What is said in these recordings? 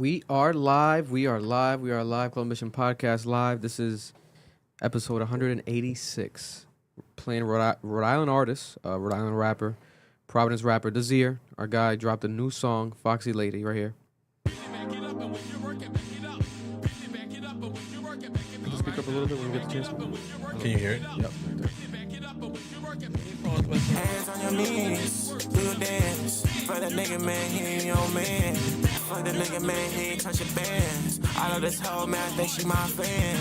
We are live. We are live. We are live. Club Mission Podcast live. This is episode 186. Playing Rhode Island artist, Rhode Island rapper, Providence rapper, Desir. Our guy dropped a new song, Foxy Lady, right here. Can you speak up a little bit when we get the chance? Can you hear it? Yep. Hands on your knees, do your dance. For that nigga, man, he ain't your man. For the nigga, man, he ain't touch your bands. I know this whole man, I think she my fan.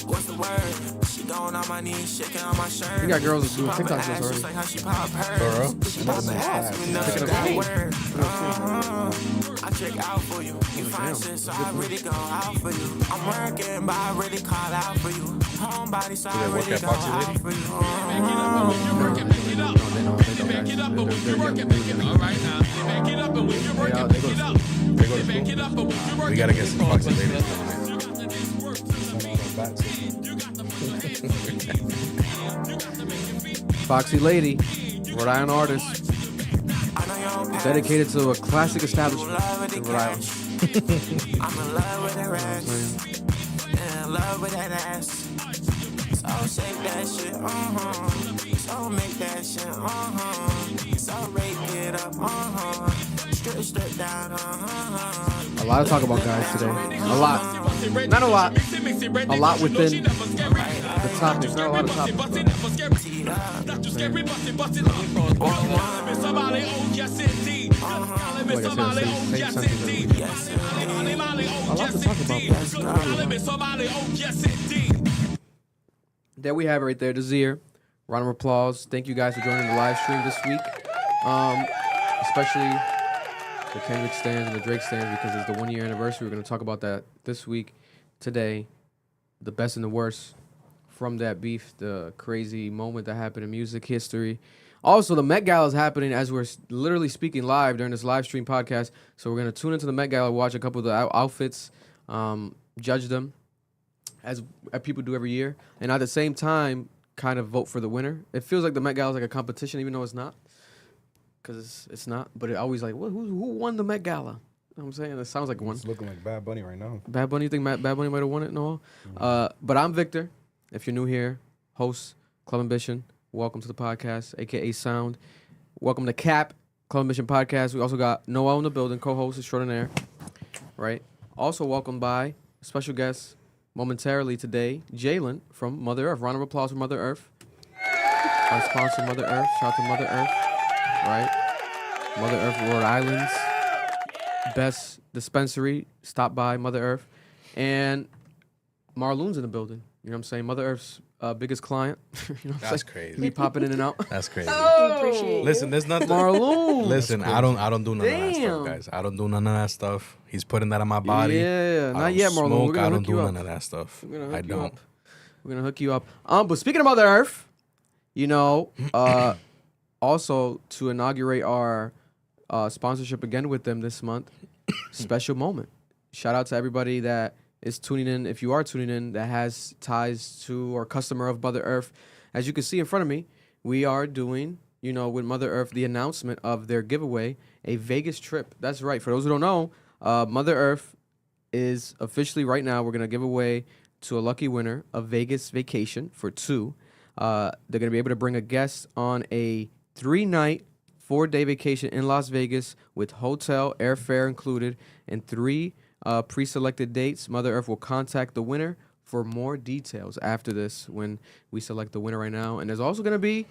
What's the word? She going on my knees, shaking on my shirt. We got girls doing She TikToks poppin' already. ass just like how she pop hers. For real? She poppin' ass, you know she got a word. I check out for you. You find shit, so I really go out for you. I'm working, but I really call out for you. Homebody, so I really go out for you. We gotta get some Foxy Ladies. Foxy Lady, Rhode Island artist, dedicated to a classic establishment in Rhode Island. I'm in love with her ass. And in love with that ass. So shake that shit, So make that shit, So rape it up, Strip down, A lot to talk about, guys, today. A lot. Not a lot. A lot within the topics. Not a lot of topics. There we have it right there, Desir. Round of applause. Thank you guys for joining the live stream this week. Especially the Kendrick stands and the Drake stands because it's the 1 year anniversary. We're going to talk about that this week, today. The best and the worst from that beef, the crazy moment that happened in music history. Also, the Met Gala is happening as we're literally speaking live during this live stream podcast. So we're going to tune into the Met Gala, watch a couple of the outfits, judge them as people do every year. And at the same time, kind of vote for the winner. It feels like the Met Gala is like a competition, even though it's not. Because it's not. But it always like, who won the Met Gala? You know what I'm saying? It sounds like one. It's looking like Bad Bunny right now. Bad Bunny, you think Bad Bunny might have won it? No. But I'm Victor. If you're new here, host, Club Ambition. Welcome to the podcast, a.k.a. Sound. Welcome to CAP, Club Ambition Podcast. We also got Noel in the building, co-host extraordinaire. Right? Also welcomed by a special guest momentarily today, Jalen from Mother Earth. Round of applause for Mother Earth. Our sponsor, Mother Earth. Shout out to Mother Earth. Right? Mother Earth, Rhode Island's best dispensary. Stop by Mother Earth. And Marloon's in the building. You know what I'm saying? Mother Earth's biggest client. You know what I'm That's saying? crazy. Be popping in and out. That's crazy. Appreciate Listen, there's nothing. Marloon. Listen, I don't do none of that Damn. stuff, guys. I don't do none of that stuff. He's putting that on my body. Yeah, I not don't yet, Marloon. Smoke. We're gonna I don't hook do you up. none of that stuff. We're gonna I hook you don't. up. We're gonna hook you up. But speaking of Mother Earth, you know, also to inaugurate our sponsorship again with them this month, special moment. Shout out to everybody that is tuning in. If you are tuning in, that has ties to or customer of Mother Earth. As you can see in front of me, we are doing, you know, with Mother Earth, the announcement of their giveaway, a Vegas trip. That's right. For those who don't know, Mother Earth is officially right now, we're going to give away to a lucky winner a Vegas vacation for two. They're going to be able to bring a guest on a 3-night, 4-day vacation in Las Vegas with hotel, airfare included, and 3 pre-selected dates. Mother Earth will contact the winner for more details after this when we select the winner right now. And there's also going to be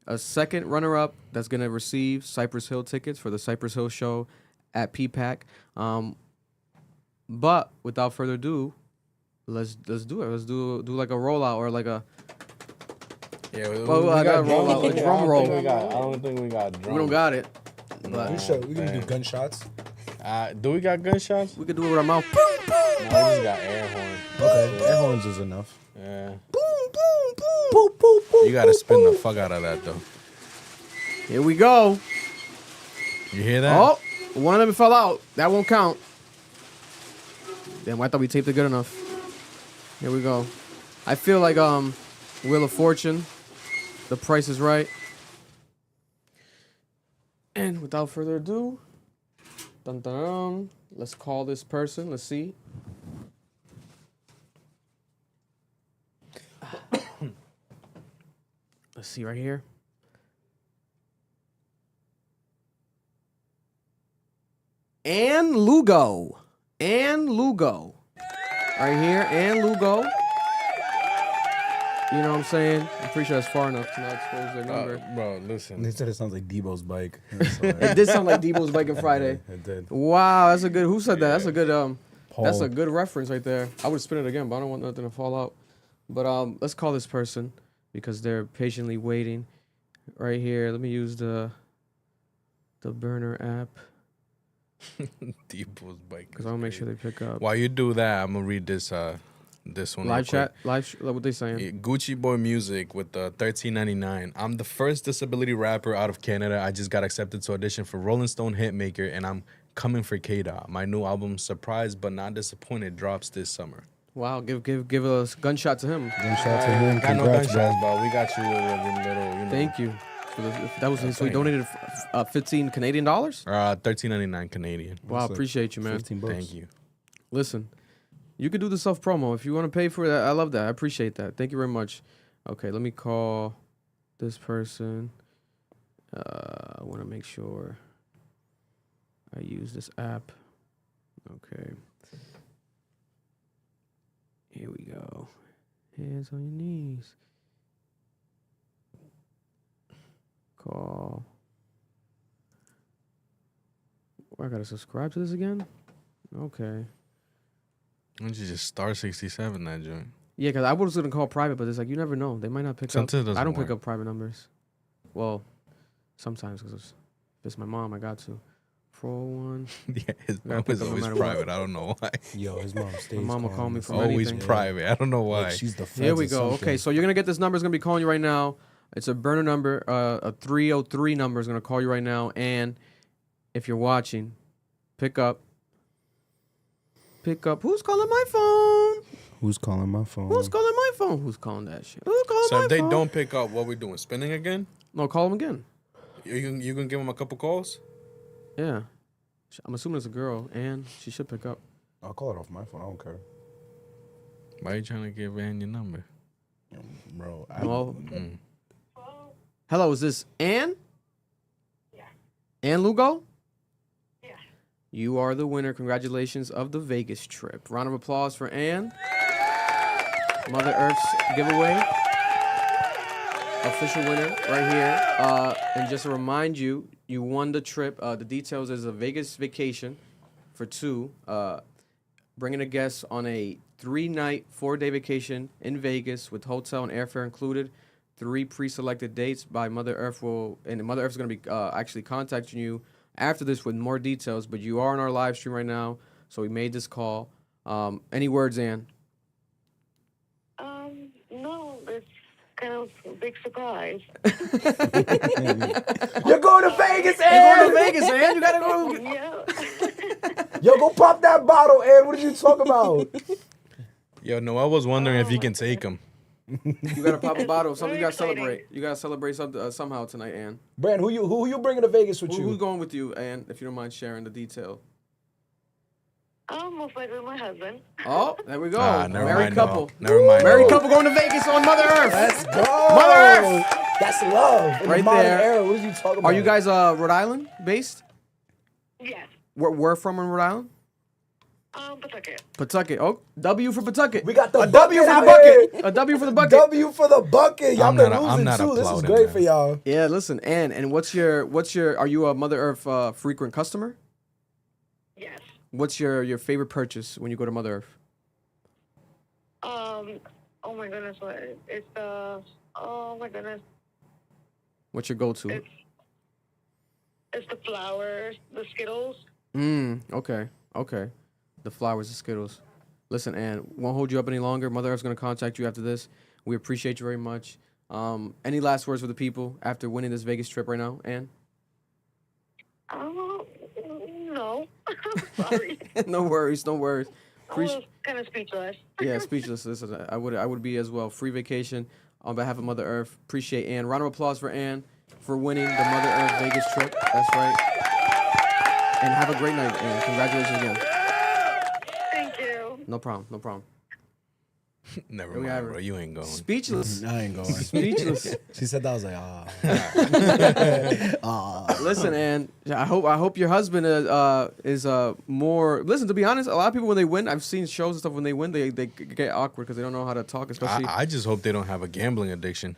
a second runner-up that's going to receive Cypress Hill tickets for the Cypress Hill show at PPAC. But without further ado, let's do it. Let's do like a rollout or like a... Yeah, Well, I got a rollout, a drum roll. I don't think we got drum. We don't got it. Nah. We can do gunshots. Do we got gunshots? We could do it with our mouth. No, we just got air horn. Okay, air horns is enough. Yeah. Boom, boom, boom. Boom, boom, boom. You gotta spin the fuck out of that though. Here we go. You hear that? Oh, one of them fell out. That won't count. Damn, I thought we taped it good enough. Here we go. I feel like Wheel of Fortune. The Price is Right. And without further ado, Dun, dun, dun. Let's call this person. Let's see. Let's see right here. Ann Lugo. Ann Lugo. Right here, Ann Lugo. You know what I'm saying? I'm pretty sure that's far enough to not expose their number. Bro, listen. They said it sounds like Debo's bike. It did sound like Debo's Biking Friday. It did. Wow, that's a good. Who said that? That's a good. That's Paul. a good reference right there. I would spin it again, but I don't want nothing to fall out. But let's call this person because they're patiently waiting. Right here, let me use the burner app Deep's bike. because I want to make sure they pick up. While you do that, I'm gonna read this this one. Live real quick. chat, what they saying? Yeah, Gucci Boy Music with the $13.99. I'm the first disability rapper out of Canada. I just got accepted to audition for Rolling Stone Hitmaker, and I'm coming for K-Dot. My new album, Surprised But Not Disappointed, drops this summer. Wow, give a gunshot to him. Gunshot to him. Got no Congrats, gunshots, bro. but we got you with a little, you know. Thank you. That was so he donated 15 Canadian dollars. $13.99 Canadian. Wow, That's like appreciate you, man. $15. Thank you. Listen, you could do the self promo if you want to pay for that. I love that. I appreciate that. Thank you very much. Okay, let me call this person. I want to make sure I use this app. Okay. Here we go. Hands on your knees. Call. I gotta subscribe to this again? Okay. Why don't you just star 67 that joint? Yeah, because I was going to call private, but it's like, you never know. They might not pick Sometimes it up. I don't doesn't pick work. up private numbers. Well, sometimes, because if it's my mom, I got to. 401. Yeah, his Gotta mom pick is up no always matter private. what. I don't know why. Yo, his mom stays. mom will calm. call me from Always anything. private. I don't know why. Like she's the Here we feds or go. something. Okay, so you're going to get this number. It's going to be calling you right now. It's a burner number. A 303 number is going to call you right now. And if you're watching, pick up. Pick up. Who's calling my phone? Who's calling my phone? Who's calling my phone? Who's calling that shit? Who's calling So my if they phone? don't pick up, what we doing? Spinning again? No, call them again. You gonna give them a couple calls? Yeah. I'm assuming it's a girl, and she should pick up. I'll call it off my phone. I don't care, Why are you trying to give Ann your number? bro. Well, hello, is this Ann? Yeah. Ann Lugo? Yeah. You are the winner. Congratulations of the Vegas trip. Round of applause for Ann. Mother Earth's giveaway. Official winner right here. And just to remind you, you won the trip. The details is a Vegas vacation for two. Bringing a guest on a 3-night, 4-day vacation in Vegas with hotel and airfare included. 3 pre-selected dates by Mother Earth and Mother Earth is going to be actually contacting you after this with more details. But you are on our live stream right now, so we made this call. Any words, Ann? No, it's kind of a big surprise. You're going to Vegas, You're going to Vegas, Ann. You gotta go. Yeah. Yo, go pop that bottle, Ed. What did you talk about? Yo, no, I was wondering if you can take them. You gotta pop a bottle. Something you gotta Very exciting. celebrate. You gotta celebrate somehow tonight, Ann. Brand, who you bringing to Vegas with Who's you? going with you, Ann? If you don't mind sharing the detail. Most likely my husband. Oh, there we go. Never Married mind. couple. No. Never mind. Married no. couple going to Vegas on Mother Earth. Let's go. Mother Earth. That's love. In Right the modern there. era. What are you talking about? Are you guys Rhode Island based? Yes. Where from in Rhode Island? Pawtucket. Pawtucket. Oh, W for Pawtucket. We got the a W bucket for the out bucket. here. A W for the bucket. W for the bucket. Y'all I'm been not losing too. This is applauding great that. for y'all. Yeah, listen, Ann, and what's your are you a Mother Earth frequent customer? Yes. What's your favorite purchase when you go to Mother Earth? Oh my goodness, what? It's oh my goodness. What's your go-to? It's the flowers, the Skittles. Okay. The flowers, the Skittles. Listen, Ann, won't hold you up any longer. Mother Earth's going to contact you after this. We appreciate you very much. Any last words for the people after winning this Vegas trip right now, Ann? No. Sorry. No worries. I was kind of speechless. Yeah, speechless. Listen, I would be as well. Free vacation on behalf of Mother Earth. Appreciate Ann. Round of applause for Ann for winning the Mother Earth Vegas trip. That's right. and have a great night. And congratulations again. Thank you. No problem. No problem. Never we have mind, her. bro. You ain't going. Speechless. I ain't going. Speechless. She said that, I was like, Listen, and I hope your husband is more. Listen, to be honest, a lot of people when they win, I've seen shows and stuff. When they win, they get awkward because they don't know how to talk. Especially, I just hope they don't have a gambling addiction.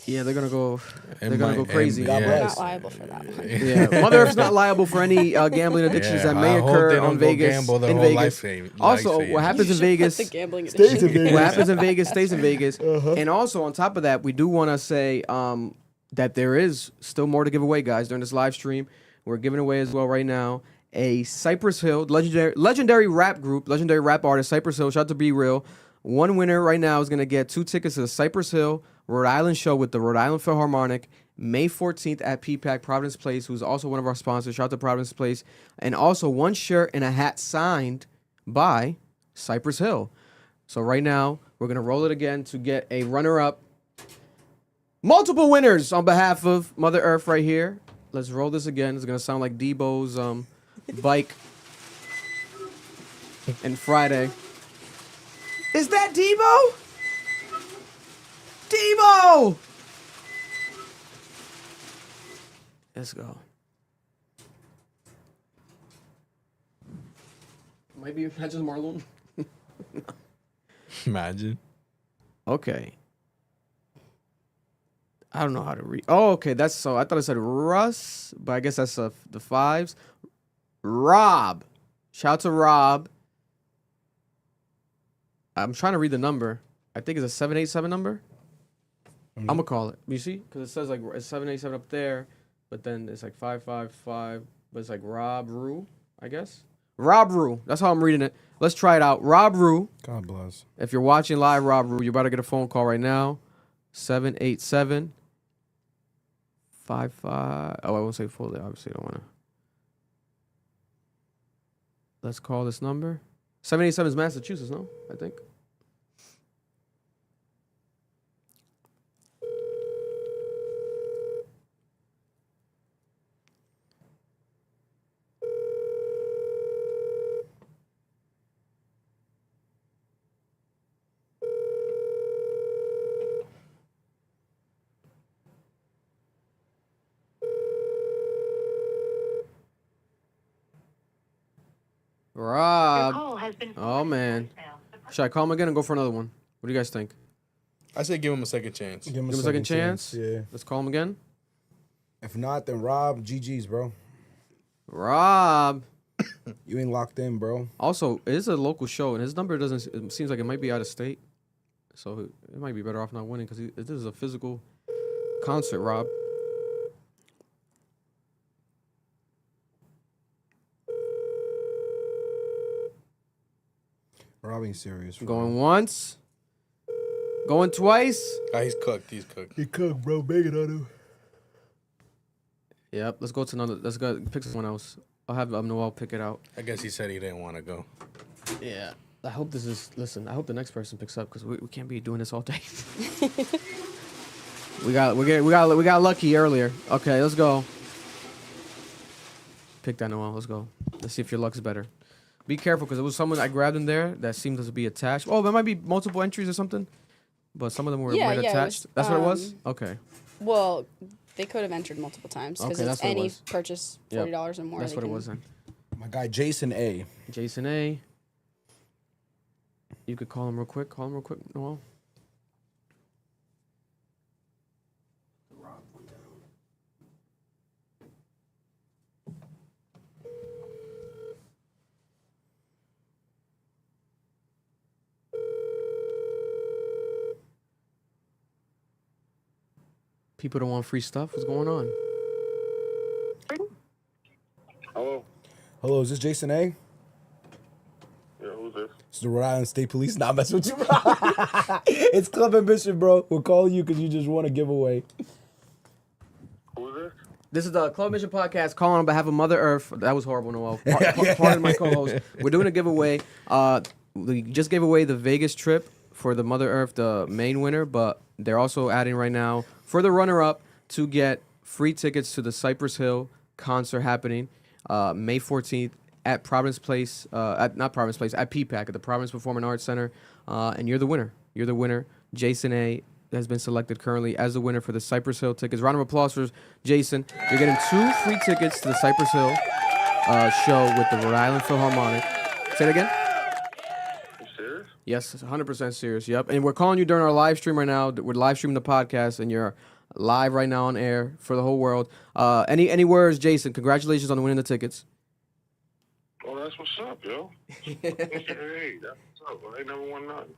yeah, they're gonna go. It They're gonna might- go crazy. it- God yeah. bless. Not liable for that one. Yeah, Mother Earth's not liable for any gambling addictions that may I hope occur they don't on go Vegas. gamble their in whole Vegas. life savings. Also, what happens in Vegas? The gambling Stays in addiction. Vegas. What happens in Vegas stays in Vegas. And also on top of that, we do want to say that there is still more to give away, guys, during this live stream. We're giving away as well right now a Cypress Hill legendary rap group, legendary rap artist Cypress Hill. Shout out to Be Real. One winner right now is gonna get 2 tickets to the Cypress Hill Rhode Island show with the Rhode Island Philharmonic, May 14th at PPAC Providence Place, who's also one of our sponsors. Shout out to Providence Place. And also 1 shirt and a hat signed by Cypress Hill. So right now, we're going to roll it again to get a runner-up. Multiple winners on behalf of Mother Earth right here. Let's roll this again. It's going to sound like Debo's bike and Friday. Is that Debo? Debo! Let's go. Might be not just Marlon. Imagine. Okay. I don't know how to read. Oh, okay. That's so. I thought it said Russ, but I guess that's the 5s. Rob. Shout out to Rob. I'm trying to read the number. I think it's a 787 number. I'm gonna call it. You see, because it says like it's 787 up there, but then it's like 555. But it's like Rob Rue, I guess. Rob Rue. That's how I'm reading it. Let's try it out. Rob Rue. God bless. If you're watching live, Rob Rue, you're about to get a phone call right now. 787 55. Oh, I won't say fully. Obviously, I don't want to. Let's call this number. 787 is Massachusetts, no? I think. Rob. Oh, man. Should I call him again and go for another one? What do you guys think? I say give him a second chance. Give him Give him a second chance? Yeah. Let's call him again. If not, then Rob, GG's, bro. Rob. You ain't locked in, bro. Also, it is a local show, and his number doesn't. It seems like it might be out of state, so it might be better off not winning because this is a physical concert. Rob. Rob ain't serious. Going once. Going twice. Ah, he's cooked. He's cooked. He cooked, bro. Make it on him. Yep. Let's go to another. Let's go pick someone else. I'll have Noel pick it out. I guess he said he didn't want to go. Yeah. I hope this is. Listen. I hope the next person picks up because we can't be doing this all day. we got lucky earlier. Okay, let's go. Pick that Noel. Let's go. Let's see if your luck's better. Be careful because it was someone I grabbed in there that seemed to be attached. Oh, there might be multiple entries or something, but some of them were Yeah, might yeah, it attached. was, That's what it was. Okay. Well, they could have entered multiple times because Okay, it's that's what it any was. purchase Yep. $40 or more. That's they what it can- was then. My guy Jason A. Jason A. You could call him real quick. Call him real quick, Noel. People don't want free stuff. What's going on? Hello. Hello, is this Jason A? Yeah, who's this? It's the Rhode Island State Police. Nah, mess with you, bro. It's Club Ambition, bro. We're calling you because you just won a giveaway. Who's this? This is the Club Mission Podcast calling on behalf of Mother Earth. That was horrible, Noel. Pardon my co-host. We're doing a giveaway. We just gave away the Vegas trip for the Mother Earth, the main winner, but they're also adding right now for the runner-up to get free tickets to the Cypress Hill concert happening. May 14th at Providence Place, not Providence Place, at PPAC at the Providence Performing Arts Center. And you're the winner. You're the winner. Jason A has been selected currently as the winner for the Cypress Hill tickets. Round of applause for Jason. You're getting 2 free tickets to the Cypress Hill show with the Rhode Island Philharmonic. Say it again. You serious? Yes, 100% serious. Yep. And we're calling you during our live stream right now. We're live streaming the podcast, and you're live right now on air for the whole world. Any words, Jason? Congratulations on winning the tickets. Oh, that's what's up, yo. Hey, that's what's up. I ain't never won nothing.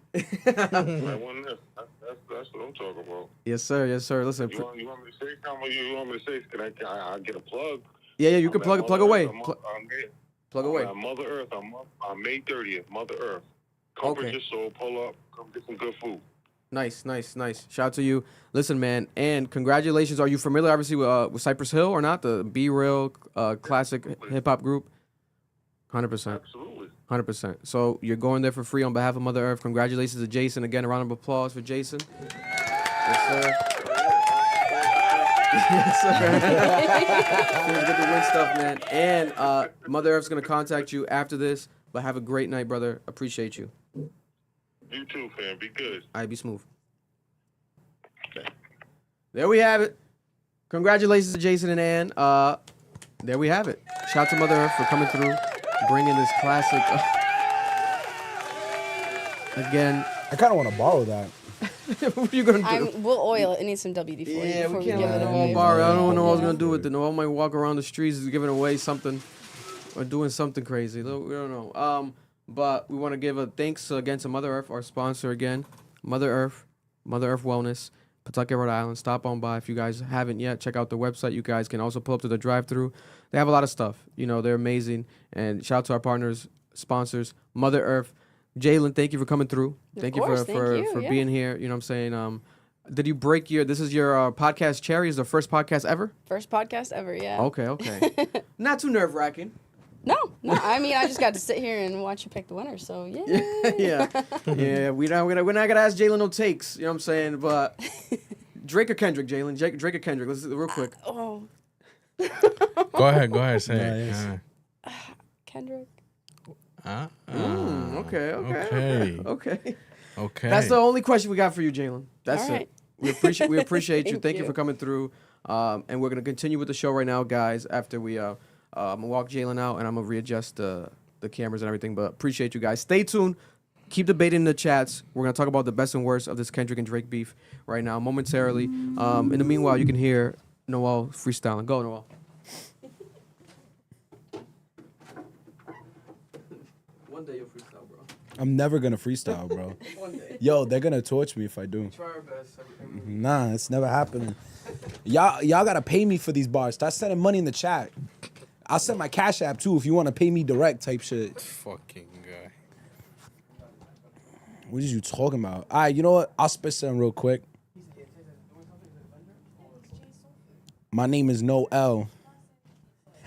I won this. That's what I'm talking about. Yes, sir. Yes, sir. Listen. You want me to say something? You want me to say? Can I get a plug? Yeah. You can plug away. Plug away. Mother Earth. I'm May 30th. Mother Earth. Comfort your soul. Pull up. Come get some good food. Nice. Shout out to you. Listen, man, and congratulations. Are you familiar, obviously, with Cypress Hill or not? The B-Real classic hip-hop group? 100%. Absolutely. 100%. So you're going there for free on behalf of Mother Earth. Congratulations to Jason. Again, a round of applause for Jason. Yes, sir. Yes, sir. Feels good to win stuff, man. And Mother Earth's going to contact you after this. But have a great night, brother. Appreciate you. You too, fam. Be good. All right, be smooth. Okay. There we have it. Congratulations to Jason and Ann. There we have it. Shout out to Mother Earth for coming through, bringing this classic. Again. I kind of want to borrow that. What are you going to do? We'll oil it. It needs some WD-40 before we give it away. Borrow. I don't know what I was going to do with it. No, I might walk around the streets giving away something or doing something crazy. We don't know. But we want to give a thanks again to Mother Earth, our sponsor again. Mother Earth Wellness, Pawtucket, Rhode Island. Stop on by if you guys haven't yet. Check out the website. You guys can also pull up to the drive-thru. They have a lot of stuff. You know, they're amazing. And shout out to our partners, sponsors, Mother Earth. Jalen, thank you for coming through. Thank you for being here. You know what I'm saying? Did you break this is your podcast cherry? Is the first podcast ever? First podcast ever, yeah. Okay. Not too nerve-wracking. No. I mean, I just got to sit here and watch you pick the winner, so yeah. Yeah. We're not gonna ask Jalen no takes. You know what I'm saying? But Drake or Kendrick, Jalen? Drake or Kendrick? Let's real quick. Oh. Go ahead, say it. Kendrick. Okay. Okay. That's the only question we got for you, Jalen. That's All it. right. We appreciate you. Thank you for coming through. And we're gonna continue with the show right now, guys. After we I'm gonna walk Jalen out and I'm gonna readjust the cameras and everything. But appreciate you guys. Stay tuned. Keep debating in the chats. We're gonna talk about the best and worst of this Kendrick and Drake beef right now, momentarily. In the meanwhile, you can hear Noel freestyling. Go, Noel. One day you'll freestyle, bro. I'm never gonna freestyle, bro. One day. Yo, they're gonna torch me if I do. Try our best. Nah, it's never happening. Y'all gotta pay me for these bars. Start sending money in the chat. I'll send my Cash App too if you want to pay me direct type shit. Fucking guy. What are you talking about? All right, you know what? I'll spit something real quick. My name is No L.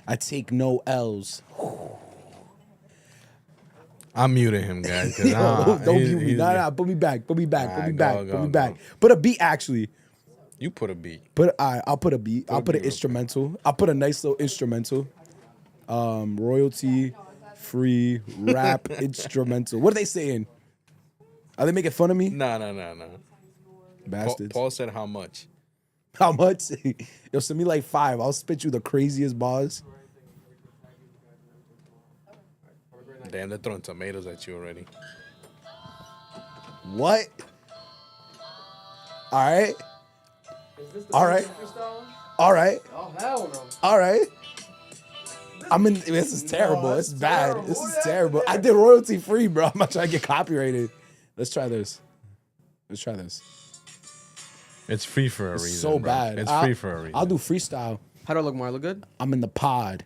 I take no L's. I'm muting him, guys. Yo, don't mute me. Nah, put me back. Put me back. Put a beat, actually. You put a beat. I'll put a beat. I'll put an instrumental. I'll put a nice little instrumental. Royalty free rap instrumental. What are they saying? Are they making fun of me? No. Bastards. Paul said how much? How much? Yo, send me like 5. I'll spit you the craziest bars. Damn, they're throwing tomatoes at you already. What? All right. All right. Oh, hell no. All right. This is terrible. No, this is that's bad. terrible. This is terrible. I did royalty free, bro. I'm not trying to get copyrighted. Let's try this. It's free for a reason. It's so bro. bad. It's free for a reason. I'll do freestyle. How do I look, Mar? Look good? I'm in the pod.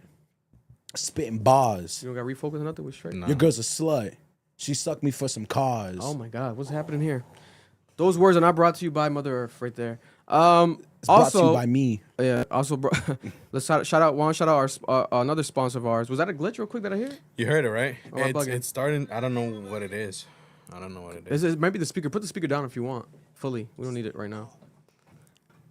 Spitting bars. You don't got refocus or nothing? We're straight? Nah. Your girl's a slut. She sucked me for some cars. Oh, my God. What's happening here? Those words are not brought to you by Mother Earth right there. It's brought to you by me. Yeah. Also, let's shout out another sponsor of ours. Was that a glitch real quick that I hear? You heard it, right? Am I bugging? It's starting. I don't know what it is. Is it maybe the speaker? Put the speaker down if you want. Fully. We don't need it right now.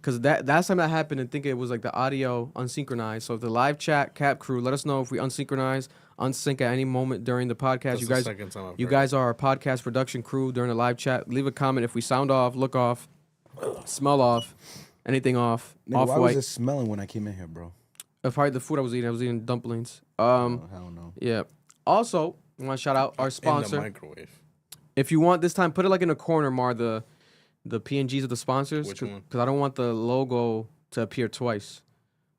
because that's time that happened, and think it was like the audio unsynchronized. So if the live chat cap crew, let us know if we unsynchronize, unsync at any moment during the podcast. That's the second time I've you heard guys are our podcast production crew during the live chat. Leave a comment if we sound off, look off, smell off, anything off, Nigga, off why was white. it smelling when I came in here, bro? Probably the food I was eating dumplings. Oh, hell no. Yeah. Also, I want to shout out our in the sponsor. microwave. If you want this time, put it like in a corner, Mar, the PNGs of the sponsors. Which one? Because I don't want the logo to appear twice.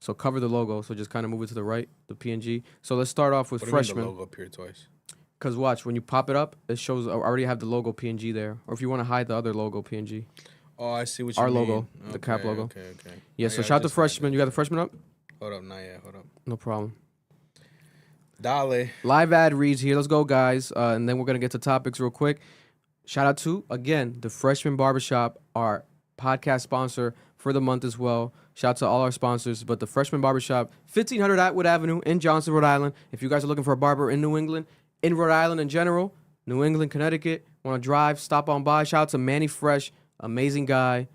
So cover the logo. So just kind of move it to the right, the PNG. So let's start off with What do you mean freshman. the logo appeared twice? Because watch, when you pop it up, it shows I already have the logo PNG there. Or if you want to hide the other logo PNG. Oh, I see what you Our mean. logo, the cap logo. Okay. Yeah, Oh, so I shout out to just found freshman. it. You got the freshman up? Hold up, not yet. Hold up. No problem. Dale. Live ad reads here. Let's go, guys. And then we're going to get to topics real quick. Shout out to, again, the Freshman Barbershop, our podcast sponsor for the month as well. Shout out to all our sponsors. But the Freshman Barbershop, 1500 Atwood Avenue in Johnston, Rhode Island. If you guys are looking for a barber in New England, in Rhode Island in general, New England, Connecticut, want to drive, stop on by. Shout out to Manny Fresh, amazing guy,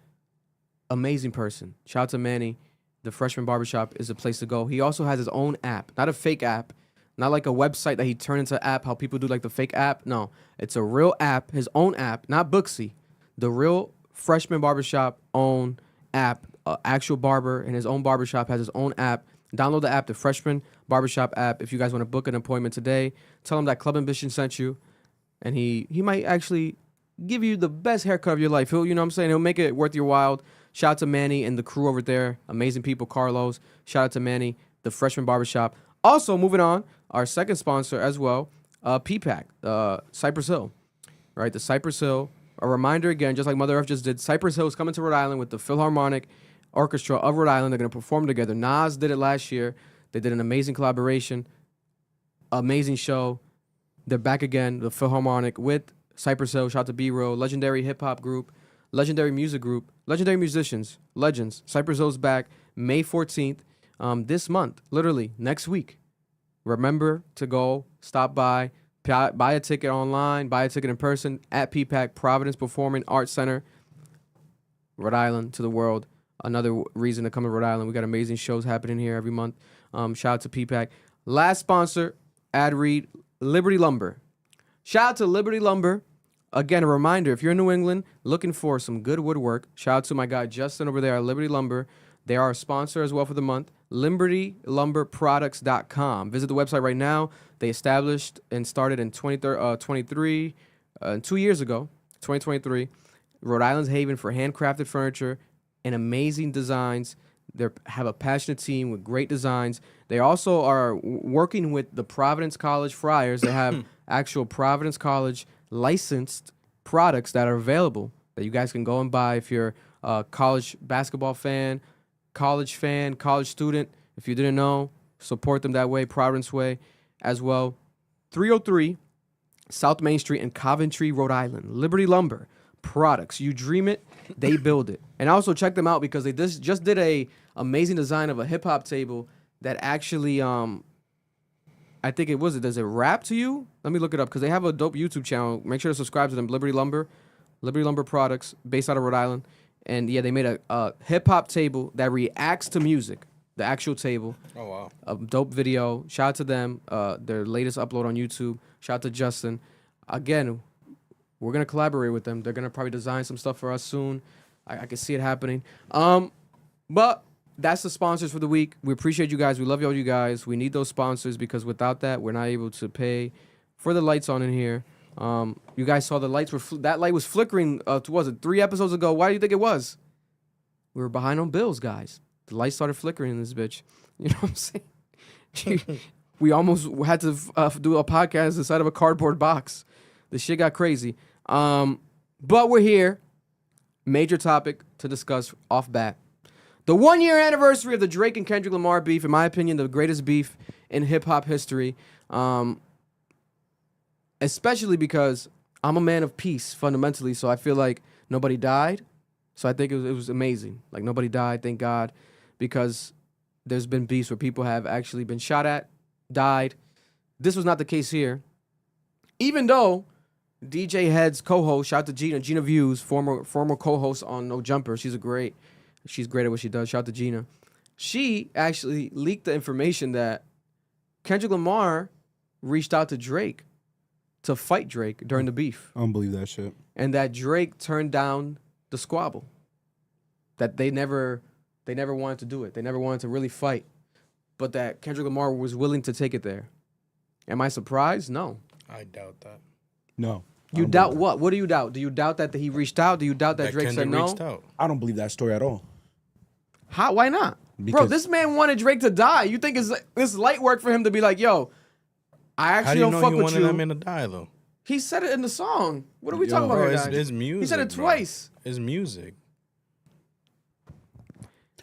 amazing person. Shout out to Manny. The Freshman Barbershop is a place to go. He also has his own app, not a fake app. Not like a website that he turned into an app, how people do like the fake app. No, it's a real app, his own app, not Booksy. The real Freshman Barbershop own app, actual barber in his own barbershop has his own app. Download the app, the Freshman Barbershop app. If you guys want to book an appointment today, tell him that Club Ambition sent you. And he might actually give you the best haircut of your life. He'll, you know what I'm saying? He'll make it worth your while. Shout out to Manny and the crew over there. Amazing people, Carlos. Shout out to Manny, the Freshman Barbershop. Also, moving on, our second sponsor as well, PPAC, Cypress Hill, right? The Cypress Hill. A reminder again, just like Mother Earth just did, Cypress Hill is coming to Rhode Island with the Philharmonic Orchestra of Rhode Island. They're going to perform together. Nas did it last year. They did an amazing collaboration, amazing show. They're back again, the Philharmonic with Cypress Hill. Shout out to B-Roll, legendary hip-hop group, legendary music group, legendary musicians, legends. Cypress Hill's back May 14th. This month, literally next week. Remember to go, stop by, buy a ticket online, buy a ticket in person at PPAC, Providence Performing Arts Center, Rhode Island to the world. Another reason to come to Rhode Island. We got amazing shows happening here every month. Shout out to PPAC. Last sponsor, ad read, Liberty Lumber. Shout out to Liberty Lumber. Again, a reminder, if you're in New England looking for some good woodwork, shout out to my guy Justin over there at Liberty Lumber. They are a sponsor as well for the month. LibertyLumberProducts.com. Visit the website right now. They established and started in 2023, 2 years ago, 2023. Rhode Island's haven for handcrafted furniture and amazing designs. They have a passionate team with great designs. They also are working with the Providence College Friars. They have actual Providence College licensed products that are available that you guys can go and buy if you're a college basketball fan, college student. If you didn't know, support them that way, Providence way as well. 303 South Main Street in Coventry, Rhode Island. Liberty Lumber products. You dream it, they build it. And also check them out because they just did a amazing design of a hip hop table that actually I think it was it. Does it rap to you? Let me look it up because they have a dope YouTube channel. Make sure to subscribe to them. Liberty Lumber products based out of Rhode Island. And yeah, they made a hip hop table that reacts to music, the actual table. Oh, wow. A dope video. Shout out to them. Their latest upload on YouTube. Shout out to Justin. Again, we're going to collaborate with them. They're going to probably design some stuff for us soon. I can see it happening. But that's the sponsors for the week. We appreciate you guys. We love all you guys. We need those sponsors because without that, we're not able to pay for the lights on in here. You guys saw the lights were that light was flickering. Was it 3 episodes ago? Why do you think it was? We were behind on bills, guys. The light started flickering in this bitch. You know what I'm saying? We almost had to do a podcast inside of a cardboard box. The shit got crazy. But we're here. Major topic to discuss off bat. The 1 year anniversary of the Drake and Kendrick Lamar beef. In my opinion, the greatest beef in hip hop history. Especially because I'm a man of peace fundamentally. So I feel like nobody died. So I think it was amazing. Like nobody died, thank God. Because there's been beefs where people have actually been shot at, died. This was not the case here. Even though DJ Head's co-host, shout out to Gina Views, former co-host on No Jumper. She's a great She's great at what she does. Shout out to Gina. She actually leaked the information that Kendrick Lamar reached out to Drake to fight Drake during the beef. I don't believe that shit. And that Drake turned down the squabble. That they never wanted to do it. They never wanted to really fight. But that Kendrick Lamar was willing to take it there. Am I surprised? No. I doubt that. No. You doubt what? What do you doubt? Do you doubt that he reached out? Do you doubt that Drake said no? Reached out. I don't believe that story at all. How? Why not? Bro, Because- this man wanted Drake to die. You think it's light work for him to be like, yo, I How actually do you don't know fuck he with wanted you. that man to die though? He said it in the song. What are we Yo, talking about Bro, here, it's, guys? it's music. He said it bro. twice. It's music.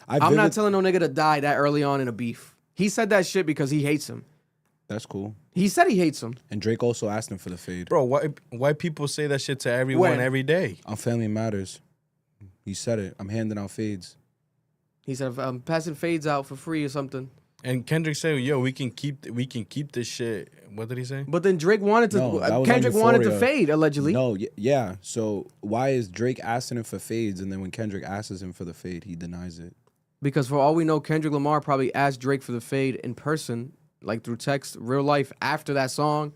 I'm not telling no nigga to die that early on in a beef. He said that shit because he hates him. That's cool. He said he hates him. And Drake also asked him for the fade. Bro, why people say that shit to everyone When? every day? On Family Matters. He said it. I'm handing out fades. He said, I'm passing fades out for free or something. And Kendrick said, "Yo, we can keep this shit." What did he say? But then Drake wanted to. No, that was on Kendrick wanted to Euphoria. fade allegedly. No, yeah. So why is Drake asking him for fades, and then when Kendrick asks him for the fade, he denies it? Because for all we know, Kendrick Lamar probably asked Drake for the fade in person, like through text, real life, after that song,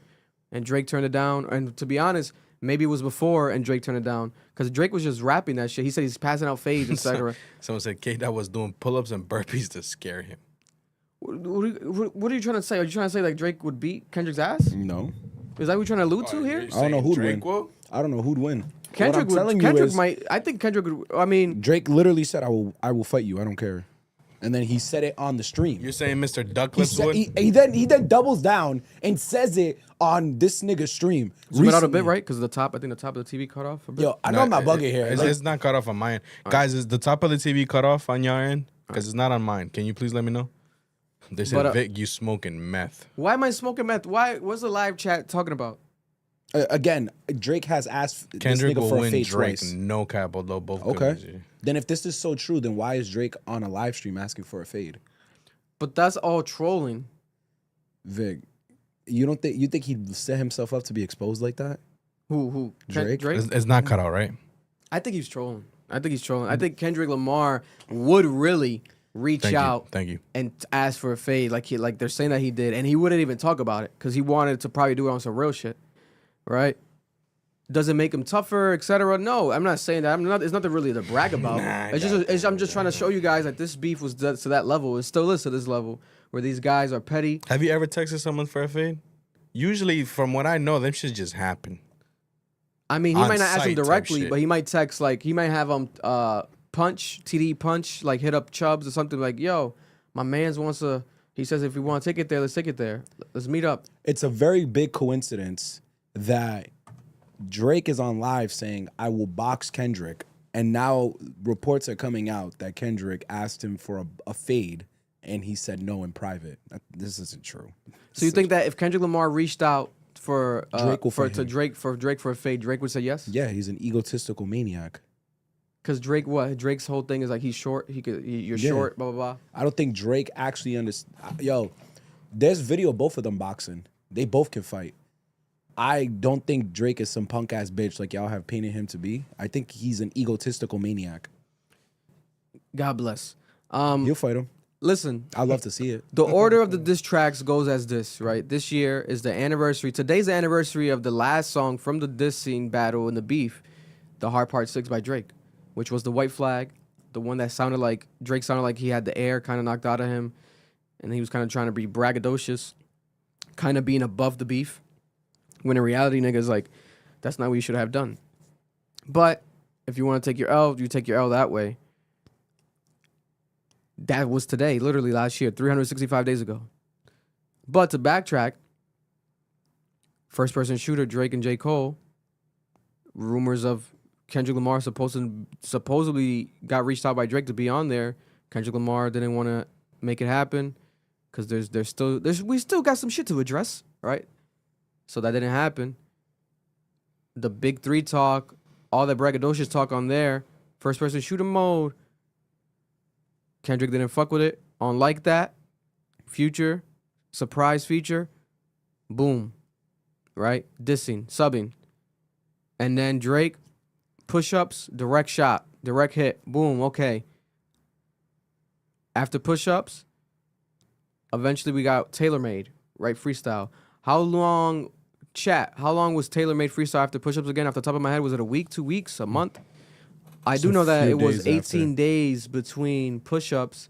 and Drake turned it down. And to be honest, maybe it was before and Drake turned it down. Because Drake was just rapping that shit. He said he's passing out fades, etc. Someone said K-Dot was doing pull-ups and burpees to scare him. What are you trying to say? Are you trying to say like Drake would beat Kendrick's ass? No. Is that what you're trying to allude to here? I don't know who'd Drake win. will? I don't know who'd win. Kendrick what I'm telling would. you Kendrick is, might. I think Kendrick would. I mean, Drake literally said, I will fight you. I don't care. And then he said it on the stream. You're saying Mr. He, Duckless said, would? he then doubles down and says it on this nigga's stream. zoom it out a bit, recently. right? Because I think the top of the TV cut off a bit. Yo, I know I'm not bugging here. It's, Like, it's not cut off on my end. Guys, is the top of the TV cut off on your end? Because it's not on mine. Can you please let me know? They said, But, Vic, you smoking meth. Why am I smoking meth? What's the live chat talking about? again, Drake has asked Kendrick this nigga will for a win fade Drake. twice. No cap, although both Okay. good. Then if this is so true, then why is Drake on a live stream asking for a fade? But that's all trolling. Vic, you think he'd set himself up to be exposed like that? Who? Drake? It's not cut out, right? I think he's trolling. I think Kendrick Lamar would really reach out Thank you. and ask for a fade, like they're saying that he did, and he wouldn't even talk about it because he wanted to probably do it on some real shit, right? Does it make him tougher, etc.? No, I'm not saying that. It's nothing really to brag about. I'm just trying to show you guys that this beef was to that level. It still is to this level where these guys are petty. Have you ever texted someone for a fade? Usually, from what I know, them shit just happen. I mean, he On might not ask him site type directly, shit. but he might text he might have Punch, TD Punch, like hit up Chubbs or something like, yo, my man's wants to. He says if we want to take it there, let's take it there. Let's meet up. It's a very big coincidence that Drake is on live saying, I will box Kendrick. And now reports are coming out that Kendrick asked him for a fade and he said no in private. This isn't true. So you think that if Kendrick Lamar reached out for Drake will fight him. Drake for a fade, Drake would say yes? Yeah, he's an egotistical maniac. Because Drake's whole thing is like he's short. You're Yeah. short. Blah blah blah. I don't think Drake actually understands. Yo, there's video of both of them boxing. They both can fight. I don't think Drake is some punk ass bitch like y'all have painted him to be. I think he's an egotistical maniac. God bless. You'll fight him. Listen, I'd love to see it. the order of the diss tracks goes as this, right? This year is the anniversary. Today's the anniversary of the last song from the diss scene battle in the beef, The Hard Part 6 by Drake, which was the White Flag, the one that sounded like Drake sounded like he had the air kind of knocked out of him, and he was kind of trying to be braggadocious, kind of being above the beef, when in reality, niggas, like, that's not what you should have done. But if you want to take your L, you take your L that way. That was today, literally last year, 365 days ago. But to backtrack, first-person shooter Drake and J. Cole, rumors of Kendrick Lamar supposedly got reached out by Drake to be on there. Kendrick Lamar didn't want to make it happen because we still got some shit to address, right? So that didn't happen. The big three talk, all that braggadocious talk on there, first-person shooter mode. Kendrick didn't fuck with it. On Like That, Future, surprise feature, boom, right? Dissing, subbing. And then Drake, push-ups, direct shot, direct hit, boom, okay. After push-ups, eventually we got tailor-made, right? Freestyle. How long was tailor-made freestyle after push-ups again? Off the top of my head, was it a week, 2 weeks, a month? I do know that few it was days 18 after. days between push-ups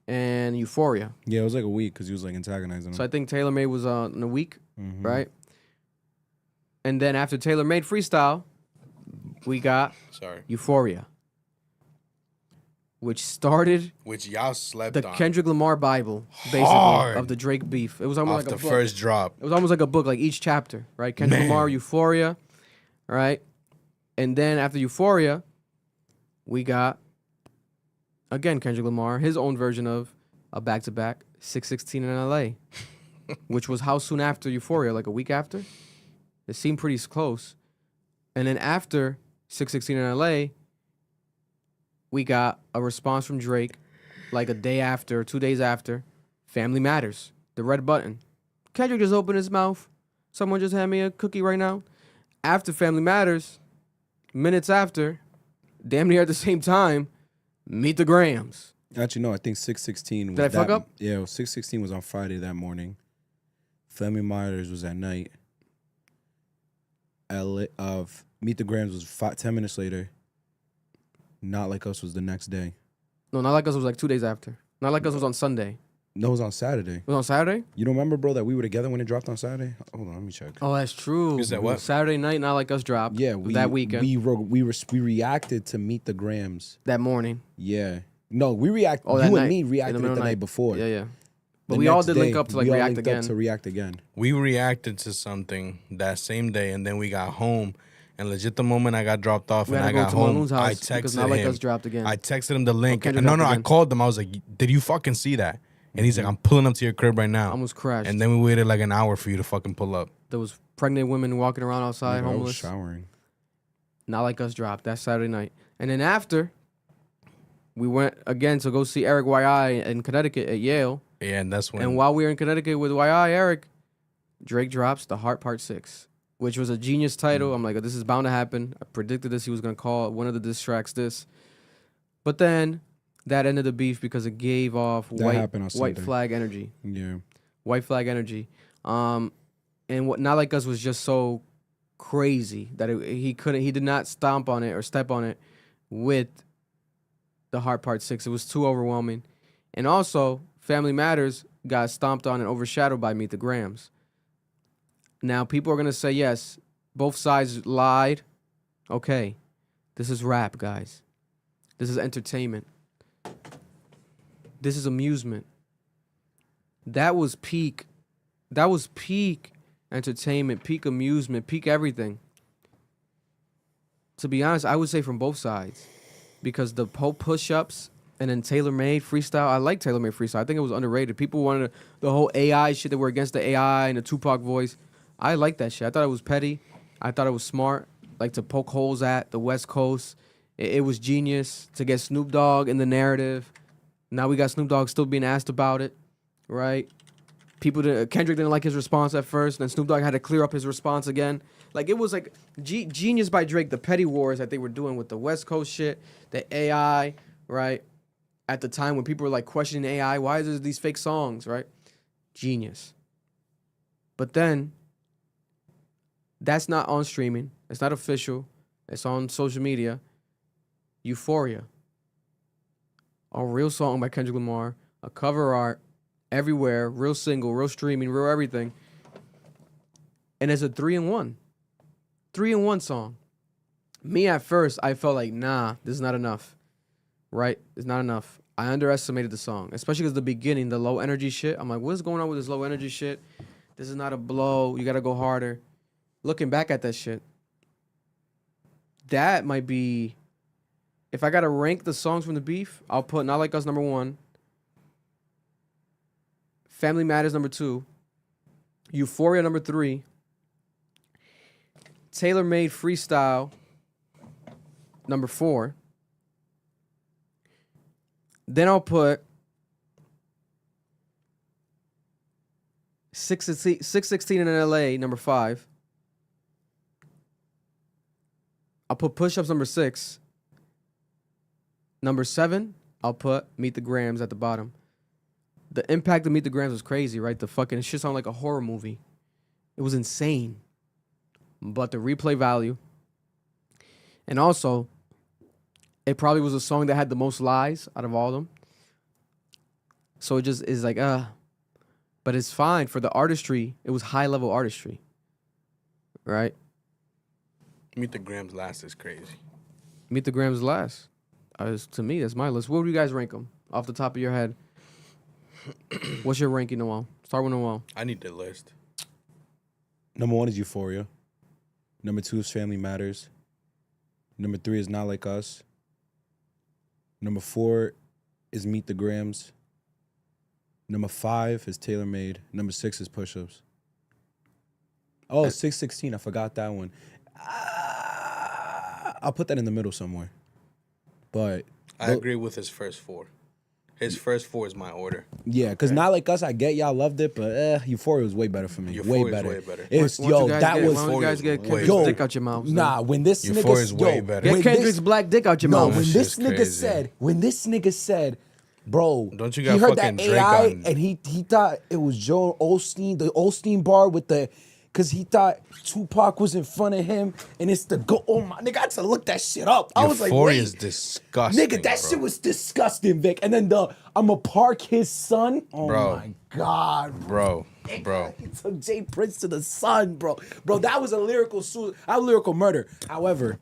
and Euphoria. Yeah, it was like a week because he was like antagonizing him. So I think tailor-made was in a week, right? And then after tailor-made freestyle, we got Euphoria, which started Which y'all slept the on. Kendrick Lamar Bible, basically, Hard. of the Drake beef. It was almost Off like a the book. first drop. It was almost like a book, like each chapter, right? Kendrick Lamar, Euphoria, right? And then after Euphoria, we got, again, Kendrick Lamar, his own version of a back-to-back 616 in L.A., which was how soon after Euphoria? Like a week after? It seemed pretty close. And then after 616 in L.A., we got a response from Drake, like a day after, 2 days after, Family Matters, the red button. Kendrick just opened his mouth. Someone just hand me a cookie right now. After Family Matters, minutes after, damn near at the same time, Meet the Grams. Actually, no, I think 616 was Did I fuck up? Yeah, 616 was on Friday that morning. Family Matters was at night. Meet the Grams was 10 minutes later. Not Like Us was the next day. No, Not Like Us was like 2 days after. Not Like Us was on Sunday. No, it was on Saturday. It was on Saturday? You don't remember, bro, that we were together when it dropped on Saturday? Hold on, let me check. Oh, that's true. Is that what? Saturday night, Not Like Us dropped. Yeah, that weekend. We reacted to Meet the Grams. That morning. Yeah. No, we reacted. Oh, that You night. and me In the reacted middle it of the the night before. Yeah, yeah. But The we all next did link day, up to like we all react linked again. up to react again. We reacted to something that same day, and then we got home. And legit, the moment I got dropped off We and had I to go got to home, Maloon's I house because texted Not Like him. Us dropped again. I texted him the link. Kendrick No, dropped I again. called him. I was like, "Did you fucking see that?" And he's like, "I'm pulling up to your crib right now." Almost crashed. And then we waited like an hour for you to fucking pull up. There was pregnant women walking around outside, I was homeless. showering. Not Like Us dropped that Saturday night. And then after, we went again to go see Eric Y.I. in Connecticut at Yale. Yeah, and that's when. And while we were in Connecticut with Y.I. Eric, Drake drops The Heart Part 6, which was a genius title. I'm like, this is bound to happen. I predicted this. He was going to call one of the diss tracks this. But then that ended the beef because it gave off happened on white Sunday. flag energy. Yeah. White flag energy. And what Not Like Us was just so crazy that he did not stomp on it or step on it with The Heart Part 6. It was too overwhelming. And also, Family Matters got stomped on and overshadowed by Meet the Grams. Now, people are going to say, yes, both sides lied. Okay, this is rap, guys. This is entertainment. This is amusement. That was peak entertainment, peak amusement, peak everything. To be honest, I would say from both sides. Because the whole push-ups and then tailor-made freestyle, I like tailor-made freestyle. I think it was underrated. People wanted the whole AI shit that were against the AI and the Tupac voice. I like that shit. I thought it was petty. I thought it was smart, like to poke holes at the West Coast. It was genius to get Snoop Dogg in the narrative. Now we got Snoop Dogg still being asked about it, right? Kendrick didn't like his response at first, then Snoop Dogg had to clear up his response again. Like, it was like genius by Drake, the petty wars that they were doing with the West Coast shit, the AI, right? At the time when people were like questioning AI, why is there these fake songs, right? Genius. But then, that's not on streaming. It's not official. It's on social media. Euphoria. A real song by Kendrick Lamar. A cover art. Everywhere. Real single. Real streaming. Real everything. And it's a 3-in-1. 3-in-1 song. Me at first, I felt like, nah, this is not enough. Right? It's not enough. I underestimated the song. Especially because the beginning, the low energy shit. I'm like, what's going on with this low energy shit? This is not a blow. You got to go harder. Looking back at that shit, that might be, if I got to rank the songs from the beef, I'll put Not Like Us number 1, Family Matters number 2, Euphoria number 3, Tailor-Made Freestyle number 4. Then I'll put 616 in LA number 5. I'll put Push-Ups number 6. Number 7, I'll put Meet the Grams at the bottom. The impact of Meet the Grams was crazy, right? The fucking shit sounded like a horror movie. It was insane. But the replay value, and also, it probably was a song that had the most lies out of all of them. So it just is like, but it's fine for the artistry. It was high level artistry, right? Meet the Grams last is crazy. Meet the Grams last. To me, that's my list. Where would you guys rank them off the top of your head? What's your ranking, Noel? Start with Noel. I need the list. Number 1 is Euphoria. Number 2 is Family Matters. Number 3 is Not Like Us. Number 4 is Meet the Grams. Number 5 is Tailor Made. Number 6 is Push Ups. Oh, 616. I forgot that one. I'll put that in the middle somewhere. But I agree with his first 4. His first 4 is my order. yeah, because Not Like Us, I get y'all loved it, but Euphoria was way better for me. Euphoria way is better. way better. It's, Why don't you guys that get- was. why don't you guys get Way Kendrick's better. dick out your mouth? Nah, when this Euphoria is nigga, way yo, better. when Get Kendrick's this, black dick out your no, mouth. when That this shit's nigga crazy. said, bro, Don't you he got heard that fucking Drake AI on- and he thought it was Joel Osteen, the Osteen bar with the, because he thought Tupac was in front of him and it's the go. Oh my nigga, I had to look that shit up. I was like, Euphoria wait, is disgusting. nigga, that bro. shit was disgusting, Vic. And then I'ma park his son. Oh Bro. my god, Bro. he took Jay Prince to the sun, bro. Bro, that was a lyrical murder. However,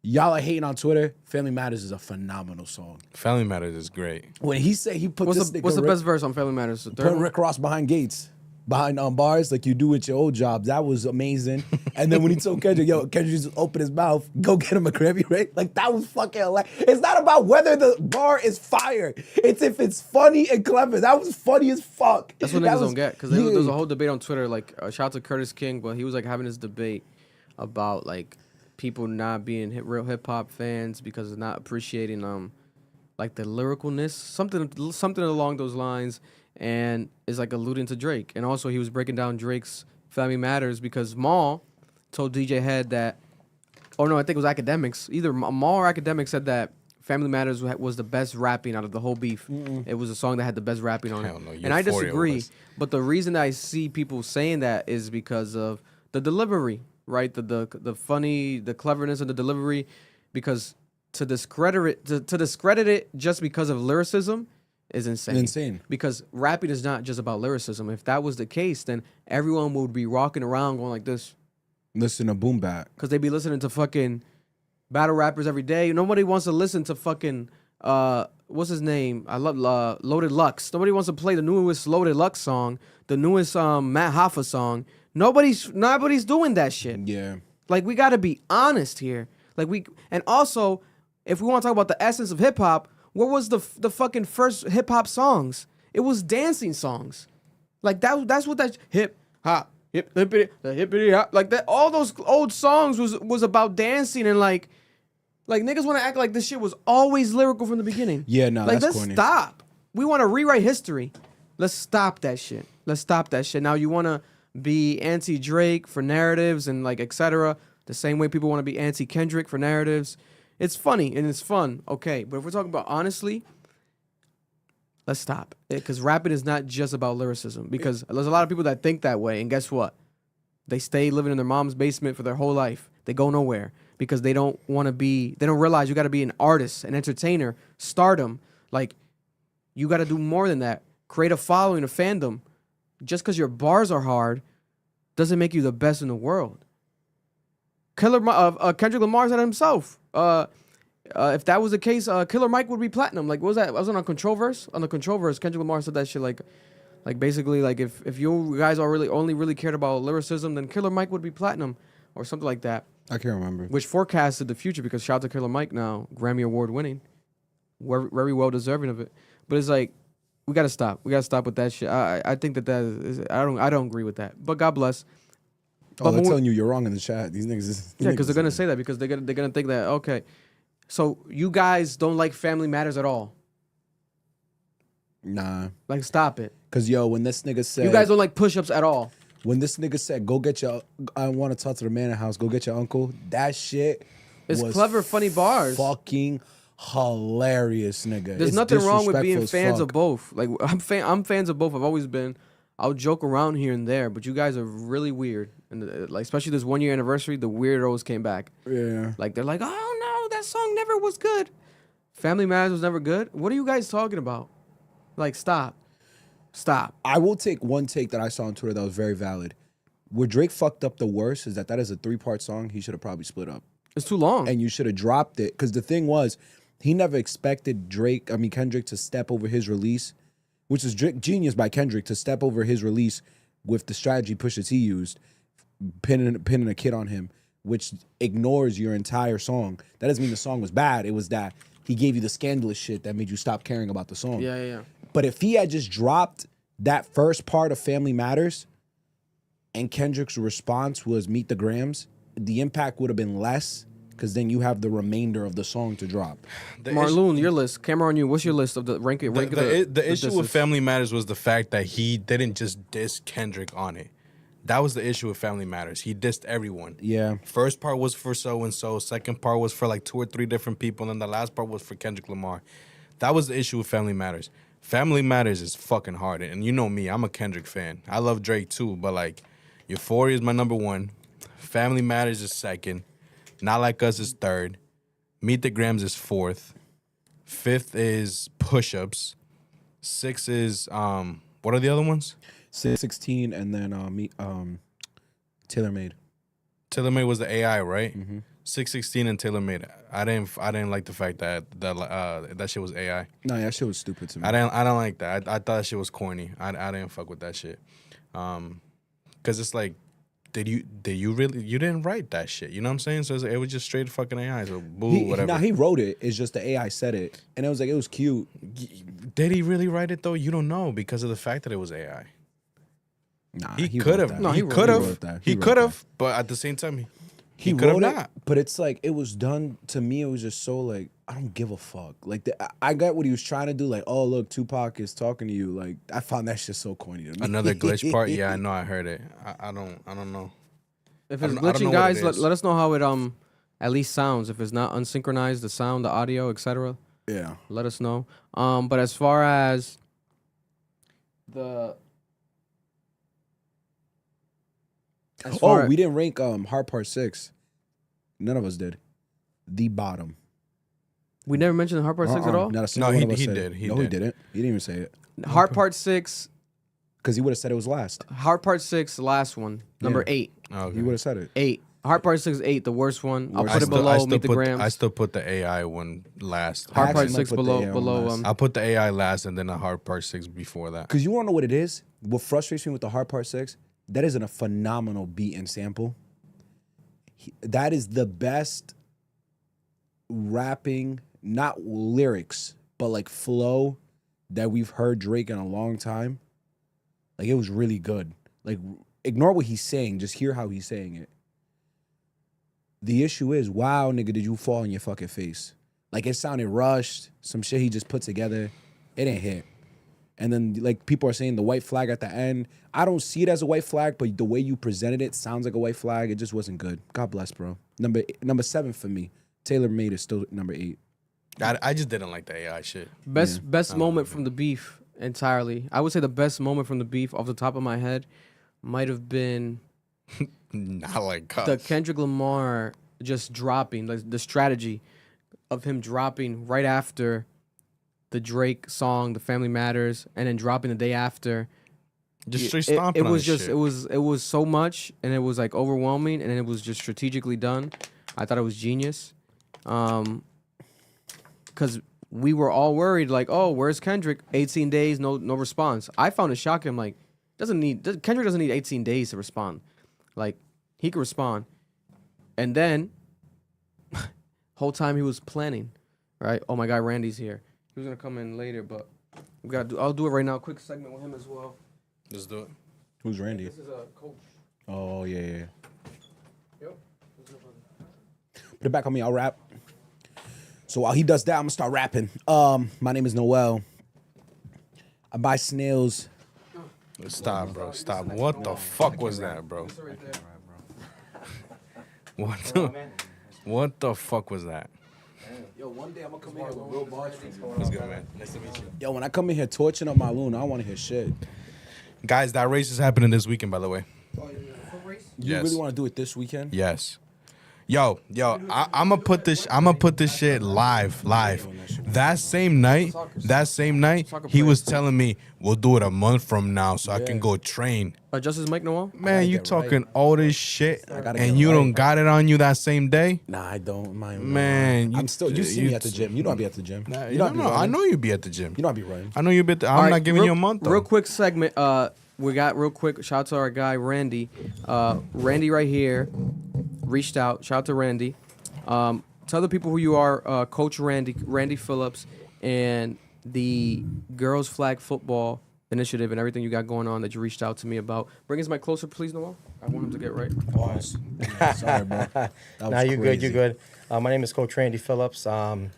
y'all are hating on Twitter. Family Matters is a phenomenal song. Family Matters is great. When he said he put What's the best verse on Family Matters? The third put one? Rick Ross behind gates, behind bars like you do with your old jobs. That was amazing. And then when he told Kendrick, yo, Kendrick just open his mouth, go get him a Grammy, right? Like that was fucking hilarious. It's not about whether the bar is fire. It's if it's funny and clever. That was funny as fuck. That's what That niggas was- don't get. Because yeah. there was a whole debate on Twitter. Like, shout out to Curtis King, but he was like having this debate about like people not being real hip hop fans because of not appreciating like the lyricalness, something along those lines, and is like alluding to Drake. And also he was breaking down Drake's Family Matters because Maul told DJ Head that, oh no, I think it was Academics. Either Maul or Academics said that Family Matters was the best rapping out of the whole beef. It was a song that had the best rapping on Hell it. no, And I Euphoria disagree. was. But the reason I see people saying that is because of the delivery, right? The funny, the cleverness of the delivery. Because to discredit it just because of lyricism is insane. Insane. Because rapping is not just about lyricism. If that was the case, then everyone would be rocking around going like this. Listen to Boom Bap. Because they be listening to fucking battle rappers every day. Nobody wants to listen to fucking what's his name? I love Loaded Lux. Nobody wants to play the newest Loaded Lux song, the newest Matt Hoffa song. Nobody's doing that shit. Yeah. Like we gotta be honest here. And also, if we want to talk about the essence of hip hop, what was the fucking first hip hop songs? It was dancing songs. Like that's what that hip hop. Hippity hop, like that. All those old songs was about dancing and like niggas want to act like this shit was always lyrical from the beginning. Yeah, no, like that's let's corny. stop. We want to rewrite history. Let's stop that shit. Now you want to be anti Drake for narratives and like etc. The same way people want to be anti Kendrick for narratives. It's funny and it's fun, okay. But if we're talking about honestly, let's stop. Because rapping is not just about lyricism. Because there's a lot of people that think that way. And guess what? They stay living in their mom's basement for their whole life. They go nowhere. Because they don't realize you got to be an artist, an entertainer, stardom. Like, you got to do more than that. Create a following, a fandom. Just because your bars are hard doesn't make you the best in the world. Kendrick Lamar said it himself. If that was the case, Killer Mike would be platinum. Like, what was that? I was on Control Verse. On the Control Verse, Kendrick Lamar said that shit. Like basically, like if you guys are only cared about lyricism, then Killer Mike would be platinum, or something like that. I can't remember. Which forecasted the future because shout out to Killer Mike now, Grammy Award winning, very well deserving of it. But it's like we gotta stop. We gotta stop with that shit. I think that is I don't agree with that. But God bless. Oh, they're telling you're wrong in the chat. These niggas. Yeah, because they're gonna say that because they're gonna think that okay, so you guys don't like Family Matters at all. Nah. Like stop it. Cause yo, when this nigga said You guys don't like push-ups at all. when this nigga said go get your I want to talk to the man in the house, go get your uncle. That shit It's was clever, funny bars. Fucking hilarious, nigga. There's It's nothing wrong with being disrespectful as fans of fuck. both. Like I'm fans of both. I've always been. I'll joke around here and there, but you guys are really weird. And like especially this 1 year anniversary, the weirdos came back. Yeah. Like they're like, oh no, that song never was good. Family Matters was never good. What are you guys talking about? Like stop. I will take one take that I saw on Twitter that was very valid. Where Drake fucked up the worst is that is a 3-part song. He should have probably split up. It's too long. And you should have dropped it. Because the thing was, he never expected Kendrick to step over his release, which is genius by Kendrick to step over his release with the strategy Pusha T used, pinning a kid on him, which ignores your entire song. That doesn't mean the song was bad. It was that he gave you the scandalous shit that made you stop caring about the song. Yeah. But if he had just dropped that first part of Family Matters and Kendrick's response was Meet the Grams, the impact would have been less because then you have the remainder of the song to drop. Marloon, your list. Camera on you. What's your list of the rank? The issue with disses? Family Matters was the fact that he didn't just diss Kendrick on it. That was the issue with Family Matters. He dissed everyone. Yeah. First part was for so-and-so. Second part was for like 2 or 3 different people. And then the last part was for Kendrick Lamar. That was the issue with Family Matters. Family Matters is fucking hard. And you know me, I'm a Kendrick fan. I love Drake too, but like Euphoria is my number 1. Family Matters is 2nd. Not Like Us is 3rd. Meet the Grams is 4th. 5th is Push-Ups. 6 is what are the other ones? 616 and then Taylor Made. Taylor Made was the AI, right? Mm-hmm. 616 and Taylor Made. I didn't like the fact that that shit was AI. No, that shit was stupid to me. I don't like that. I thought that shit was corny. I didn't fuck with that shit. Cause it's like, did you really, you didn't write that shit? You know what I'm saying? So it was just straight fucking AI. So boo, whatever. He wrote it. It's just the AI said it, and it was like it was cute. Did he really write it though? You don't know because of the fact that it was AI. Nah, He could have. No, he could have. that. He wrote could that. have. But at the same time, He could have wrote it, not. but it's like it was done to me. It was just so like I don't give a fuck. Like I got what he was trying to do. Like, oh look, Tupac is talking to you. Like I found that shit so corny to me. Another glitch part. Yeah, I know. I heard it. I don't know. If I it's don't know what glitching, it guys, is. let us know how it at least sounds. If it's not unsynchronized, the sound, the audio, etc. Yeah. Let us know. But as far as We didn't rank Hard Part 6. None of us did. The bottom. we never mentioned Hard Part 6 at all. Not a single No, one of us he said did. it. He no, did. he didn't. He didn't even say it. Hard Part 6. Because he would have said it was last. Hard Part 6, last one. Number 8. Okay. He would have said it. 8. Hard Part 6, 8, the worst one. I'll Worst put it one. below Meet the Grams. I still put the AI one last. Hard Part actually 6 might put the AI on below. last. I'll put the AI last and then the Hard Part 6 before that. Because you want to know what it is? What frustrates me with the Hard Part 6? That isn't a phenomenal beat and sample. That is the best rapping, not lyrics, but like flow that we've heard Drake in a long time. Like it was really good. Like ignore what he's saying, just hear how he's saying it. The issue is, wow, nigga, did you fall on your fucking face? Like it sounded rushed, some shit he just put together. It didn't hit. And then like people are saying the white flag at the end. I don't see it as a white flag, but the way you presented it sounds like a white flag. It just wasn't good. God bless, bro. Number 7 for me. Taylor Made is still number 8. I just didn't like the AI shit. Best moment from the beef entirely. I would say the best moment from the beef off the top of my head might have been Not like Us. the Kendrick Lamar just dropping, like the strategy of him dropping right after the Drake song, The Family Matters, and then dropping the day after. Just straight stomping It on was this just shit. it was so much, and it was like overwhelming, and it was just strategically done. I thought it was genius, because we were all worried, like, oh, where's Kendrick? 18 days, no response. I found it shocking. I'm like, Kendrick doesn't need 18 days to respond. Like, he could respond, and then whole time he was planning, right? Oh, my guy Randy's here. He was gonna come in later, but I'll do it right now. Quick segment with him as well. Let's do it. Who's Randy? This is a coach. Oh, yeah. Yep. Put it back on me. I'll rap. So while he does that, I'm gonna start rapping. My name is Noel. I buy snails. Stop, bro. Stop. What the fuck was that, bro? What the fuck was that? Yo, one day I'm gonna come in here with real bars for you. That's good, man. Nice to meet you. Yo, when I come in here torching up my loon, I don't want to hear shit. Guys, that race is happening this weekend, by the way. You Yes. really want to do it this weekend? Yes. Yo, I'm gonna put this shit live. That same night, he was telling me we'll do it a month from now, so I can go train. Justice Mike Noel? Man, you get talking all this shit, gotta and get you right. don't got it on you that same day? Nah, I don't. Man, I'm still. You see me at the gym. You know I be at the gym. You know I be I running. know you be at the gym. You know I be running. I know you be. I'm All right, not giving you a month though. Real quick segment. We got real quick. Shout out to our guy Randy. Randy right here reached out. Shout out to Randy. Tell the people who you are, Coach Randy Phillips, and the girls flag football initiative and everything you got going on that you reached out to me about. Bring his mic closer, please, Noel. I want him to get right. Pause. Sorry, bro. That was Nah, you're good. crazy. You're good. My name is Coach Randy Phillips. I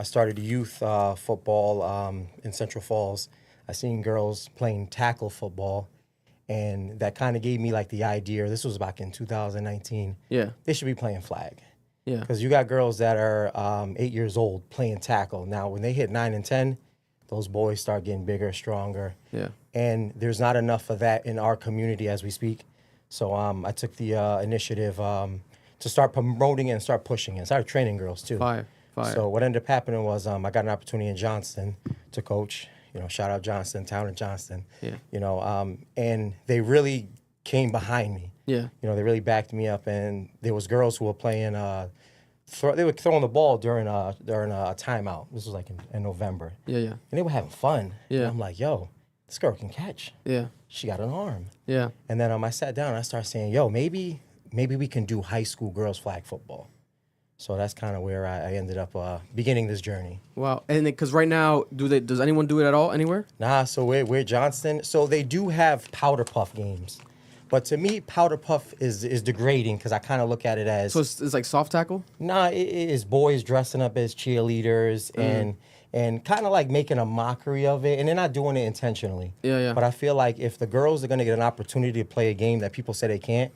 started youth football in Central Falls. I seen girls playing tackle football, and that kind of gave me like the idea. This was back in 2019. Yeah. They should be playing flag. Yeah. Because you got girls that are 8 years old playing tackle. Now, when they hit 9 and 10, those boys start getting bigger, stronger. Yeah. And there's not enough of that in our community as we speak. So I took the initiative to start promoting it and start pushing it. Started training girls too. Fire. So what ended up happening was I got an opportunity in Johnston to coach. You know, shout out Johnston, town of Johnston. Yeah. You know, and they really came behind me. Yeah. You know, they really backed me up, and there was girls who were playing. They were throwing the ball during a timeout. This was like in November. Yeah. Yeah. And they were having fun. Yeah. And I'm like, yo, this girl can catch. Yeah. She got an arm. Yeah. And then I sat down and I started saying, yo, maybe we can do high school girls flag football. So that's kind of where I ended up beginning this journey. Wow. And because right now, does anyone do it at all anywhere? Nah, so we're Johnston. So they do have powder puff games. But to me, powder puff is degrading because I kind of look at it as... So it's like soft tackle? Nah, it is boys dressing up as cheerleaders and kind of like making a mockery of it. And they're not doing it intentionally. Yeah, yeah. But I feel like if the girls are going to get an opportunity to play a game that people say they can't,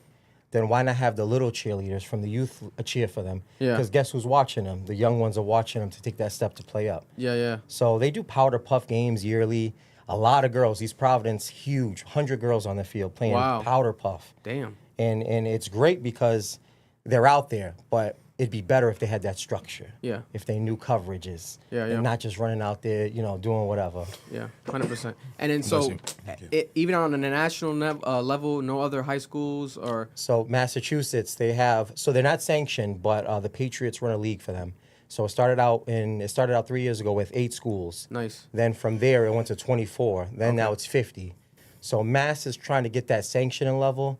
then why not have the little cheerleaders from the youth cheer for them? Yeah. Because guess who's watching them? The young ones are watching them to take that step to play up. Yeah, yeah. So they do powder puff games yearly. A lot of girls. East Providence, huge. 100 girls on the field playing powder puff. Damn. And it's great because they're out there, but it'd be better if they had that structure. Yeah. If they knew coverages. Yeah, yeah. And not just running out there, doing whatever. Yeah, 100%. And then so, even on a national level, no other high schools or... So Massachusetts, they have, so they're not sanctioned, but the Patriots run a league for them. So it started out 3 years ago with 8 schools. Nice. Then from there, it went to 24. Then now it's 50. So Mass is trying to get that sanctioning level,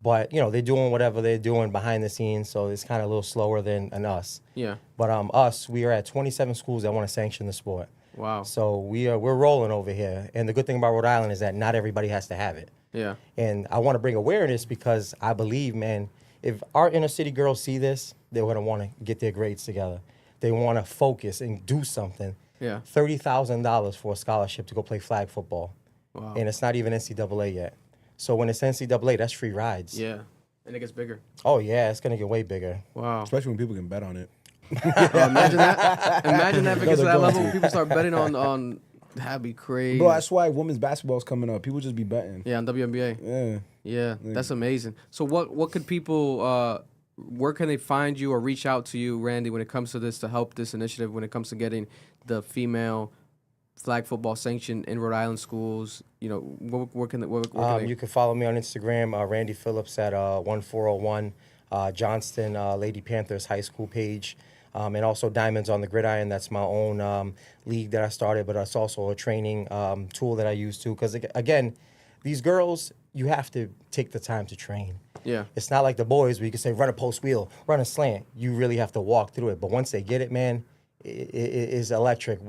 but, they're doing whatever they're doing behind the scenes, so it's kind of a little slower than us. Yeah. But we are at 27 schools that want to sanction the sport. Wow. So we're rolling over here. And the good thing about Rhode Island is that not everybody has to have it. Yeah. And I want to bring awareness because I believe, man, if our inner city girls see this, they're going to want to get their grades together. They want to focus and do something. Yeah. $30,000 for a scholarship to go play flag football. Wow. And it's not even NCAA yet. So when it's NCAA, that's free rides. Yeah. And it gets bigger. Oh, yeah, it's going to get way bigger. Wow. Especially when people can bet on it. Imagine that. Imagine that if it gets to that They're going level. to. People start betting on that'd be crazy. Bro, that's why women's basketball's coming up. People just be betting. Yeah, on WNBA. Yeah. Yeah, that's amazing. So what could people where can they find you or reach out to you, Randy, when it comes to this to help this initiative when it comes to getting the female flag football sanctioned in Rhode Island schools? Where can they? You can follow me on Instagram, Randy Phillips at 1401 Johnston Lady Panthers High School page. And also Diamonds on the Gridiron. That's my own league that I started, but it's also a training tool that I use too. Because again, these girls, you have to take the time to train. Yeah. It's not like the boys where you can say run a post wheel, run a slant. You really have to walk through it. But once they get it, man, it is electric.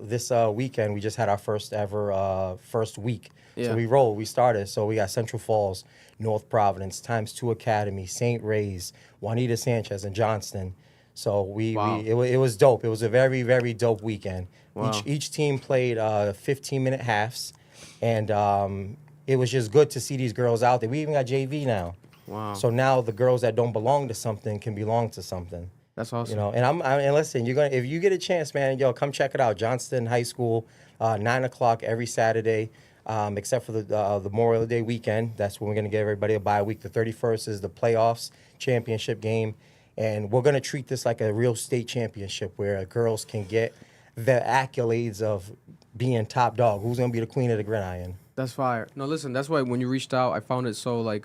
This weekend, we just had our first week. Yeah. So we started. So we got Central Falls, North Providence, Times 2 Academy, St. Ray's, Juanita Sanchez, and Johnston. So it was dope. It was a very, very dope weekend. Wow. Each team played 15-minute halves, and it was just good to see these girls out there. We even got JV now. Wow. So now the girls that don't belong to something can belong to something. That's awesome. You know, and listen, if you get a chance, man, yo, come check it out. Johnston High School, 9 o'clock every Saturday, except for the Memorial Day weekend. That's when we're gonna give everybody a bye week. The 31st is the playoffs championship game, and we're gonna treat this like a real state championship where girls can get the accolades of being top dog. Who's gonna be the queen of the gridiron? That's fire. No, listen, that's why when you reached out, I found it so like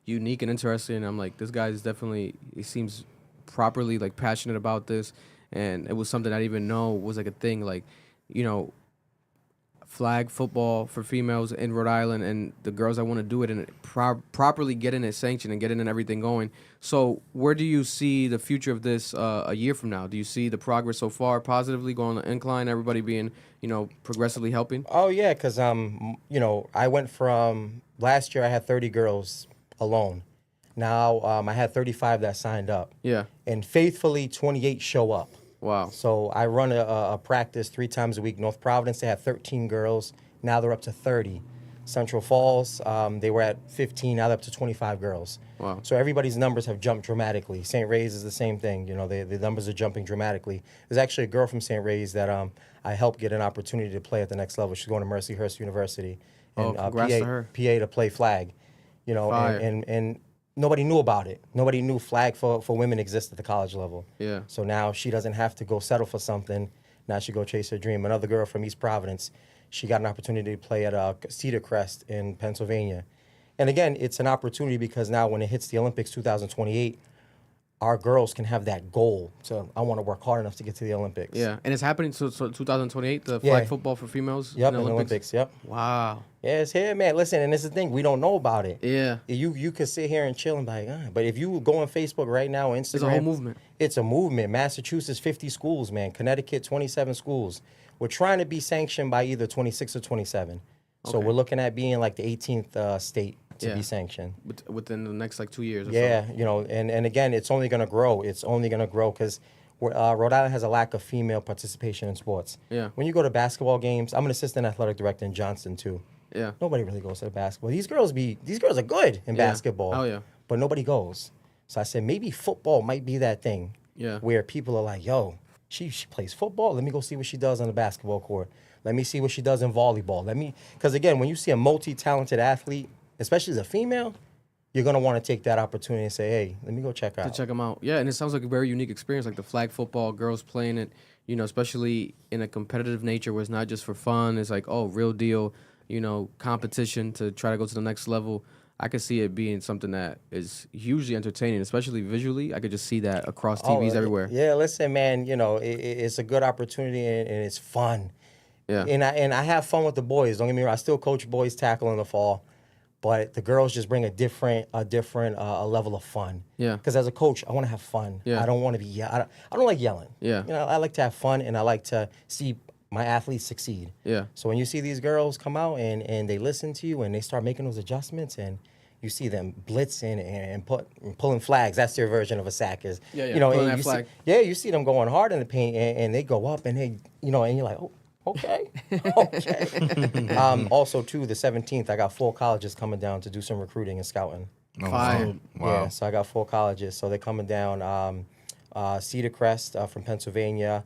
unique and interesting. I'm like, this guy is definitely, he seems properly like passionate about this, and it was something I didn't even know was like a thing. Like, you know, flag football for females in Rhode Island, and the girls that want to do it and properly getting it sanctioned and getting everything going. So where do you see the future of this a year from now? Do you see the progress so far positively going on the incline, everybody being, you know, progressively helping? Oh yeah, because you know, I went from last year I had 30 girls alone. Now I had 35 that signed up. Yeah. And faithfully 28 show up. Wow. So I run a practice 3 times a week. North Providence, they had 13 girls. Now they're up to 30. Central Falls, they were at 15. Now they're up to 25 girls. Wow. So everybody's numbers have jumped dramatically. St. Ray's is the same thing. You know, the numbers are jumping dramatically. There's actually a girl from St. Ray's that I helped get an opportunity to play at the next level. She's going to Mercyhurst University. Oh, congrats to her. PA to play flag. You know, Fire. and nobody knew about it. Nobody knew flag for women exists at the college level. Yeah. So now she doesn't have to go settle for something. Now she go chase her dream. Another girl from East Providence, she got an opportunity to play at Cedar Crest in Pennsylvania. And again, it's an opportunity because now when it hits the Olympics 2028, our girls can have that goal. So I want to work hard enough to get to the Olympics. Yeah, and it's happening so 2028, the flag football for females. Yep, in the in the Olympics. Yep. Wow. Yeah, it's here, man. Listen, and this is the thing, we don't know about it. Yeah. You could sit here and chill and be like, but if you go on Facebook right now, Instagram, It's a whole movement. It's a movement. Massachusetts, 50 schools, man. Connecticut, 27 schools. We're trying to be sanctioned by either 26 or 27. So Okay. we're looking at being like the 18th state to be sanctioned. Within the next like 2 years. Or Yeah, so. you know, and again, it's only going to grow. It's only going to grow because Rhode Island has a lack of female participation in sports. Yeah. When you go to basketball games, I'm an assistant athletic director in Johnston too. Yeah. Nobody really goes to the basketball. These girls are good in basketball. Oh, yeah. But nobody goes. So I said maybe football might be that thing. Yeah. Where people are like, yo, she plays football. Let me go see what she does on the basketball court. Let me see what she does in volleyball. Because again, when you see a multi-talented athlete, especially as a female, you're gonna want to take that opportunity and say, hey, let me go check her out. To check them out. Yeah, and it sounds like a very unique experience, like the flag football, girls playing it, you know, especially in a competitive nature where it's not just for fun. It's like, oh, real deal, you know, competition to try to go to the next level. I could see it being something that is hugely entertaining, especially visually. I could just see that across TVs everywhere. Yeah, listen, man, you know, it's a good opportunity and it's fun. Yeah. And I have fun with the boys. Don't get me wrong. I still coach boys tackle in the fall. But the girls just bring a different level of fun. Yeah. Because as a coach, I want to have fun. Yeah. I don't want to be. I don't like yelling. Yeah. You know, I like to have fun, and I like to see my athletes succeed. Yeah. So when you see these girls come out and they listen to you and they start making those adjustments and you see them blitzing and pulling flags. That's their version of a sack. Is Yeah, yeah, you know, pulling and that flag. you see them going hard in the paint and they go up and they, you know, and you're like, oh. Okay. Okay. Also, too, the 17th, I got 4 colleges coming down to do some recruiting and scouting. Oh, Fire. wow. Yeah, so I got 4 colleges. So they're coming down Cedar Crest from Pennsylvania,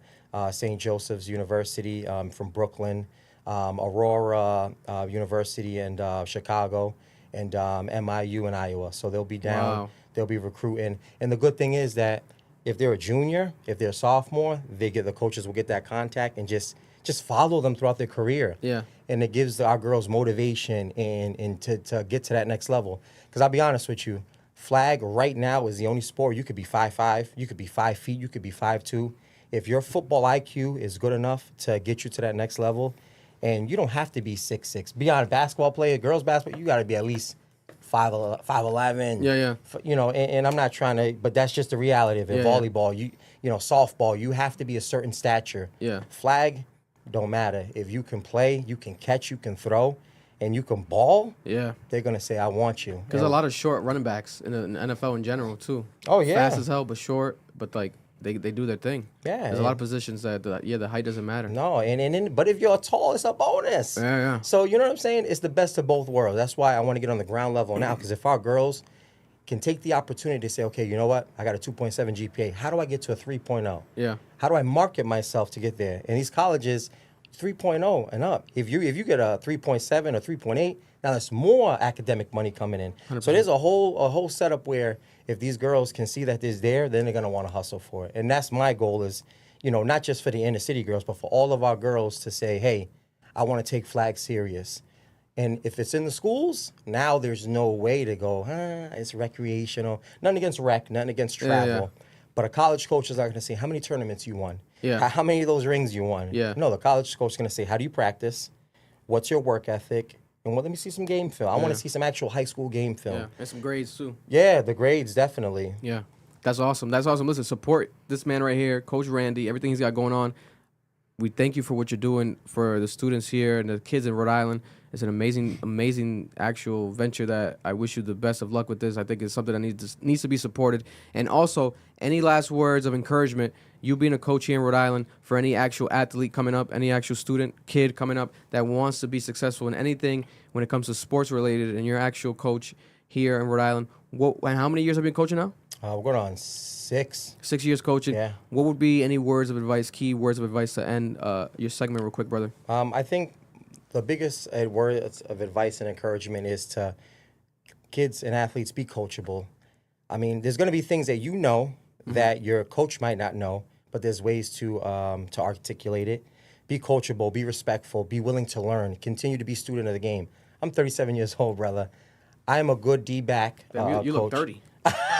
St. Joseph's University from Brooklyn, Aurora University in Chicago, and MIU in Iowa. So they'll be down. Wow. They'll be recruiting. And the good thing is that if they're a junior, if they're a sophomore, the coaches will get that contact and just follow them throughout their career. Yeah. And it gives our girls motivation and to get to that next level. Because I'll be honest with you, flag right now is the only sport you could be 5'5", you could be 5 feet, you could be 5'2". If your football IQ is good enough to get you to that next level, and you don't have to be 6'6". Beyond a basketball player, girls basketball, you got to be at least 5'11". Yeah, yeah. You know, and I'm not trying to, but that's just the reality of it. Yeah, Volleyball, you know, softball, you have to be a certain stature. Yeah. Flag, don't matter. If you can play, you can catch, you can throw, and you can ball, Yeah. they're going to say, I want you. Because a lot of short running backs in the NFL in general, too. Oh, yeah. Fast as hell, but short, but like they do their thing. Yeah, There's a lot of positions that, the height doesn't matter. No, but if you're tall, it's a bonus. Yeah, yeah. So, you know what I'm saying? It's the best of both worlds. That's why I want to get on the ground level now, because if our girls, can take the opportunity to say, okay, you know what? I got a 2.7 GPA. How do I get to a 3.0? Yeah. How do I market myself to get there? In these colleges, 3.0 and up. If you get a 3.7 or 3.8, now there's more academic money coming in. 100%. So there's a whole setup where if these girls can see that there's there, then they're gonna want to hustle for it. And that's my goal is, you know, not just for the inner city girls, but for all of our girls to say, hey, I want to take flag serious. And if it's in the schools, now there's no way to go, it's recreational. Nothing against rec, nothing against travel. Yeah. But a college coach is not going to say, how many tournaments you won? Yeah. How many of those rings you won? Yeah. No, the college coach is going to say, how do you practice? What's your work ethic? And let me see some game film. I want to see some actual high school game film. Yeah, and some grades too. Yeah, the grades, definitely. Yeah, that's awesome. That's awesome. Listen, support this man right here, Coach Randy, everything he's got going on. We thank you for what you're doing for the students here and the kids in Rhode Island. It's an amazing, amazing actual venture that I wish you the best of luck with this. I think it's something that needs to be supported. And also, any last words of encouragement, you being a coach here in Rhode Island, for any actual athlete coming up, any actual student, kid coming up that wants to be successful in anything when it comes to sports related, and you're actual coach here in Rhode Island. And how many years have you been coaching now? We're going on 6. 6 years coaching. Yeah. What would be any words of advice, key words of advice to end your segment real quick, brother? I think the biggest words of advice and encouragement is to kids and athletes, be coachable. I mean, there's going to be things that you know that your coach might not know, but there's ways to articulate it. Be coachable, be respectful, be willing to learn, continue to be student of the game. I'm 37 years old, brother. I am a good D-back you look 30.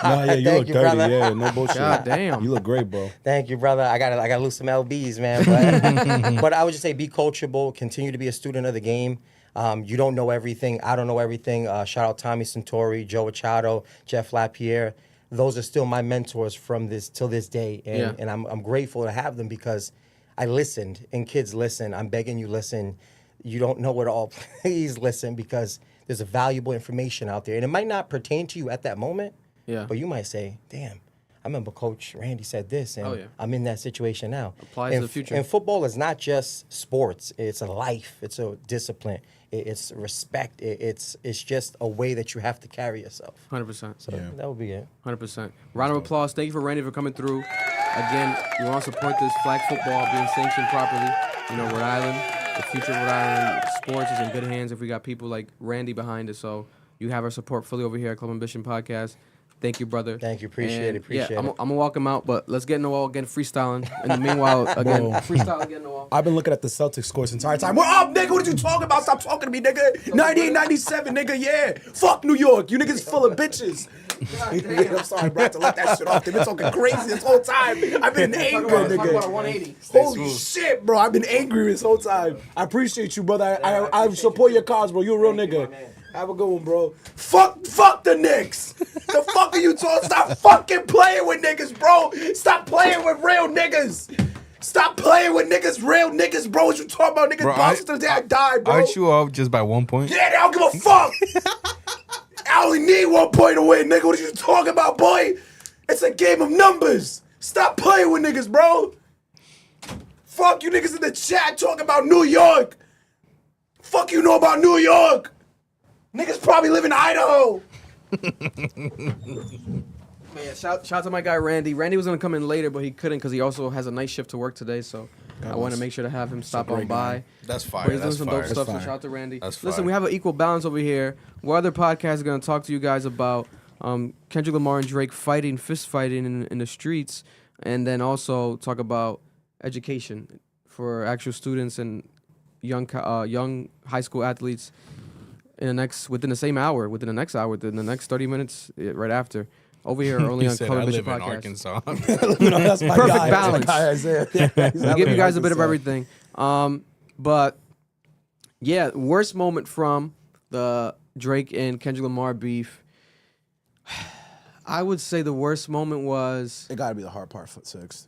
No, yeah, you look 30. Brother. Yeah, no bullshit. God damn. You look great, bro. Thank you, brother. I gotta lose some lbs, man. But I would just say be coachable, continue to be a student of the game. You don't know everything. I don't know everything. Shout out Tommy Santori, Joe Machado, Jeff Lapierre. Those are still my mentors from this till this day, and I'm grateful to have them because I listened, and kids listen. I'm begging you, listen. You don't know it all. Please listen, because there's a valuable information out there, and it might not pertain to you at that moment. Yeah. But you might say, damn, I remember Coach Randy said this, and I'm in that situation now. Applies to the future. And football is not just sports. It's a life. It's a discipline. It's respect. It's just a way that you have to carry yourself. 100%. So that would be it. 100%. Round of applause. Thank you for Randy for coming through. Again, you want to support this flag football being sanctioned properly. You know, Rhode Island, the future of Rhode Island sports is in good hands if we got people like Randy behind us. So you have our support fully over here at Club Ambition Podcast. Thank you, brother. Thank you. Appreciate it. I'm going to walk him out, but let's get in the wall again, freestyling. In the meanwhile, again, freestyle again in the wall. I've been looking at the Celtics scores the entire time. We're up, nigga. What are you talking about? Stop talking to me, nigga. 98, 97, nigga. Yeah. Fuck New York. You niggas full of bitches. I'm sorry, bro. I have to let that shit off. They've been talking crazy this whole time. I've been angry, nigga. Talk about 180. Holy shit, bro. I've been angry this whole time. I appreciate you, brother. I support your cause, bro. You a real nigga. Have a good one, bro. Fuck the Knicks. The fuck are you talking? Stop fucking playing with niggas, bro. Stop playing with real niggas. Stop playing with niggas, real niggas, bro. What you talking about? Niggas boxing till the day I die, bro. Aren't you up just by 1 point? Yeah, I don't give a fuck. I only need 1 point to win, nigga. What are you talking about, boy? It's a game of numbers. Stop playing with niggas, bro. Fuck you niggas in the chat talking about New York. Fuck you know about New York. Niggas probably live in Idaho. Man, shout to my guy Randy. Randy was gonna come in later, but he couldn't because he also has a night shift to work today. So I want to make sure to have him stop on by. That's fire. But he's doing That's some fire. dope stuff. So fire. shout out to Randy. That's Listen, fire. we have an equal balance over here. What other podcast is gonna talk to you guys about Kendrick Lamar and Drake fighting, fist fighting in the streets, and then also talk about education for actual students and young high school athletes. Within the next 30 minutes, right after. Over here, only He on said, Club I Ambition live in Podcast. Arkansas. That's my Perfect guy. balance. That's my guy, We give you guys a bit of everything. But yeah, worst moment from the Drake and Kendrick Lamar beef. I would say the worst moment was. It gotta be the hard part, 6.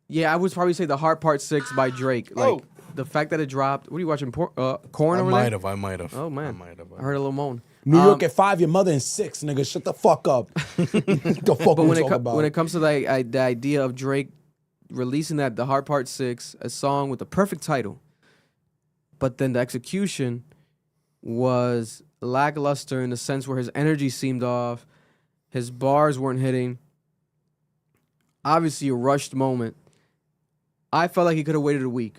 Yeah, I would probably say the Hard Part 6 by Drake. Like the fact that it dropped. What are you watching? Corn over there? I might have. Oh man, I might have. I heard a little moan. New York at 5, your mother in 6, nigga. Shut the fuck up. The fuck But we when talking about? when it comes to the idea of Drake releasing the Hard Part 6, a song with the perfect title, but then the execution was lackluster in the sense where his energy seemed off, his bars weren't hitting. Obviously, a rushed moment. I felt like he could have waited a week.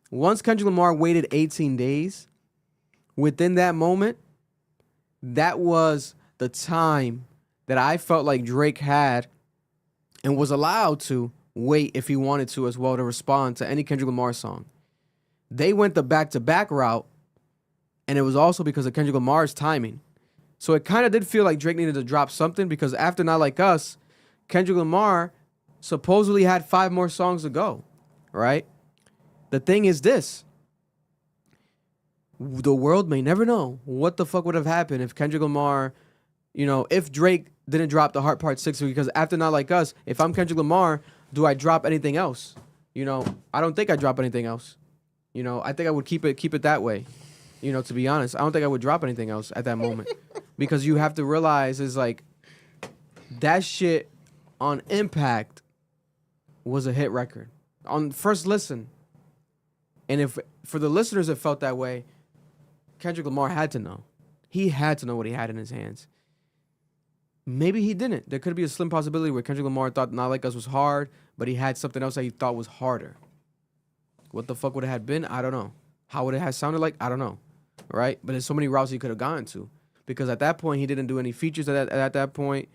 Once Kendrick Lamar waited 18 days, within that moment, that was the time that I felt like Drake had and was allowed to wait if he wanted to as well to respond to any Kendrick Lamar song. They went the back-to-back route, and it was also because of Kendrick Lamar's timing. So it kind of did feel like Drake needed to drop something because after Not Like Us, Kendrick Lamar supposedly had 5 more songs to go, right? The thing is this. The world may never know what the fuck would have happened if Kendrick Lamar, if Drake didn't drop the Heart Part 6, because after Not Like Us, if I'm Kendrick Lamar, do I drop anything else? I don't think I drop anything else. I think I would keep it that way. To be honest, I don't think I would drop anything else at that moment. Because you have to realize is like that shit on Impact was a hit record. On first listen. And if for the listeners that felt that way, Kendrick Lamar had to know. He had to know what he had in his hands. Maybe he didn't. There could be a slim possibility where Kendrick Lamar thought Not Like Us was hard, but he had something else that he thought was harder. What the fuck would it have been? I don't know. How would it have sounded like? I don't know. Right? But there's so many routes he could have gone to. Because at that point, he didn't do any features at that point.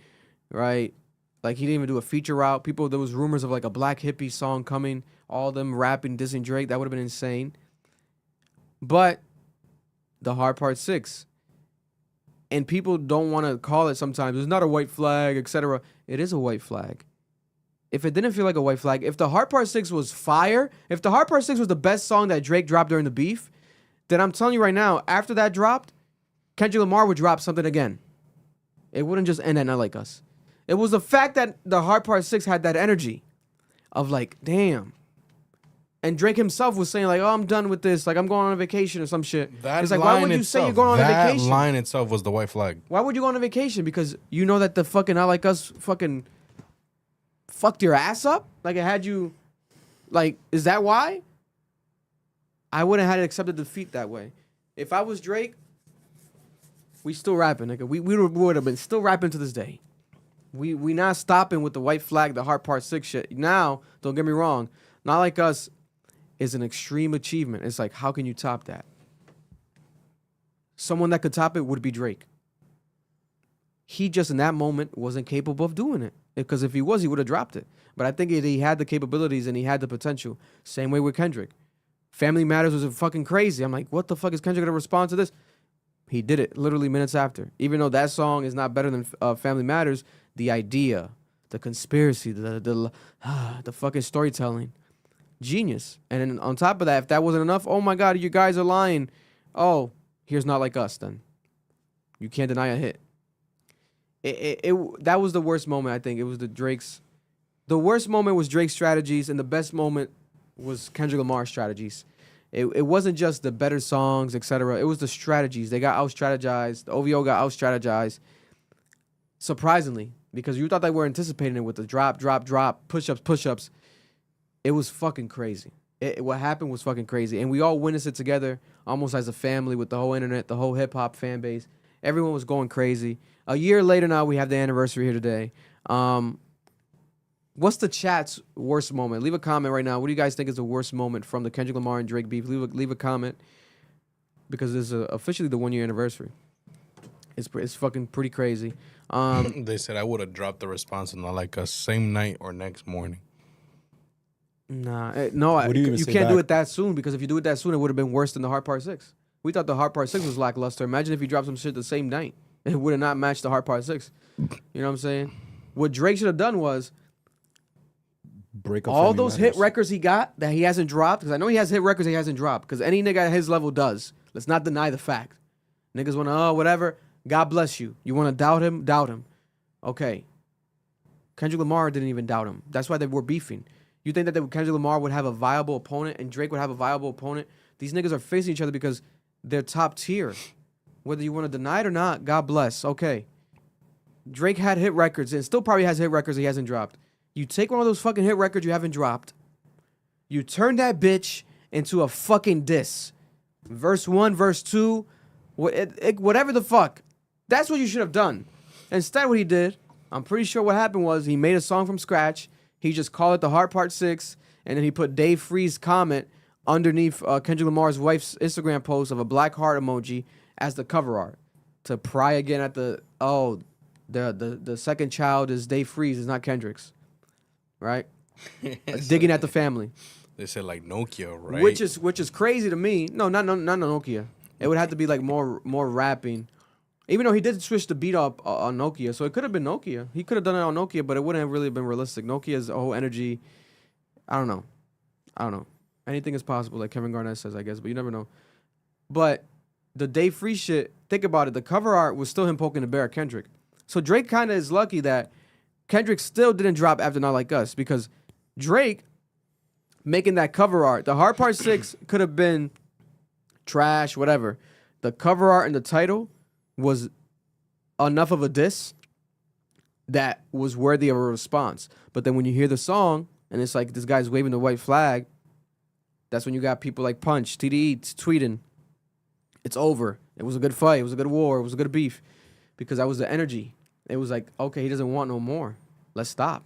Right? Like, he didn't even do a feature route. There was rumors of like a Black Hippie song coming. All of them rapping, dissing Drake. That would have been insane. But the Hard Part 6. And people don't want to call it sometimes. It's not a white flag, etc. It is a white flag. If it didn't feel like a white flag, if the Hard Part 6 was fire, if the Hard Part 6 was the best song that Drake dropped during the beef, then I'm telling you right now, after that dropped, Kendrick Lamar would drop something again. It wouldn't just end at Not Like Us. It was the fact that the Hard Part 6 had that energy of like, damn. And Drake himself was saying like, oh, I'm done with this. Like, I'm going on a vacation or some shit. It's like, why would you say you're going on a vacation? That line itself was the white flag. Why would you go on a vacation? Because you know that the fucking Not Like Us fucking fucked your ass up? Like, it had you, like, is that why? I wouldn't have accepted defeat that way. If I was Drake, we still rapping, nigga. We would have been still rapping to this day. We not stopping with the white flag, the Heart Part 6 shit. Now, don't get me wrong, Not Like Us is an extreme achievement. It's like, how can you top that? Someone that could top it would be Drake. He just in that moment wasn't capable of doing it. Because if he was, he would have dropped it. But I think he had the capabilities and he had the potential. Same way with Kendrick. Family Matters was fucking crazy. I'm like, what the fuck is Kendrick going to respond to this? He did it literally minutes after. Even though that song is not better than Family Matters, the idea, the conspiracy, the fucking storytelling, genius. And then on top of that, if that wasn't enough, oh my God, you guys are lying. Oh, here's Not Like Us then. You can't deny a hit. That was the worst moment, I think. It was the worst moment was Drake's strategies, and the best moment was Kendrick Lamar's strategies. It wasn't just the better songs, etc. It was the strategies. They got out-strategized. The OVO got out-strategized. Surprisingly, because you thought they were anticipating it with the drop, push-ups. It was fucking crazy. What happened was fucking crazy. And we all witnessed it together, almost as a family with the whole internet, the whole hip-hop fan base. Everyone was going crazy. A year later now, we have the anniversary here today. What's the chat's worst moment? Leave a comment right now. What do you guys think is the worst moment from the Kendrick Lamar and Drake beef? Leave a comment because this is officially the 1 year anniversary. It's fucking pretty crazy. They said I would have dropped the response in like a same night or next morning. No, you can't do it that soon because if you do it that soon, it would have been worse than the Hard Part 6. We thought the Hard Part 6 was lackluster. Imagine if you dropped some shit the same night. It would have not matched the Hard Part 6. You know what I'm saying? What Drake should have done was break up all Family those Matters. hit records he got that he hasn't dropped, because I know he has hit records he hasn't dropped, because any nigga at his level does. Let's not deny the fact. Niggas want to, whatever. God bless you. You want to doubt him? Doubt him. Okay. Kendrick Lamar didn't even doubt him. That's why they were beefing. You think that Kendrick Lamar would have a viable opponent and Drake would have a viable opponent? These niggas are facing each other because they're top tier. Whether you want to deny it or not, God bless. Okay. Drake had hit records and still probably has hit records he hasn't dropped. You take one of those fucking hit records you haven't dropped. You turn that bitch into a fucking diss. Verse 1, verse 2, Whatever the fuck. That's what you should have done. Instead, what he did, I'm pretty sure what happened was he made a song from scratch. He just called it The Heart Part 6, and then he put Dave Free's comment underneath Kendrick Lamar's wife's Instagram post of a black heart emoji as the cover art to pry again at the second child is Dave Freeze, it's not Kendrick's, right? Digging at the family. They said like Nokia, right? Which is crazy to me. No, not Nokia. It would have to be like more rapping. Even though he did switch the beat up on Nokia, so it could have been Nokia. He could have done it on Nokia, but it wouldn't have really been realistic. Nokia's whole energy, I don't know. Anything is possible, like Kevin Garnett says, I guess, but you never know. But the Dave Free shit, think about it. The cover art was still him poking the bear at Kendrick. So Drake kind of is lucky that Kendrick still didn't drop after Not Like Us, because Drake making that cover art, the Hard Part 6 could have been trash, whatever. The cover art and the title was enough of a diss that was worthy of a response. But then when you hear the song and it's like this guy's waving the white flag, that's when you got people like Punch, TDE tweeting, it's over. It was a good fight. It was a good war. It was a good beef. Because that was the energy. It was like, okay, he doesn't want no more. Let's stop.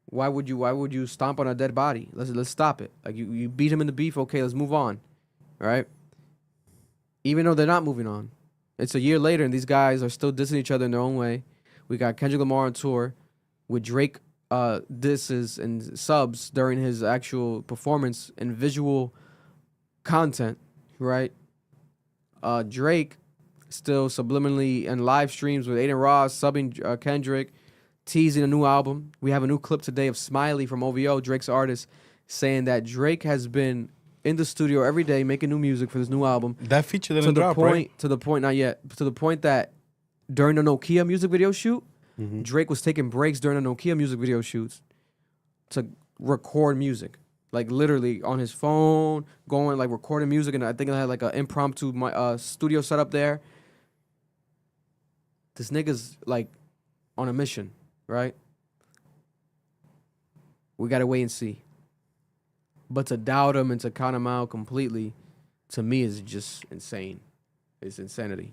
Why would you stomp on a dead body? Let's stop it. Like you beat him in the beef, okay, let's move on. All right? Even though they're not moving on. It's a year later and these guys are still dissing each other in their own way. We got Kendrick Lamar on tour with Drake disses and subs during his actual performance and visual content, right? Drake still subliminally in live streams with Aiden Ross subbing Kendrick, teasing a new album. We have a new clip today of Smiley from OVO, Drake's artist, saying that Drake has been in the studio every day making new music for this new album. That feature didn't drop, right? To the point, not yet. To the point that during the Nokia music video shoot, Drake was taking breaks during the Nokia music video shoots to record music. Like literally on his phone, going like recording music, and I think I had like an impromptu studio set up there. This nigga's like on a mission, right? We gotta wait and see. But to doubt him and to count him out completely, to me, is just insane. It's insanity.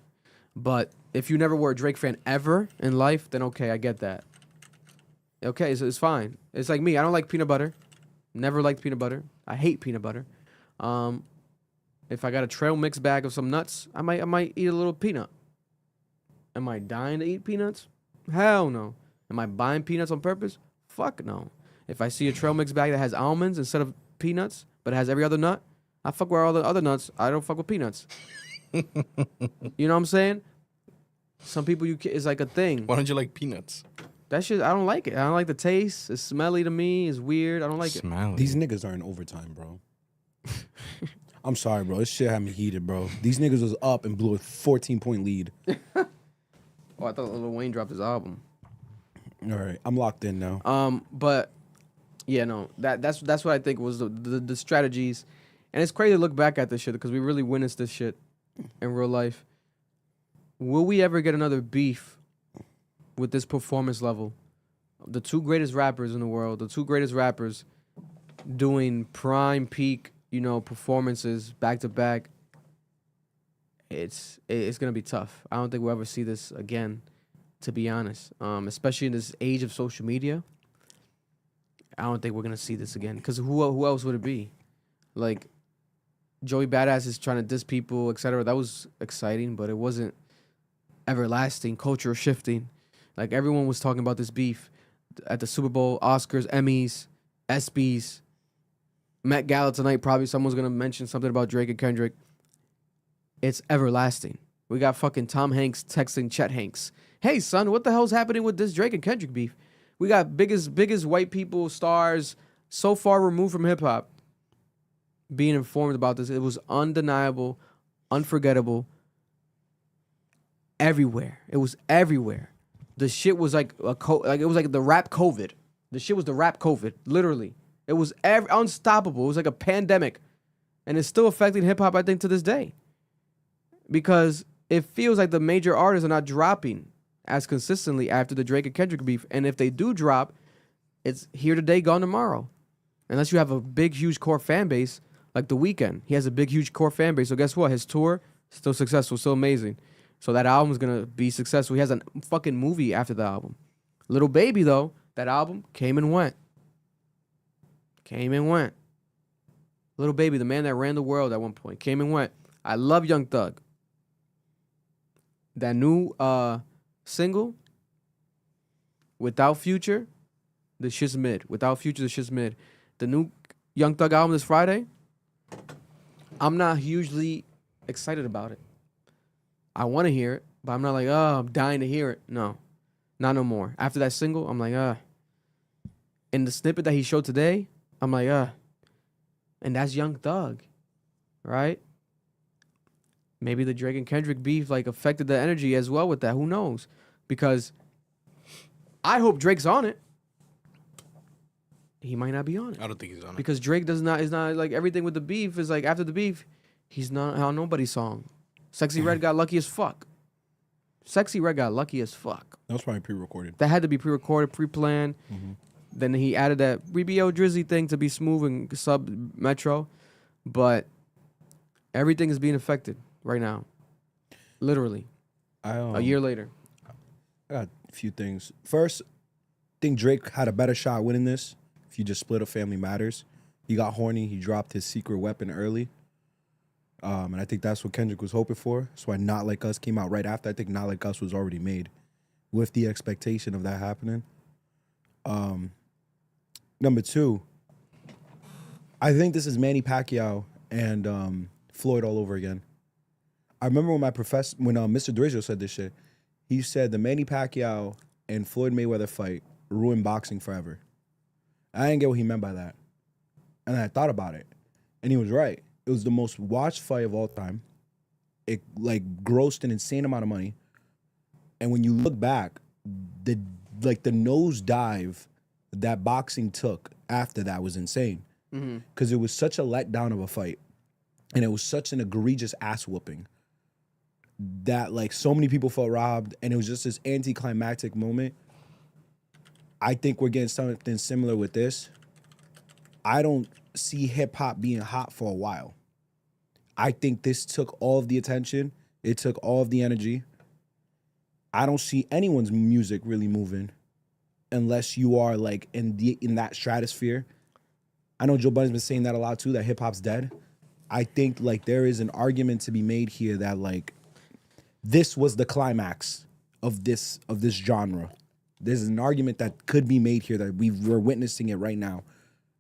But if you never were a Drake fan ever in life, then okay, I get that. Okay, so it's fine. It's like me. I don't like peanut butter. Never liked peanut butter. I hate peanut butter. If I got a trail mix bag of some nuts, I might eat a little peanut. Am I dying to eat peanuts? Hell no. Am I buying peanuts on purpose? Fuck no. If I see a trail mix bag that has almonds instead of peanuts, but it has every other nut, I fuck with all the other nuts. I don't fuck with peanuts. You know what I'm saying? Some people, it's like a thing. Why don't you like peanuts? That shit, I don't like it. I don't like the taste. It's smelly to me. It's weird. I don't like it. These niggas are in overtime, bro. I'm sorry, bro. This shit had me heated, bro. These niggas was up and blew a 14-point lead. Oh, I thought Lil Wayne dropped his album. All right, I'm locked in now. But yeah, no, that's what I think was the strategies, and it's crazy to look back at this shit because we really witnessed this shit in real life. Will we ever get another beef with this performance level? The two greatest rappers in the world, the two greatest rappers doing prime peak, performances back to back. It's gonna be tough. I don't think we'll ever see this again, to be honest. Especially in this age of social media. I don't think we're gonna see this again. Because who else would it be? Like, Joey Badass is trying to diss people, etc. That was exciting, but it wasn't everlasting, culture shifting. Like, everyone was talking about this beef at the Super Bowl, Oscars, Emmys, ESPYs, Met Gala tonight. Probably someone's gonna mention something about Drake and Kendrick. It's everlasting. We got fucking Tom Hanks texting Chet Hanks, "Hey son, what the hell's happening with this Drake and Kendrick beef?" We got biggest white people, stars so far removed from hip hop being informed about this. It was undeniable, unforgettable. Everywhere. It was everywhere. The shit was like it was like the rap COVID. The shit was the rap COVID, literally. It was unstoppable. It was like a pandemic. And it's still affecting hip hop, I think, to this day. Because it feels like the major artists are not dropping as consistently after the Drake and Kendrick beef. And if they do drop, it's here today, gone tomorrow. Unless you have a big, huge core fan base like The Weeknd. He has a big, huge core fan base. So guess what? His tour Still successful, still amazing. So that album's gonna be successful. He has a fucking movie after the album. Little Baby, though, that album came and went. Came and went. Little Baby, the man that ran the world at one point, came and went. I love Young Thug. That new single, Without Future, the shit's mid. Without Future, the shit's mid. The new Young Thug album this Friday, I'm not hugely excited about it. I want to hear it, but I'm not like, oh, I'm dying to hear it. No, not no more. After that single, I'm like, In the snippet that he showed today, I'm like, And that's Young Thug, right? Maybe the Drake and Kendrick beef like affected the energy as well with that. Who knows? Because I hope Drake's on it. He might not be on it. I don't think he's on it. Because Drake is not like everything with the beef is like after the beef, he's not on nobody's song. Sexy Red got lucky as fuck. Sexy Red got lucky as fuck. That was probably pre-recorded. That had to be pre-recorded, pre-planned. Then he added that BBO Drizzy thing to be smooth and sub Metro. But everything is being affected right now. Literally. A year later. I got a few things. First, I think Drake had a better shot winning this if you just split up Family Matters. He got horny. He dropped his secret weapon early. And I think that's what Kendrick was hoping for. That's why Not Like Us came out right after. I think Not Like Us was already made with the expectation of that happening. Number two, I think this is Manny Pacquiao and Floyd all over again. I remember when Mr. Drizzo said this shit. He said the Manny Pacquiao and Floyd Mayweather fight ruined boxing forever. I didn't get what he meant by that. And I thought about it. And he was right. It was the most watched fight of all time. It like grossed an insane amount of money. And when you look back, the nosedive that boxing took after that was insane. Because it was such a letdown of a fight. And it was such an egregious ass whooping that like so many people felt robbed. And it was just this anticlimactic moment. I think we're getting something similar with this. I don't see hip hop being hot for a while. I think this took all of the attention. It took all of the energy. I don't see anyone's music really moving unless you are like in that stratosphere. I know Joe Budden's been saying that a lot too, that hip hop's dead. I think like there is an argument to be made here that like this was the climax of this genre. There's an argument that could be made here that we're witnessing it right now.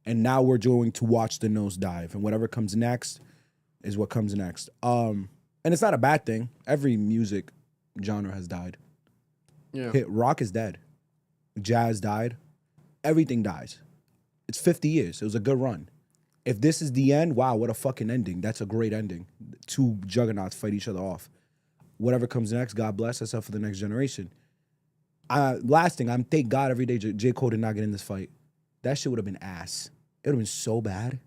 And now we're going to watch the nosedive. And whatever comes next is what comes next. And it's not a bad thing. Every music genre has died. Yeah. Rock is dead. Jazz died. Everything dies. It's 50 years. It was a good run. If this is the end, wow, what a fucking ending. That's a great ending. Two juggernauts fight each other off. Whatever comes next, God bless. That's up for the next generation. Last thing, I'm thank God every day J. Cole did not get in this fight. That shit would have been ass. It would have been so bad.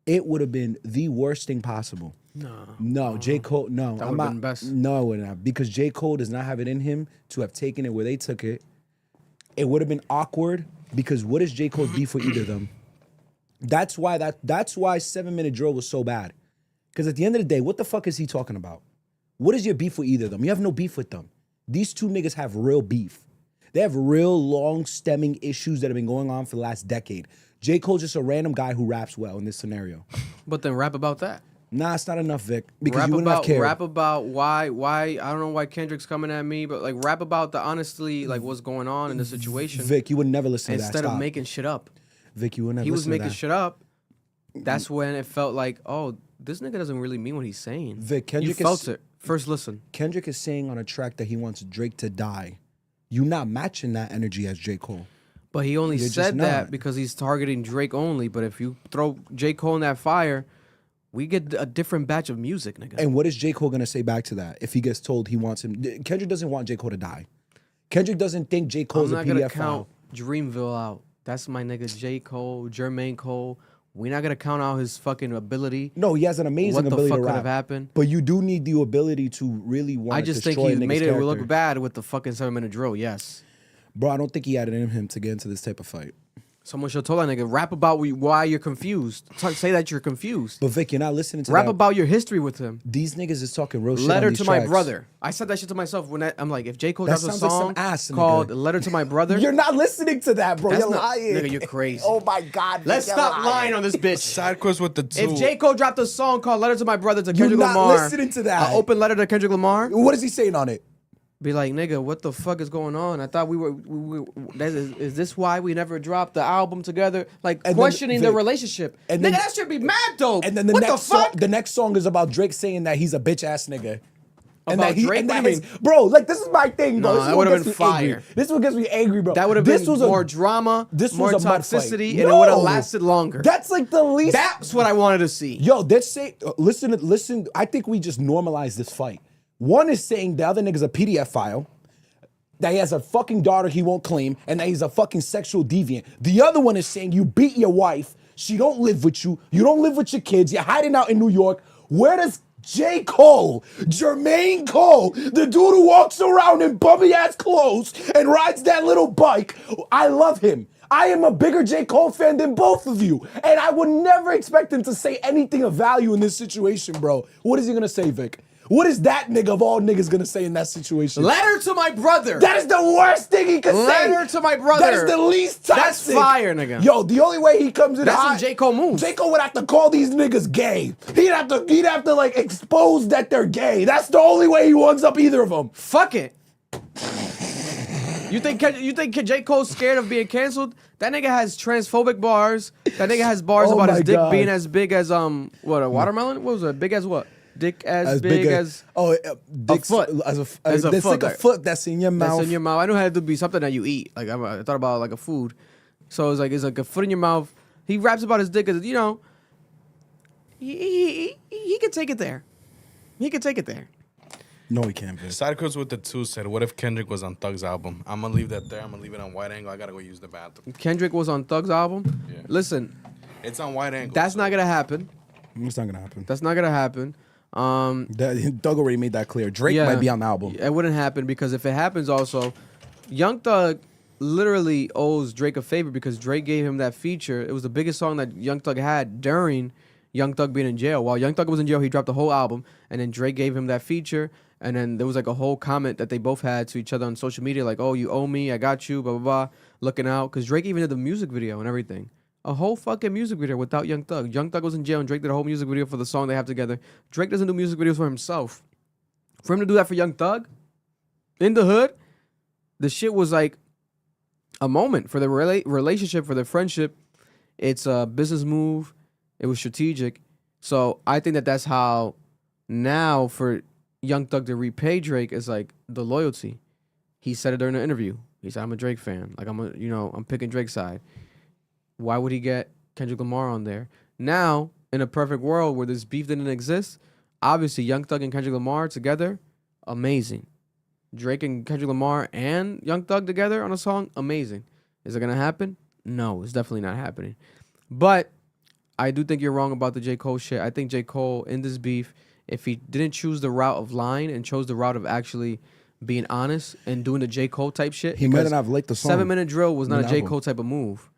It would have been the worst thing possible. No, J. Cole, no. That would have been best. No, it wouldn't have. Because J. Cole does not have it in him to have taken it where they took it. It would have been awkward because what is J. Cole's beef with either of them? That's why 7-Minute Drill was so bad. Because at the end of the day, what the fuck is he talking about? What is your beef with either of them? You have no beef with them. These two niggas have real beef. They have real long-stemming issues that have been going on for the last decade. J. Cole's just a random guy who raps well in this scenario. But then rap about that. Nah, it's not enough, Vic. Because Rap you wouldn't have cared. Rap about why I don't know why Kendrick's coming at me, but like rap about the honestly like what's going on in the situation. Vic, you would never listen to that. Instead of Stop. making shit up. Vic, you would never He was listen to making that. shit up. That's when it felt like, oh, this nigga doesn't really mean what he's saying. Vic, Kendrick you felt it. First listen. Kendrick is saying on a track that he wants Drake to die. You're not matching that energy as J. Cole. But he only You're just said that not. because he's targeting Drake only. But if you throw J. Cole in that fire, we get a different batch of music, nigga. And what is J. Cole going to say back to that if he gets told he wants him? Kendrick doesn't want J. Cole to die. Kendrick doesn't think J. Cole's I'm a not gonna PDF count file. Dreamville out. That's my nigga J. Cole, Jermaine Cole. We're not gonna count out his fucking ability. No, he has an amazing What the ability fuck to could rap. have happened? But you do need the ability to really want I to just think destroy he a nigga's made it character. look bad with the fucking 7-minute drill. Yes. Bro, I don't think he had it in him to get into this type of fight. Someone should tell that nigga, rap about why you're confused. Say that you're confused. But Vic, you're not listening to Rap that. about your history with him. These niggas is talking real shit. Letter on to these my tracks. brother. I said that shit to myself when I'm like, if J. Cole That drops a sounds like some song ass, nigga. called Letter to My Brother, You're not listening to that, bro. that's You're not, lying. nigga, you're crazy. Oh my God. Vic, Let's you're stop lying on this bitch. Side quest with the two. If J. Cole dropped a song called Letter to My Brother to You're Kendrick not Lamar, listening to that. an open letter to Kendrick Lamar, What is he saying on it? be like, nigga, what the fuck is going on? I thought we were is this why we never dropped the album together? Like, And then, questioning the Vic, relationship. and Nigga, then- that should be mad dope. And then the what next the fuck? song, the next song is about Drake saying that he's a bitch ass nigga. And About that Drake? and What that do you his, bro, like this is my thing, bro. Nah, This is that what would've gets been me angry. fire. This is what gets me angry, bro. That would have This been was a- more drama, This more was a mud fight. toxicity, and it would have No. lasted longer. That's like the least. That's what I wanted to see. Yo, that's say. Listen. I think we just normalized this fight. One is saying the other nigga's a PDF file, that he has a fucking daughter he won't claim, and that he's a fucking sexual deviant. The other one is saying you beat your wife, she don't live with you, you don't live with your kids, you're hiding out in New York. Where does J. Cole, Jermaine Cole, the dude who walks around in bummy ass clothes and rides that little bike, I love him. I am a bigger J. Cole fan than both of you. And I would never expect him to say anything of value in this situation, bro. What is he gonna say, Vic? What is that nigga of all niggas gonna say in that situation? Letter to my brother. That is the worst thing he could say. Letter to my brother. That is the least toxic. That's fire, nigga. Yo, the only way he comes in That's hot, some J. Cole moves. J. Cole would have to call these niggas gay. He'd have to like expose that they're gay. That's the only way he ones up either of them. Fuck it. You think J. Cole's scared of being canceled? That nigga has transphobic bars. That nigga has bars Oh about his my dick God. being as big as what, a watermelon? What was it? Big as what? Dick as big as dick's, foot. As a there's foot. like a foot that's in your mouth. that's in your mouth. I knew it had to be something that you eat. Like I thought about like a food. So it's like a foot in your mouth. He raps about his dick as he could take it there. He could take it there. No, he can't. Vic. Side quest with the two said, what if Kendrick was on Thug's album? I'm gonna leave that there. I'm gonna leave it on wide angle. I gotta go use the bathroom. Kendrick was on Thug's album. Yeah. Listen, It's on wide angle. that's not gonna happen. It's not gonna happen. That's not gonna happen. Doug already made that clear. Drake might be on the album. It wouldn't happen because if it happens, also, Young Thug literally owes Drake a favor because Drake gave him that feature. It was the biggest song that Young Thug had during Young Thug being in jail. While Young Thug was in jail, he dropped the whole album, and then Drake gave him that feature. And then there was like a whole comment that they both had to each other on social media, like, "Oh, you owe me, I got you, blah blah blah," looking out because Drake even did the music video and everything. A whole fucking music video without Young Thug. Young Thug was in jail and Drake did a whole music video for the song they have together. Drake doesn't do music videos for himself. For him to do that for Young Thug in the hood, the shit was like a moment for the relationship, for the friendship. It's a business move. It was strategic. So I think that that's how now for Young Thug to repay Drake is like the loyalty. He said it during the interview. He said, "I'm a Drake fan. Like I'm picking Drake's side." Why would he get Kendrick Lamar on there? Now, in a perfect world where this beef didn't exist, obviously Young Thug and Kendrick Lamar together, amazing. Drake and Kendrick Lamar and Young Thug together on a song, amazing. Is it gonna happen? No, it's definitely not happening. But I do think you're wrong about the J. Cole shit. I think J. Cole in this beef, if he didn't choose the route of lying and chose the route of actually being honest and doing the J. Cole type shit, He might not have liked the song. 7 Minute Drill was not The a J. album. Cole type of move.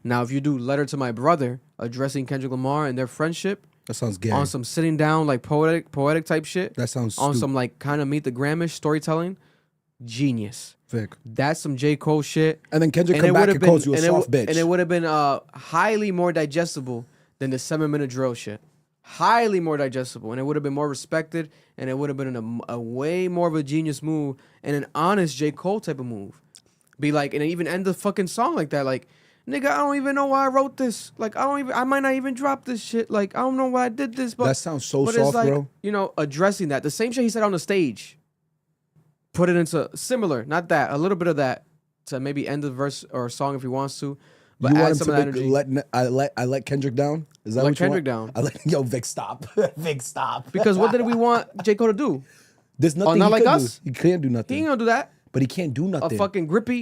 Now, if you do Letter to My Brother, addressing Kendrick Lamar and their friendship That sounds gay. on some sitting down like poetic type shit, That sounds on stupid. some like kind of Meet the Gramish storytelling, genius. Vic. That's some J. Cole shit. And then Kendrick And come it back would've and calls you a and it soft w- bitch. And it would have been highly more digestible than the 7 Minute Drill shit. Highly more digestible. And it would have been more respected. And it would have been a way more of a genius move and an honest J. Cole type of move. Be like, and even end the fucking song like that. Like, nigga, I don't even know why I wrote this. Like, I might not even drop this shit. Like, I don't know why I did this. But That sounds so but soft, it's like, bro. you know, addressing that. The same shit he said on the stage. Put it into similar, not that, a little bit of that to maybe end the verse or song if he wants to. But You add want him some to of that make, energy. I let Kendrick down? Is that Let what you Kendrick want? down. Yo, Vic, stop. Vic, stop. Because what did we want J. Cole to do? There's nothing not he like could us? do. He can't do He nothing. ain't gonna do that. But he can't do A nothing. fucking grippy.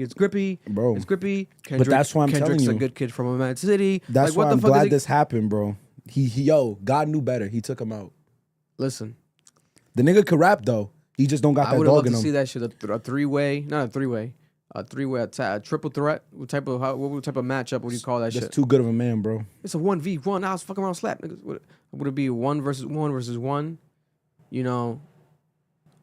It's grippy. Bro. It's grippy. Kendrick, that's why I'm telling Kendrick's you. a good kid from a mad city. That's like, what why the I'm fuck is glad he- this happened, bro. Yo, God knew better. He took him out. Listen, The nigga could rap, though. He just don't got I that would have dog loved in to him. see that shit, a three-way, not a three-way, a three-way attack, a triple threat. What type of matchup would you call that That's shit? too good of a man, bro. It's a 1v1. I was fucking around slap niggas. Would it be 1 versus 1 versus 1? You know,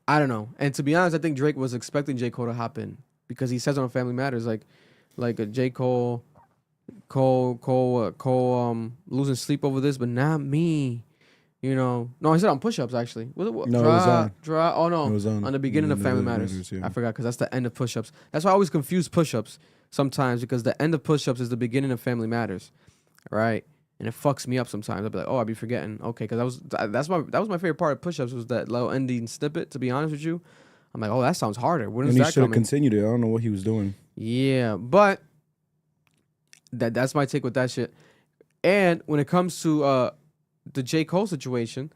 I don't know. And to be honest, I think Drake was expecting J. Cole to hop in because he says on Family Matters like a J. Cole losing sleep over this, but not me. You know, no, he said on push-ups actually. Was it what? No, it was on. Oh no, It was on the beginning of Family Matters. I forgot because that's the end of push-ups. That's why I always confuse push-ups sometimes because the end of push-ups is the beginning of Family Matters, right? And it fucks me up sometimes. I'll be like, oh, I'll be forgetting. Okay, because that was my favorite part of push-ups was that little ending snippet. To be honest with you, I'm like, oh, that sounds harder. When is And he that should have coming? continued it. I don't know what he was doing. Yeah, but that's my take with that shit. And when it comes to the J. Cole situation,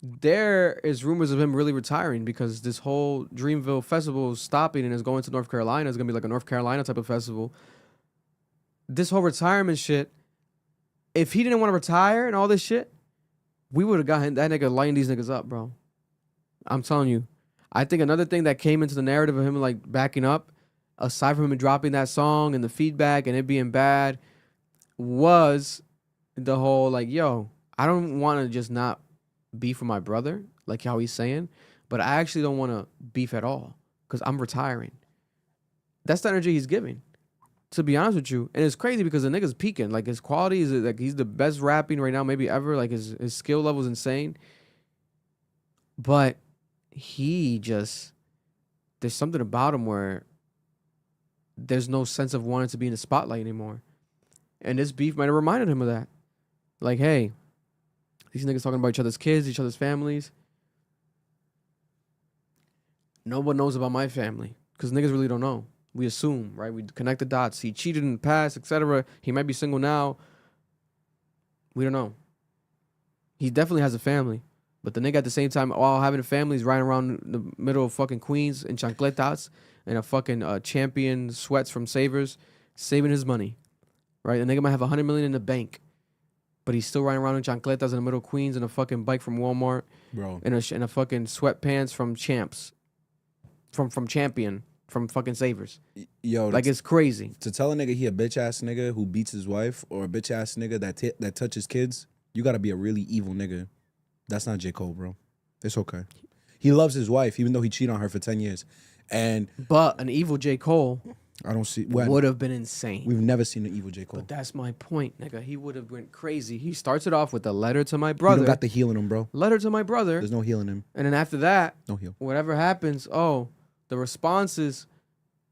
there is rumors of him really retiring because this whole Dreamville festival is stopping and is going to North Carolina. It's going to be like a North Carolina type of festival. This whole retirement shit, if he didn't want to retire and all this shit, we would have gotten that nigga lighting these niggas up, bro. I'm telling you. I think another thing that came into the narrative of him like backing up, aside from him dropping that song and the feedback and it being bad, was the whole like, yo, I don't want to just not beef with my brother, like how he's saying, but I actually don't want to beef at all because I'm retiring. That's the energy he's giving, to be honest with you. And it's crazy because the nigga's peaking. Like his quality is like he's the best rapping right now maybe ever. Like his skill level is insane. But there's something about him where there's no sense of wanting to be in the spotlight anymore. And this beef might have reminded him of that. Like, hey, these niggas talking about each other's kids, each other's families. No one knows about my family because niggas really don't know. We assume, right? We connect the dots. He cheated in the past, etc. He might be single now. We don't know. He definitely has a family. But the nigga at the same time, while having a family, is riding around the middle of fucking Queens in chancletas and a fucking champion sweats from Savers, saving his money. Right? The nigga might have $100 million in the bank. But he's still riding around in chancletas in the middle of Queens and a fucking bike from Walmart, Bro. and a fucking sweatpants from Champs, from Champion, from fucking Savers. Yo, Like it's crazy. to tell a nigga he a bitch ass nigga who beats his wife or a bitch ass nigga that touches kids, you gotta be a really evil nigga. That's not J. Cole, bro. It's okay. He loves his wife, even though he cheated on her for 10 years. But an evil J. Cole I don't see would have been insane. We've never seen an evil J. Cole. But that's my point, nigga. He would have went crazy. He starts it off with a letter to my He brother. don't got the healing him, bro. Letter to my brother. There's no healing him. And then after that, No heal. whatever happens, the responses,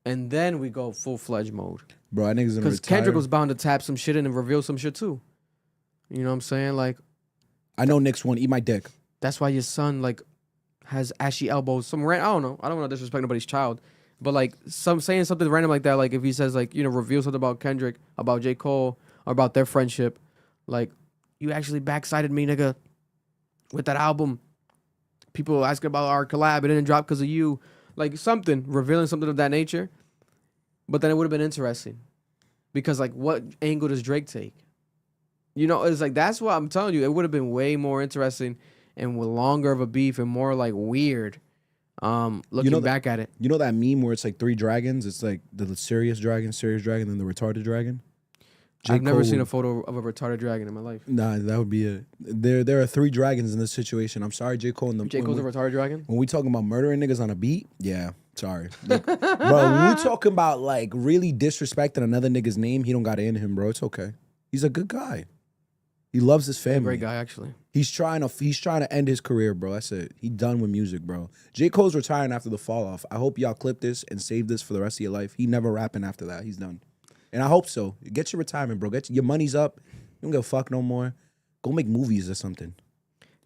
and then we go full-fledged mode. Bro, that nigga's gonna Because retire. Kendrick was bound to tap some shit in and reveal some shit too. You know what I'm saying? Like, I know Nick's one. Eat my dick. that's why your son, like, has ashy elbows. I don't know. I don't want to disrespect nobody's child. But, like, saying something random like that, like, if he says, like, reveal something about Kendrick, about J. Cole, or about their friendship, like, you actually backsided me, nigga, with that album. People asking about our collab. It didn't drop because of you. Like, revealing something of that nature. But then it would have been interesting. Because, like, what angle does Drake take? It's like, that's what I'm telling you. It would have been way more interesting and with longer of a beef and more, like, weird. Looking back at it. You know that meme where it's like 3 dragons? It's like the serious dragon, then the retarded dragon? I've never seen a photo of a retarded dragon in my life. Nah, that would be it. There are 3 dragons in this situation. I'm sorry, J. Cole. J. Cole's a retarded dragon? When we talking about murdering niggas on a beat, yeah, sorry. Look, bro, when we talking about like really disrespecting another nigga's name, he don't got it in him, bro. It's okay. He's a good guy. He loves his family. Great guy, actually. He's trying to end his career, bro. That's it. He done with music, bro. J. Cole's retiring after the fall off. I hope y'all clip this and save this for the rest of your life. He never rapping after that. He's done. And I hope so. Get your retirement, bro. Your money's up. You don't give a fuck no more. Go make movies or something.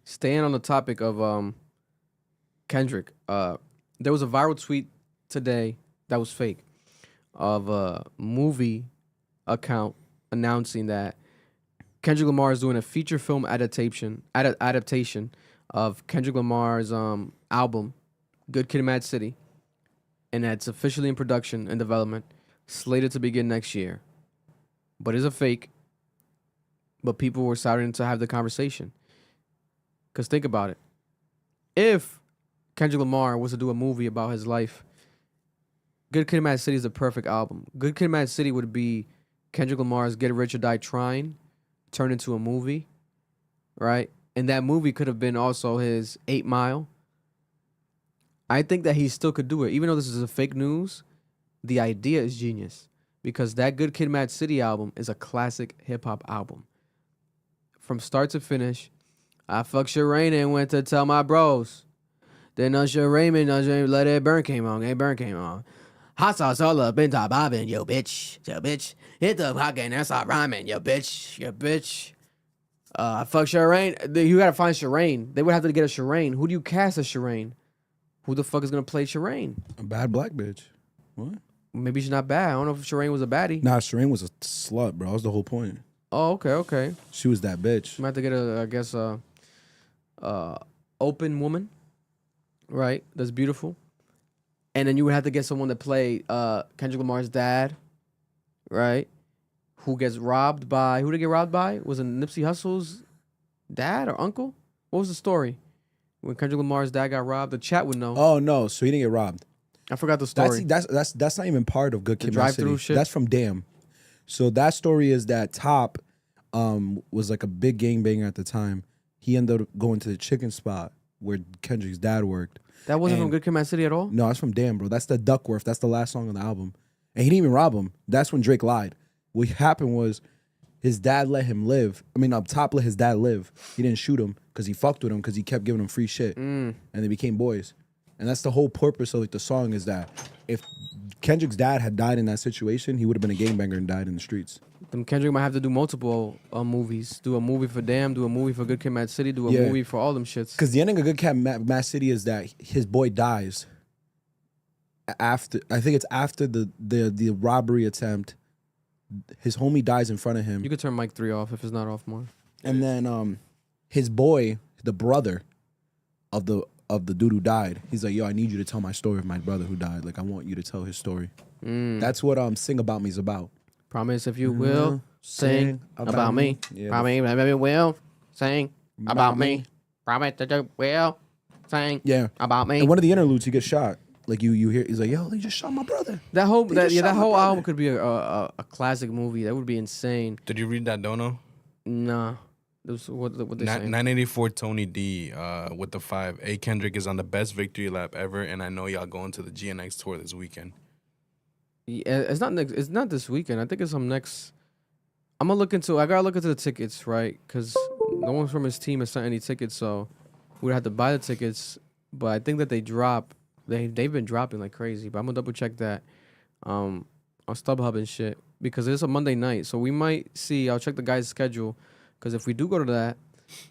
Staying on the topic of Kendrick, there was a viral tweet today that was fake of a movie account announcing that Kendrick Lamar is doing a feature film adaptation of Kendrick Lamar's album, Good Kid, Mad City, and that's officially in production and development, slated to begin next year. But it's a fake. But people were starting to have the conversation. Because think about it. If Kendrick Lamar was to do a movie about his life, Good Kid, Mad City is the perfect album. Good Kid, Mad City would be Kendrick Lamar's Get Rich or Die Trying turned into a movie, right? And that movie could have been also his 8 Mile. I think that he still could do it. Even though this is a fake news, the idea is genius. Because that Good Kid, Mad City album is a classic hip-hop album. From start to finish, I fucked Shireen and went to tell my bros. Then Raymond, Let It Burn came on. It Burn came on. Hot sauce all up in top bobbing, yo bitch. Yo bitch. Hit the hot game and start rhyming, yo bitch. Yo bitch. Fuck Shireen. You gotta find Shireen. They would have to get a Shireen. Who do you cast as Shireen? Who the fuck is gonna play Shireen? A bad black bitch. What? Maybe she's not bad. I don't know if Shireen was a baddie. Nah, Shireen was a slut, bro. That was the whole point. Oh, okay. She was that bitch. I'm gonna have to get open woman, right? That's beautiful. And then you would have to get someone to play Kendrick Lamar's dad, right? Who gets robbed by? Who did he get robbed by? Was it Nipsey Hussle's dad or uncle? What was the story? When Kendrick Lamar's dad got robbed, the chat would know. Oh no, so he didn't get robbed. I forgot the story. That's not even part of Good Kid, Mad City. drive-through shit? That's from Damn. So that story is that Top was like a big gangbanger at the time. He ended up going to the chicken spot where Kendrick's dad worked. That wasn't from Good Kid, Mad City at all? No, that's from Damn, bro. That's the Duckworth. That's the last song on the album. And he didn't even rob him. That's when Drake lied. What happened was his dad let him live. Top let his dad live. He didn't shoot him because he fucked with him because he kept giving him free shit. And they became boys. And that's the whole purpose of like the song is that if Kendrick's dad had died in that situation, he would have been a gangbanger and died in the streets. Then Kendrick might have to do multiple movies. Do a movie for Damn, do a movie for Good Kid, Mad City, do a movie for all them shits. Because the ending of Good Kid, Mad City is that his boy dies. After I think it's after the robbery attempt, his homie dies in front of him. You could turn mic 3 off if it's not off more. And then his boy, the brother of the dude who died, he's like, yo, I need you to tell my story of my brother who died. Like, I want you to tell his story. That's what Sing About Me is about. Promise if you will sing about me. Yeah, Promise if you will sing about me. Promise that you will sing about me. And one of the interludes, he gets shot. Like you hear, he's like, yo, they just shot my brother. That whole album could be a classic movie. That would be insane. Did you read that Dono? Nah. What they saying? 984 Tony D with the 5. A Kendrick is on the best victory lap ever, and I know y'all going to the GNX tour this weekend. Yeah, it's not this weekend. I think it's some next. I gotta look into the tickets, right? Because no one from his team has sent any tickets, so we'd have to buy the tickets. But I think that they've been dropping like crazy. But I'm gonna double check that on StubHub and shit because it's a Monday night, so we might see. I'll check the guy's schedule. Because if we do go to that,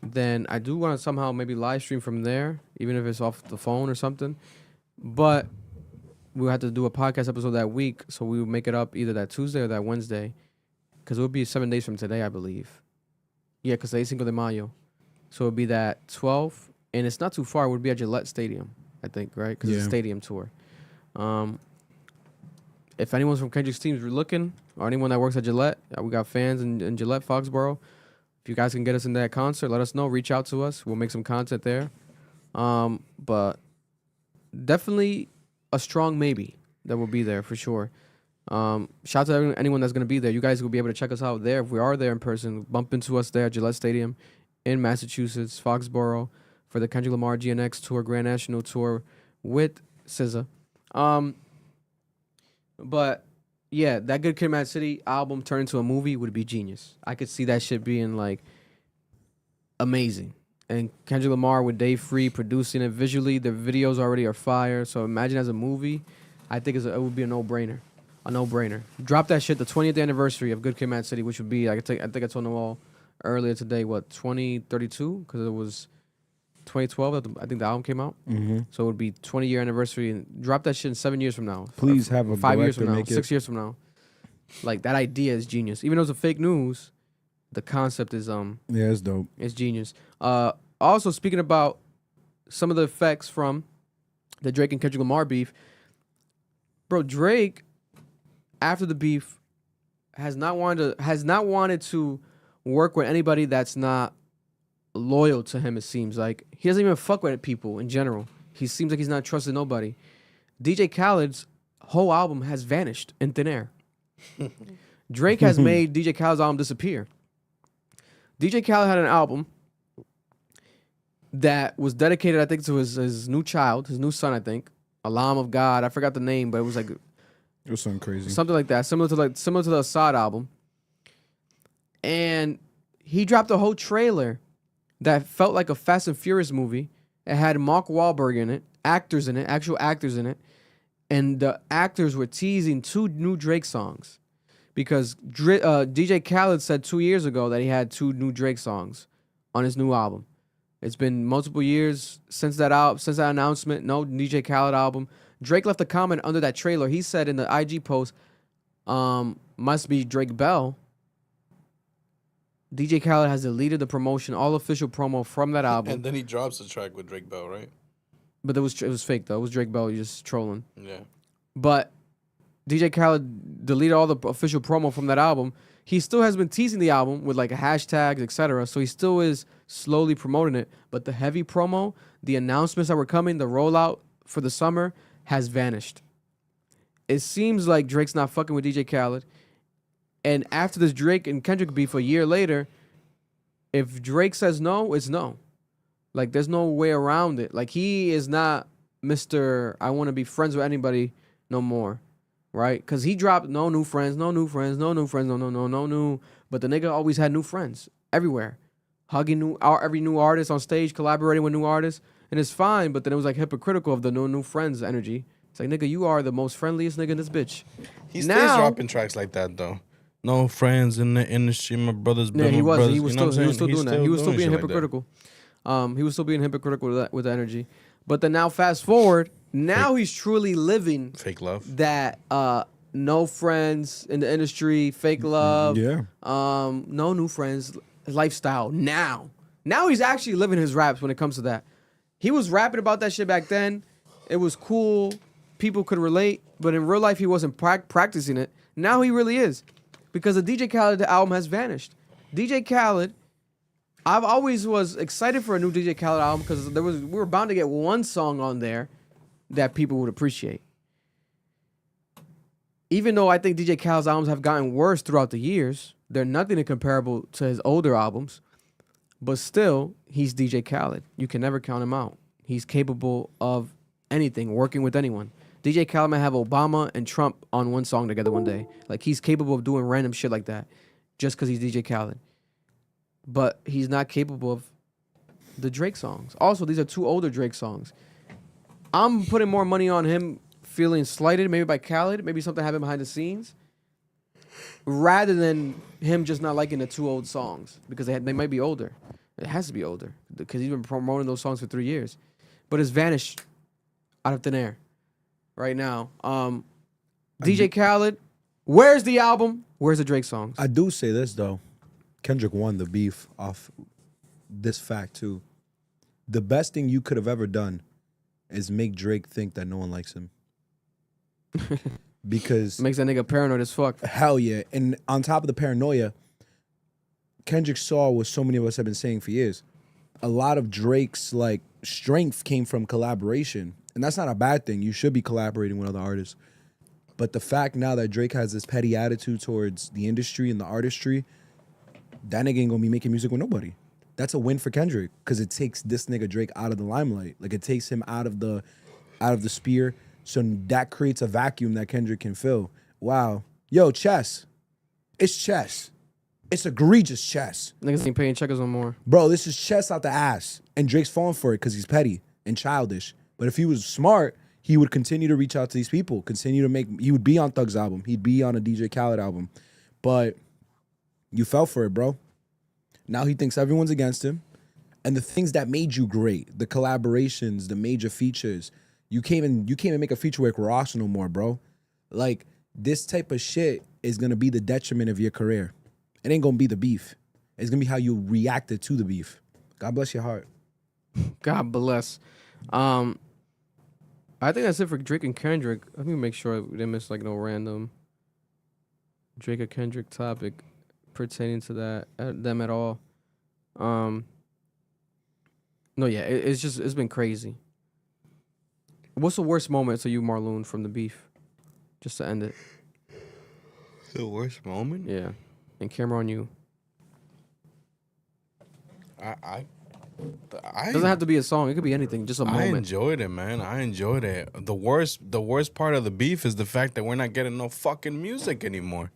then I do want to somehow maybe live stream from there, even if it's off the phone or something. But we'll have to do a podcast episode that week, so we would make it up either that Tuesday or that Wednesday. Because it would be 7 days from today, I believe. Yeah, because it's Cinco de Mayo. So it would be that 12th, and it's not too far. It would be at Gillette Stadium, I think, right? Because it's a stadium tour. If anyone's from Kendrick's teams looking, or anyone that works at Gillette, we got fans in Gillette, Foxborough. If you guys can get us in that concert, let us know. Reach out to us. We'll make some content there. But definitely a strong maybe that will be there for sure. Shout out to anyone that's going to be there. You guys will be able to check us out there. If we are there in person, bump into us there at Gillette Stadium in Massachusetts, Foxborough, for the Kendrick Lamar GNX Tour, Grand National Tour with SZA. But yeah, that Good Kid, Mad City album turned into a movie would be genius. I could see that shit being like amazing. And Kendrick Lamar with Dave Free producing it visually. The videos already are fire. So imagine as a movie, I think it would be a no-brainer. A no-brainer. Drop that shit the 20th anniversary of Good Kid, Mad City, which would be, I think I told them all earlier today, 2032? Because it was 2012, I think the album came out. Mm-hmm. So it would be 20-year anniversary. And drop that shit in 7 years from now. Please have a 5 years from now. make it. 6 years from now. Like, that idea is genius. Even though it's a fake news, the concept is yeah, it's dope. It's genius. Also, speaking about some of the effects from the Drake and Kendrick Lamar beef, bro, Drake, after the beef, has not wanted to work with anybody that's not loyal to him. It seems like he doesn't even fuck with people in general. He seems like he's not trusting nobody. DJ Khaled's whole album has vanished in thin air. Drake has made DJ Khaled's album disappear. DJ Khaled had an album that was dedicated, I think, to his new child, his new son, I think, a Lamb of God. I forgot the name, but it was like It was something crazy. something like that, similar to the Assad album. And he dropped a whole trailer that felt like a Fast and Furious movie. It had Mark Wahlberg in it, actors in it, actual actors in it, and the actors were teasing 2 new Drake songs because DJ Khaled said 2 years ago that he had 2 new Drake songs on his new album. It's been multiple years since that announcement. No DJ Khaled album. Drake left a comment under that trailer. He said in the IG post, must be Drake Bell. DJ Khaled has deleted the promotion, all official promo from that album. And then he drops a track with Drake Bell, right? But it was fake though. It was Drake Bell just trolling. Yeah. But DJ Khaled deleted all the official promo from that album. He still has been teasing the album with like hashtags, etc. So he still is slowly promoting it. But the heavy promo, the announcements that were coming, the rollout for the summer has vanished. It seems like Drake's not fucking with DJ Khaled. And after this Drake and Kendrick beef a year later, if Drake says no, it's no. Like, there's no way around it. Like, he is not Mr. I want to be friends with anybody no more, right? Because he dropped no new friends, no new friends, no new friends, no new. But the nigga always had new friends everywhere. Hugging every new artist on stage, collaborating with new artists. And it's fine, but then it was like hypocritical of the new friends energy. It's like, nigga, you are the most friendliest nigga in this bitch. He stays dropping tracks like that, though. No friends in the industry, my brothers. Yeah, he was. Brothers, He was still doing that. He was still being hypocritical. He was still being hypocritical with the energy. But then now, fast forward, now he's truly living fake love. That no friends in the industry, fake love. Yeah. No new friends lifestyle. Now he's actually living his raps when it comes to that. He was rapping about that shit back then. It was cool. People could relate. But in real life, he wasn't practicing it. Now he really is. Because the DJ Khaled album has vanished. DJ Khaled, I've always was excited for a new DJ Khaled album because we were bound to get one song on there that people would appreciate. Even though I think DJ Khaled's albums have gotten worse throughout the years, they're nothing comparable to his older albums. But still, he's DJ Khaled. You can never count him out. He's capable of anything, working with anyone. DJ Khaled might have Obama and Trump on one song together one day. Like, he's capable of doing random shit like that just because he's DJ Khaled. But he's not capable of the Drake songs. Also, these are 2 older Drake songs. I'm putting more money on him feeling slighted, maybe by Khaled, maybe something happened behind the scenes, rather than him just not liking the 2 old songs because they might be older. It has to be older because he's been promoting those songs for 3 years. But it's vanished out of thin air right now. DJ Khaled, where's the album? Where's the Drake songs? I do say this, though. Kendrick won the beef off this fact, too. The best thing you could have ever done is make Drake think that no one likes him. Because... makes that nigga paranoid as fuck. Hell yeah. And on top of the paranoia, Kendrick saw what so many of us have been saying for years. A lot of Drake's, like, strength came from collaboration. And that's not a bad thing. You should be collaborating with other artists. But the fact now that Drake has this petty attitude towards the industry and the artistry, that nigga ain't gonna be making music with nobody. That's a win for Kendrick because it takes this nigga Drake out of the limelight. Like, it takes him out of the spear. So that creates a vacuum that Kendrick can fill. Wow. Yo, chess. It's chess. It's egregious chess. Niggas ain't paying checkers no more. Bro, this is chess out the ass. And Drake's falling for it because he's petty and childish. But if he was smart, he would continue to reach out to these people, he would be on Thug's album. He'd be on a DJ Khaled album. But you fell for it, bro. Now he thinks everyone's against him. And the things that made you great, the collaborations, the major features, you can't even make a feature with Ross no more, bro. Like, this type of shit is going to be the detriment of your career. It ain't going to be the beef. It's going to be how you reacted to the beef. God bless your heart. God bless. I think that's it for Drake and Kendrick. Let me make sure we didn't miss like no random Drake or Kendrick topic pertaining to them at all. No, yeah, it's been crazy. What's the worst moment to you, Marloon, from the beef? just to end it. The worst moment? Yeah. And camera on you. I Doesn't have to be a song. It could be anything. Just a I moment. enjoyed it, man. I enjoyed it. The worst part of the beef is the fact that we're not getting no fucking music anymore.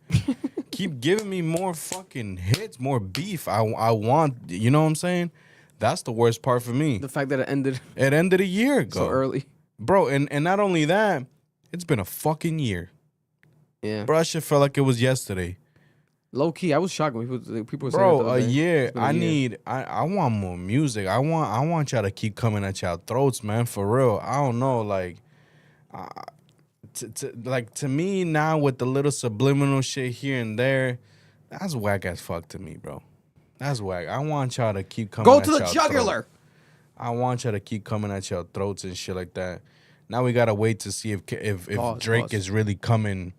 Keep giving me more fucking hits, more beef. I want, you know what I'm saying? That's the worst part for me. The fact that it ended It ended a year ago. so early. Bro, and not only that, it's been a fucking year. Yeah. Bro, I shit felt like it was yesterday. Low key, I was shocked when people were saying Bro, that the a other day. year. It's been a year. I want more music. I want y'all to keep coming at y'all throats, man. For real. I don't know, like, to me now with the little subliminal shit here and there, that's whack as fuck to me, bro. That's whack. I want y'all to keep coming. Go at to the y'all jugular. throat. I want y'all to keep coming at y'all throats and shit like that. Now we gotta wait to see if Drake is really coming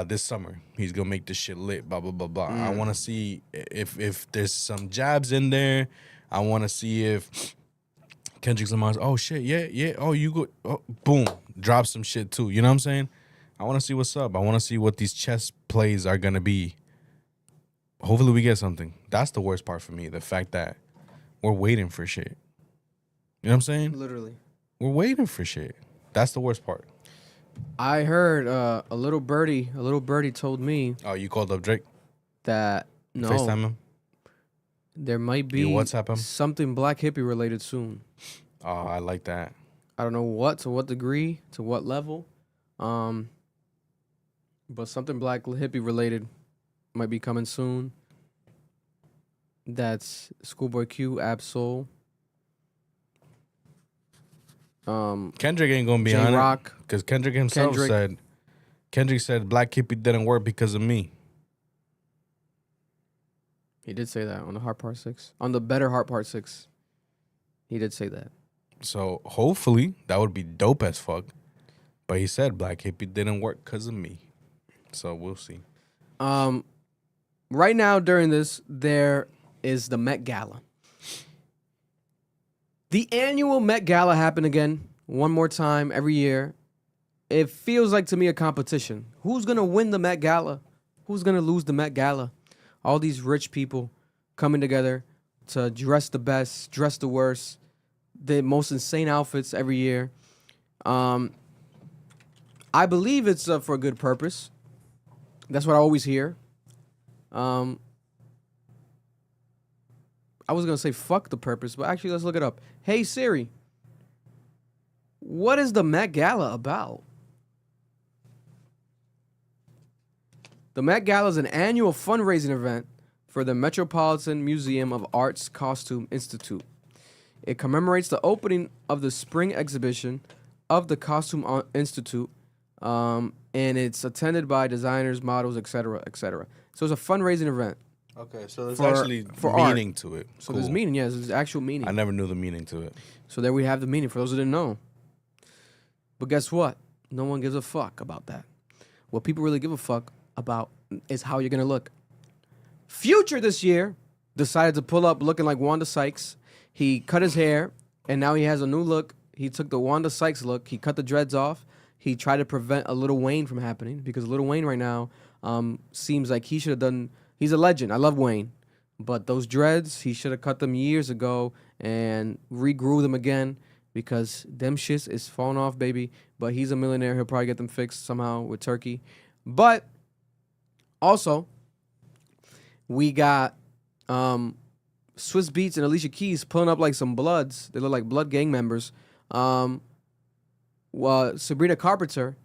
this summer. He's gonna make this shit lit. Blah blah blah blah. I want to see if there's some jabs in there. I want to see if Kendrick Lamar's. Oh shit, yeah. Oh you go. Oh, boom, drop some shit too. You know what I'm saying? I want to see what's up. I want to see what these chess plays are gonna be. Hopefully we get something. That's the worst part for me. The fact that we're waiting for shit. You know what I'm saying? Literally. We're waiting for shit. That's the worst part. I heard a little birdie told me Oh, you called up Drake? that FaceTime him? there might be You WhatsApp him? something Black Hippie related soon. Oh, I like that. I don't know to what degree, to what level. But something Black Hippie related might be coming soon. That's Schoolboy Q, Absol. Kendrick ain't gonna be on J-Rock. it because Kendrick himself said Black Hippie didn't work because of me. He did say that on the Heart Part 6. On the Better Heart Part 6. He did say that. So hopefully that would be dope as fuck. But he said Black Hippie didn't work because of me. So we'll see. Right now during this, there is the Met Gala. The annual Met Gala happened again, one more time every year. It feels like to me a competition. Who's going to win the Met Gala? Who's going to lose the Met Gala? All these rich people coming together to dress the best, dress the worst, the most insane outfits every year. I believe it's for a good purpose. That's what I always hear. I was going to say fuck the purpose, but actually let's look it up. Hey Siri, what is the Met Gala about? The Met Gala is an annual fundraising event for the Metropolitan Museum of Art's Costume Institute. It commemorates the opening of the spring exhibition of the Costume Institute, and it's attended by designers, models, etc., etc. So it's a fundraising event. Okay, so there's For actually meaning art. to it. So there's meaning, yes, there's actual meaning. I never knew the meaning to it. So there we have the meaning for those who didn't know. But guess what? No one gives a fuck about that. What people really give a fuck about is how you're gonna look. Future this year decided to pull up looking like Wanda Sykes. He cut his hair, and now he has a new look. He took the Wanda Sykes look. He cut the dreads off. He tried to prevent a Lil Wayne from happening because Lil Wayne right now seems like he should have done. He's a legend. I love Wayne, but those dreads, he should have cut them years ago and regrew them again because them shits is falling off, baby. But he's a millionaire. He'll probably get them fixed somehow with Turkey. But also, we got Swiss Beats and Alicia Keys pulling up like some Bloods. They look like Blood gang members. Sabrina Carpenter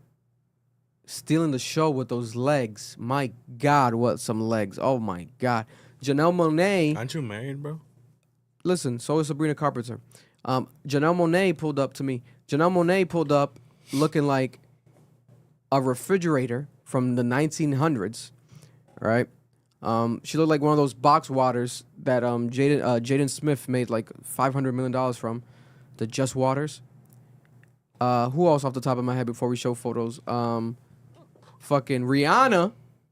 stealing the show with those legs. My God, what some legs. Oh, my God. Janelle Monáe. Aren't you married, bro? Listen, so is Sabrina Carpenter. Janelle Monáe pulled up to me. Janelle Monáe pulled up looking like a refrigerator from the 1900s, right? She looked like one of those box waters that Jaden Smith made like $500 million from, the Just Waters. Who else off the top of my head before we show photos? Fucking Rihanna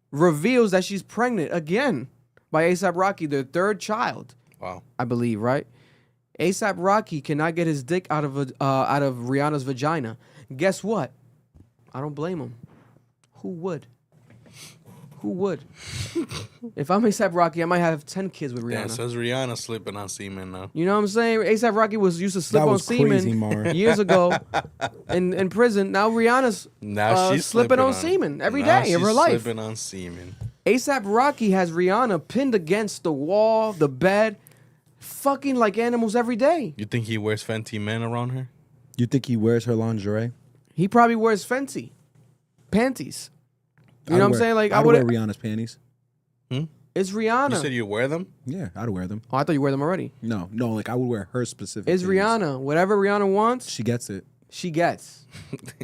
reveals that she's pregnant again by A$AP Rocky, their third child. Wow. I believe, right? A$AP Rocky cannot get his dick out of Rihanna's vagina. Guess what? I don't blame him. Who would? Who would? If I'm A$AP Rocky, I might have 10 kids with Rihanna. Damn, says Rihanna slipping on semen now. You know what I'm saying? A$AP Rocky used to slip That on was crazy, semen Mar. years ago in prison. Now Rihanna's Now she's slipping on semen every day of her life. Slipping on semen. A$AP Rocky has Rihanna pinned against the wall, the bed, fucking like animals every day. You think he wears Fenty men around her? You think he wears her lingerie? He probably wears Fenty panties. You know what I'm saying? Like I I'd would wear Rihanna's panties. It's Rihanna. You said you wear them? Yeah, I'd wear them. Oh, I thought you wear them already. No, like I would wear her specific. It's panties. Rihanna. Whatever Rihanna wants, She gets it. she gets.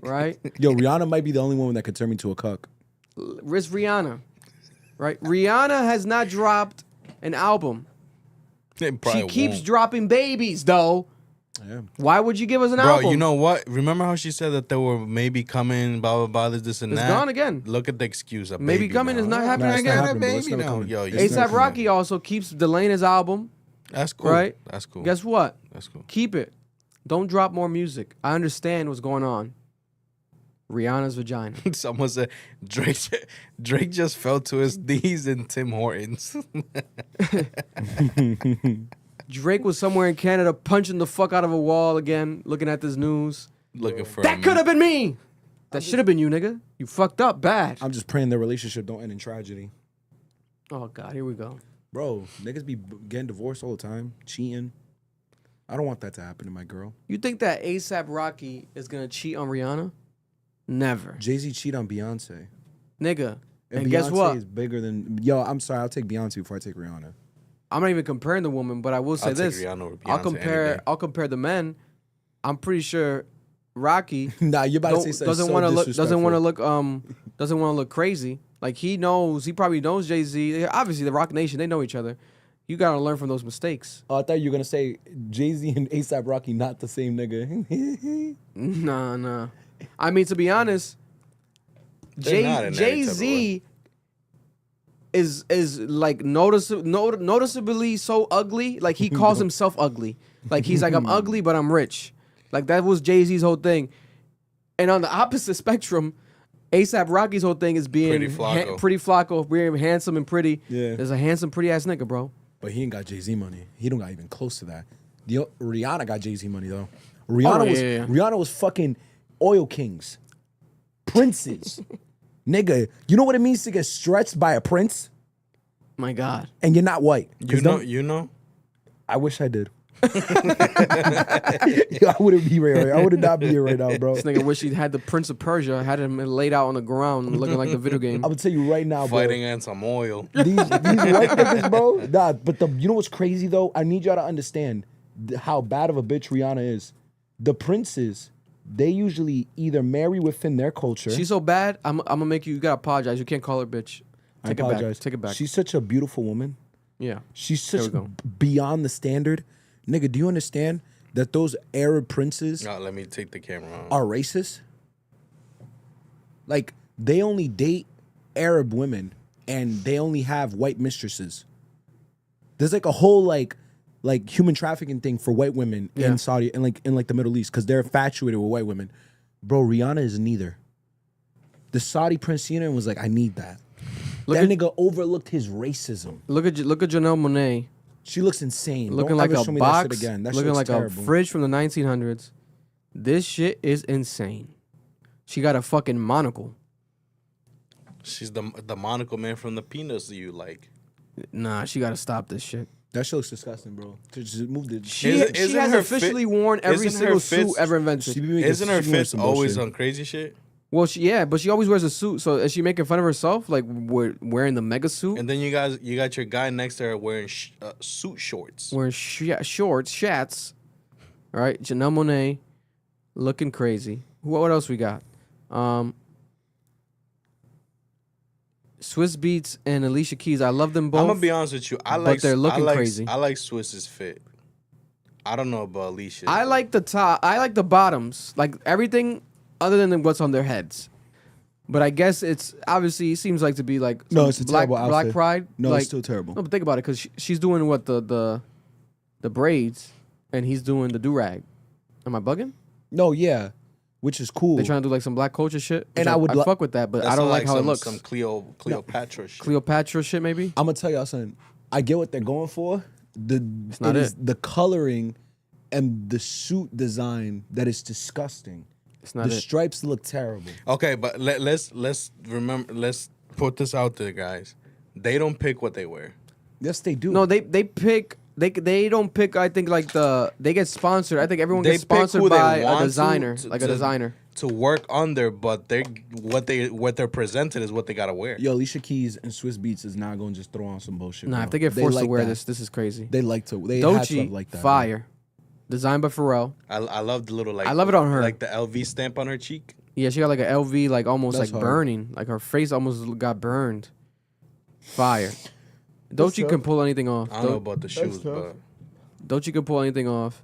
Right? Yo, Rihanna might be the only woman that could turn me to a cuck. It's Rihanna. Right? Rihanna has not dropped an album. They She probably keeps won't. dropping babies, though. Yeah. Why would you give us an Bro, album? you know what? Remember how she said that they were maybe coming, blah, blah, blah, this and It's that? gone again. Look at the excuse. A Maybe baby coming now. is not Oh, happening it's again. not a happening, bro. It's baby never now. coming. Yo, It's you- never A$AP coming. Rocky also keeps delaying his album. That's cool. Right? That's cool. Guess what? That's cool. Keep it. Don't drop more music. I understand what's going on. Rihanna's vagina. Someone said Drake just fell to his knees in Tim Hortons. Drake was somewhere in Canada punching the fuck out of a wall again, looking at this news. Looking for That could have been me. That should have been you, nigga. You fucked up bad. I'm just praying their relationship don't end in tragedy. Oh, God, here we go. Bro, niggas be getting divorced all the time, cheating. I don't want that to happen to my girl. You think that A$AP Rocky is going to cheat on Rihanna? Never. Jay-Z cheat on Beyonce. Nigga. And Beyonce guess what? is bigger than... Yo, I'm sorry. I'll take Beyonce before I take Rihanna. I'm not even comparing the woman, but I will say I'll this. take Rihanna over I'll Beyonce any compare day. I'll compare the men. I'm pretty sure Rocky Nah, you're about to say something doesn't so want to look disrespectful. doesn't want to look crazy. Like he probably knows Jay-Z. Obviously the Rock Nation, they know each other. You got to learn from those mistakes. Oh, I thought you were going to say Jay-Z and A$AP Rocky not the same nigga. Nah. I mean, to be honest, They're not in any type of Jay-Z is like noticeably so ugly. Like he calls himself ugly. Like he's like, I'm ugly, but I'm rich. Like that was Jay-Z's whole thing. And on the opposite spectrum, A$AP Rocky's whole thing is being Pretty Flacco. being handsome and pretty. Yeah. There's a handsome, pretty ass nigga, bro. But he ain't got Jay-Z money. He don't got even close to that. Rihanna got Jay-Z money, though. Rihanna was fucking oil kings. Princes. Nigga, you know what it means to get stretched by a prince? My God. And you're not white. You know? I wish I did. I wouldn't be right. I would not be here right now, bro. This nigga wish he had the Prince of Persia, had him laid out on the ground looking like the video game. I'm gonna tell you right now, bro. Fighting against some oil. These white niggas, bro. Nah, but you know what's crazy though? I need y'all to understand how bad of a bitch Rihanna is. The princes, they usually either marry within their culture. She's so bad, I'm gonna make you gotta apologize. You can't call her bitch. I Take apologize. Take it back. She's such a beautiful woman. Yeah. She's such we go. beyond the standard. Nigga, do you understand that those Arab princes No, let me take the camera on. are racist? Like, they only date Arab women and they only have white mistresses. There's like a whole like human trafficking thing for white women in Saudi and in the Middle East because they're infatuated with white women. Bro, Rihanna is neither. The Saudi prince seen her and was like, I need that. That nigga overlooked his racism. Look at Janelle Monáe. She looks insane. Looking Don't like ever a show me that shit box. again. That shit Looking looks like terrible. a fridge from the 1900s. This shit is insane. She got a fucking monocle. She's the monocle man from the Peanuts that you like. Nah, she gotta stop this shit. That shit looks disgusting, bro. Just move the. She Isn't has her officially fit- worn every isn't her single fits- suit ever invented. Isn't her fits always on crazy shit? Well, but she always wears a suit. So is she making fun of herself, like wearing the mega suit? And then you got your guy next to her wearing suit shorts. Wearing shats. All right, Janelle Monáe, looking crazy. What else we got? Swiss Beats and Alicia Keys. I love them both. I'm gonna be honest with you. they're looking crazy. I like Swiss's fit. I don't know about Alicia. I like the top. I like the bottoms. Like everything other than what's on their heads. But I guess it's obviously it seems like to be like No, it's a black terrible outfit. pride. No, like, it's still terrible. No, but think about it, because she's doing what the braids, and he's doing the do rag. Am I bugging? No, yeah, which is cool. They're trying to do like some black culture shit. And which I would I fuck with that, but I don't like how it looks. Some Cleopatra shit. Cleopatra shit, maybe. I'm gonna tell y'all something. I get what they're going for. not is it. the coloring and the suit design that is disgusting. It's not The it. stripes look terrible. Okay, but let's remember. Let's put this out there, guys. They don't pick what they wear. Yes, they do. No, they pick. They don't pick. I think like they get sponsored. I think everyone They gets pick sponsored who they by a want to- designer, to- like a to- designer. to work under, but what they're presented is what they gotta wear. Yo, Alicia Keys and Swiss Beats is not gonna just throw on some bullshit. Nah, bro. if they get forced to like wear that. this is crazy. They like to. They have Doechii, stuff like that. fire, designed by Pharrell. I love the little like. I love it on her. Like the LV stamp on her cheek. Yeah, she got like an LV, like almost That's like hard. burning, like her face almost got burned. Fire. Doechii can pull anything off. I don't know about the shoes, but Doechii can pull anything off.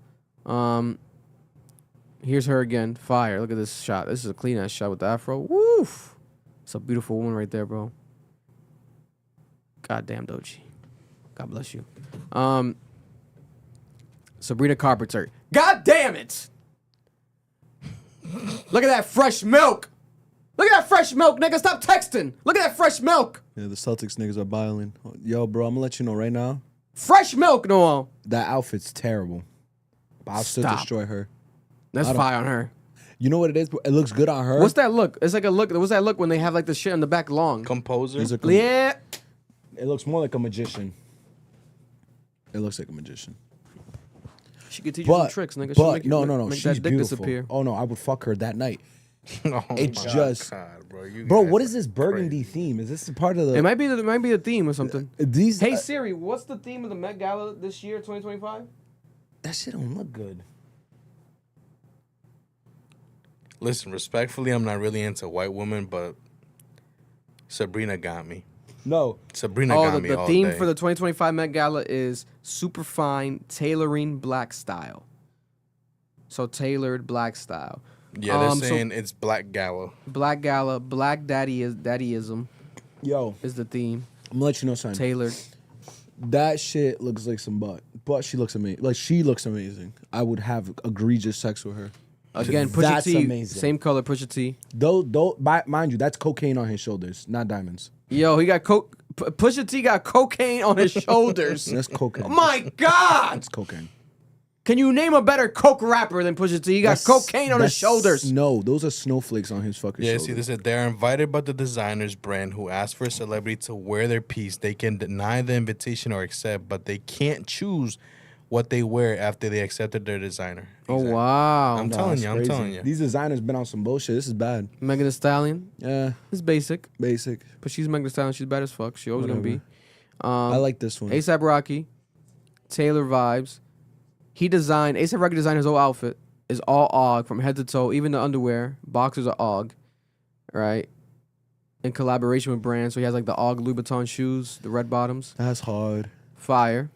Here's her again. Fire. Look at this shot. This is a clean ass shot with the afro. Woof. It's a beautiful woman right there, bro. Goddamn Doechii. God bless you. Sabrina Carpenter. God damn it. Look at that fresh milk. Look at that fresh milk, nigga. Stop texting. Look at that fresh milk. Yeah, the Celtics niggas are biling. Yo, bro, I'm gonna let you know right now. Fresh milk, Noel. That outfit's terrible. But I'll still Stop. destroy her. That's fire on her. You know what it is? It looks good on her. What's that look? It's like a look. What's that look when they have like the shit on the back long? composer. It's a Yeah. It looks more like a magician. It looks like a magician. She could teach you some But, tricks, nigga. She'll but make you- no, make she's that dick beautiful. disappear. Oh no, I would fuck her that night. Oh It's my just- God, bro. You Bro, guys what are is this burgundy crazy. theme? Is this a part of the? It might be the theme or something. These. Hey Siri, what's the theme of the Met Gala this year, 2025? that shit don't look good. Listen, respectfully, I'm not really into white women, but Sabrina got me. No, Sabrina Oh, got me the all theme day. for the 2025 Met Gala is super fine tailoring black style. So tailored black style. Yeah, they're so- saying it's Black Gala. Black Gala, black daddyism yo, is the theme. I'm gonna let you know something. Tailored. That shit looks like some butt, but she looks amazing. Like she looks amazing. I would have egregious sex with her. Again, Pusha That's T, amazing. same color, Pusha T. Though, mind you, that's cocaine on his shoulders, not diamonds. Yo, he got Pusha T got cocaine on his shoulders. That's cocaine. Oh my God! That's cocaine. Can you name a better coke rapper than Pusha T? He got cocaine on his That's- shoulders. No, those are snowflakes on his fucking Yeah, shoulders. see, they said they're invited by the designer's brand who asked for a celebrity to wear their piece. They can deny the invitation or accept, but they can't choose what they wear after they accepted their designer. Oh Exactly. wow! I'm Nah, telling it's you, I'm crazy. telling you. These designers been on some bullshit. This is bad. Megan Thee Stallion. Yeah, It's basic, basic. but she's Megan Thee Stallion. She's bad as fuck. She always gonna be. I like this one. ASAP Rocky, Taylor vibes. He designed ASAP Rocky designed his whole outfit. Is all OG from head to toe. Even the underwear, boxers are OG, right? In collaboration with brands, so he has like the OG Louboutin shoes, the red bottoms. That's hard. Fire.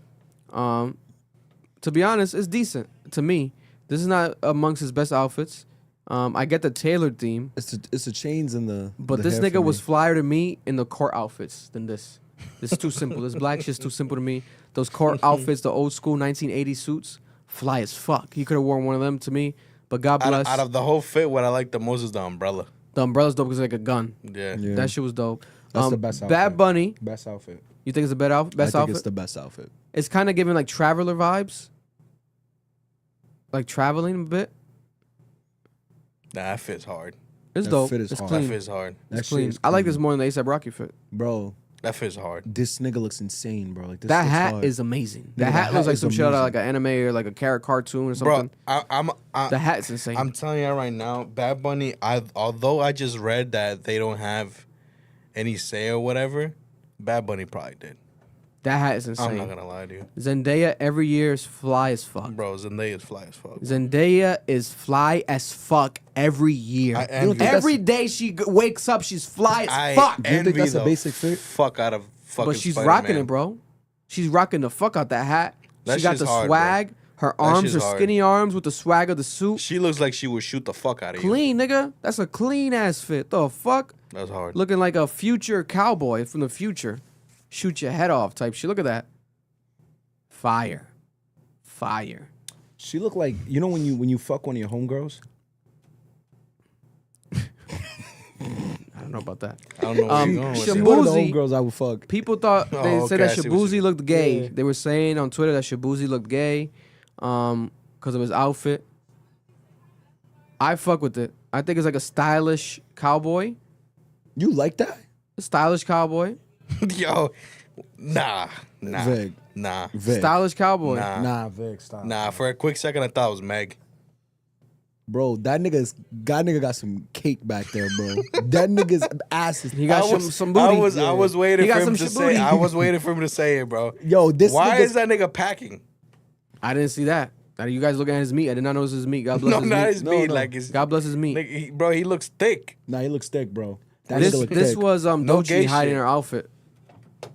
To be honest, it's decent to me. This is not amongst his best outfits. I get the tailored theme, It's the chains and the. but the this hair nigga for was me. flyer to me in the court outfits than this. This is too simple. This black shit's too simple to me. Those court outfits, the old school 1980 suits, fly as fuck. He could have worn one of them to me, but God bless. Out of the whole fit, what I like the most is the umbrella. The umbrella's dope because it's like a gun. Yeah. Yeah. That shit was dope. That's the best outfit. Bad Bunny, Best outfit. you think it's the best I think outfit? it's the best outfit. It's kind of giving like traveler vibes. Like traveling a bit. That fit's hard. It's That dope. fit is It's hard. That clean. fit's hard. That It's shit clean. is I like clean. this more than the ASAP Rocky fit. Bro, That fit's hard. this nigga looks insane, bro. Like this. That looks hat hard. is amazing. Yeah, That hat looks like is some shit out of amazing. like an anime or like a cartoon or Bro, something. I'm The hat's insane. I'm telling you right now, Bad Bunny, although I just read that they don't have any say or whatever, Bad Bunny probably did. That hat is I'm insane. not gonna lie to you. Zendaya every year is fly as fuck. Bro, Zendaya is fly as fuck. Zendaya is fly as fuck every year. I envy- Every day she wakes up, she's fly as I fuck. you think envy that's a the basic fit? fuck out of fucking But she's Spider-Man. rocking it, bro. She's rocking the fuck out that hat. That She got shit's the hard, bro. swag. Her arms, her shit's hard. skinny arms with the swag of the suit. She looks like she would shoot the fuck out of you. Clean, nigga. That's a clean ass fit. The fuck? That's hard. Looking like a future cowboy from the future. Shoot your head off type shit. Look at that. Fire. Fire. She looked like, you know when you fuck one of your homegirls know about that. I don't know where you're going with She this. one of the Shabuzi- homegirls I would fuck. People thought they Oh, said okay, that I see what Shabuzi you- looked gay. Yeah. They were saying on Twitter that Shabuzi looked gay, because of his outfit. I fuck with it. I think it's like a stylish cowboy. You like that? A stylish cowboy. Yo, nah. Vic. Nah. Vic. Stylish cowboy. Nah. Nah, Vic, stop. Nah, for a quick second I thought it was Meg. Bro, that nigga got some cake back there, bro. That nigga's ass is. He got some booty. I was waiting He got for him some to booty. say. I was waiting for him to say it, bro. Yo, this Why nigga's is that nigga packing? I didn't see that. Now, you guys looking at his meat. I did not know it was his meat. God bless No, his not meat. his meat. Like his, God bless his meat. bro, he looks thick. Nah, he looks thick, bro. That This nigga look this thick. was No Doechii gay hiding shit. her outfit.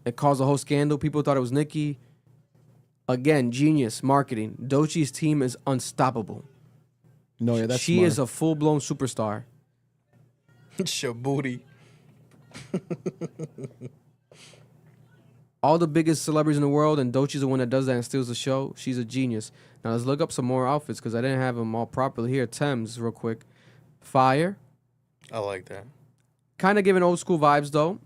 It caused a whole scandal. People thought it was Nicki. Again, genius marketing. Doechii's team is unstoppable. No, yeah, that's She smart. is a full-blown superstar. Shabooty. All the biggest celebrities in the world, and Doechii's the one that does that and steals the show. She's a genius. Now let's look up some more outfits because I didn't have them all properly here. Thames, real quick. Fire. I like that. Kind of giving old school vibes though.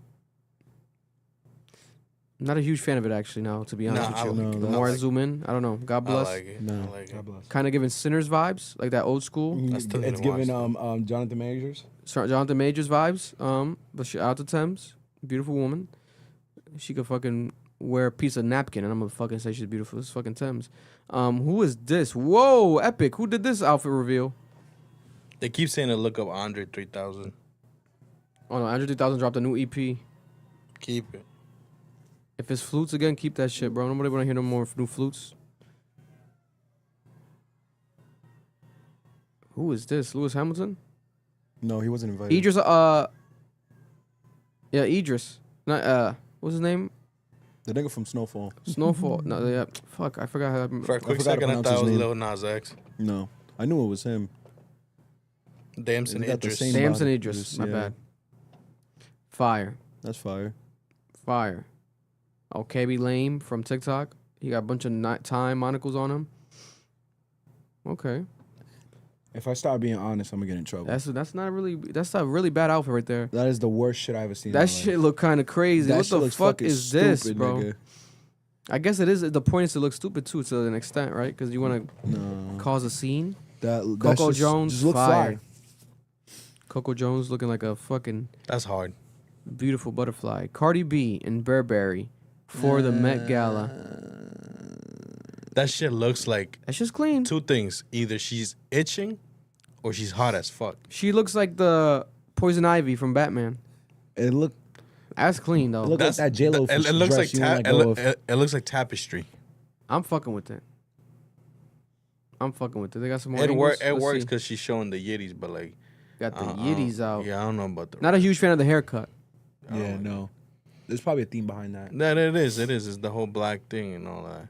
Not a huge fan of it actually now, to be honest Nah, I with you. like it. The I more I like zoom in, I don't know. God I bless. like it. No. I like it. God bless. Kind of giving Sinners vibes, like that old school. I still It's didn't watch giving that. Jonathan Majors. Jonathan Majors vibes. But shout out to Thames. Beautiful woman. She could fucking wear a piece of napkin and I'm gonna fucking say she's beautiful. This is fucking Thames. Who is this? Whoa, epic. Who did this outfit reveal? They keep saying to look up Andre 3000. Oh no, Andrew 3000 dropped a new EP. Keep it. If it's flutes again, keep that shit, bro. Nobody wanna hear no more new flutes. Who is this? Lewis Hamilton? No, he wasn't invited. Idris, yeah, Idris. Not, what's his name? The nigga from Snowfall. Snowfall. No, yeah, fuck, I forgot how. For a quick forgot to second, I pronounce thought it his was name. Lil Nas X. No, I knew it was him. Damson They got the Idris. same- Samson body. Idris. Idris, My yeah. bad. Fire. That's fire. Fire. Oh, KB Lame from TikTok. He got a bunch of time monocles on him. Okay. If I start being honest, I'm gonna get in trouble. That's not a really bad outfit right there. That is the worst shit I ever seen. in That my shit life. look kind of crazy. That What shit the looks fuck fucking is this, stupid, bro? nigga. I guess it is. The point is to look stupid too, to an extent, right? Because you want to No, cause a scene. that Coco just, Jones, just look fire. fly. Coco Jones looking like a fucking That's hard. beautiful butterfly. Cardi B and Burberry for the Met Gala. That shit looks like That's just clean. two things. Either she's itching or she's hot as fuck. She looks like the Poison Ivy from Batman. It look That's clean though. It look like that J-Lo it looks like dress you won't let go of. it looks like tapestry. I'm fucking with it. They got some more. It angles. It Let's works see. because she's showing the yitties, but like Got the I don't- yitties out. Yeah, I don't know about the. Not a huge fan of the haircut. Yeah, no. There's probably a theme behind that. That it is. It is. It's the whole black thing and all that.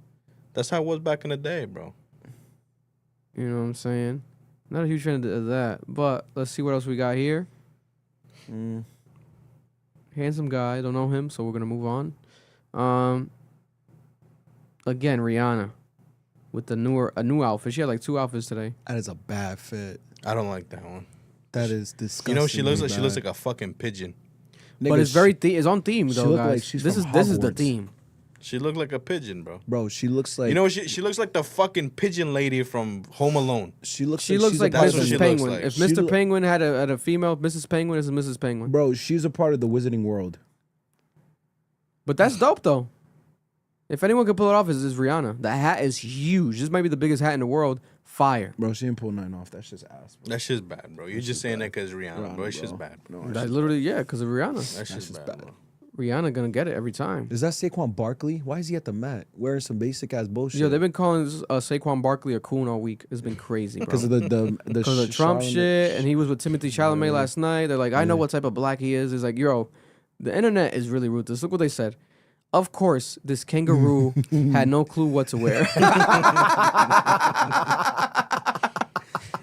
That's how it was back in the day, bro. You know what I'm saying? Not a huge fan of that. But let's see what else we got here. Handsome guy. Don't know him, so we're gonna move on. Again, Rihanna with a new outfit. She had like 2 outfits today. That is a bad fit. I don't like that one. That is disgusting. You know, she looks like a fucking pigeon. But it's very it's on theme she though, look guys. like she's this from is the Hogwarts. theme. She looked like a pigeon, bro. Bro, she looks like You know, she looks like the fucking pigeon lady from Home Alone. she looks She looks she's like a part of That's what Mrs. she the- looks Penguin. like. If She Mr. look- Penguin had a female, Mrs. Penguin is Mrs. Penguin. Bro, she's a part of the Wizarding World. But that's dope though. If anyone could pull it off, it's Rihanna. The hat is huge. This might be the biggest hat in the world. Fire. Bro, she didn't pull nothing off. That's just ass. Bro. That shit's bad, bro. You're just saying that because Rihanna, bro. It's just bro. bad. No, That's literally because of Rihanna. That shit's just bad, bad. bro. Rihanna gonna get it every time. Is that Saquon Barkley? Why is he at the mat wearing some basic ass bullshit? Yo, they've been calling Saquon Barkley a coon all week. It's been crazy, bro. because of the Because of Trump shit, and he was with Timothy Chalamet last night. They're like, I know what type of black he is. It's like, yo, the internet is really ruthless. Look what they said. Of course, this kangaroo had no clue what to wear.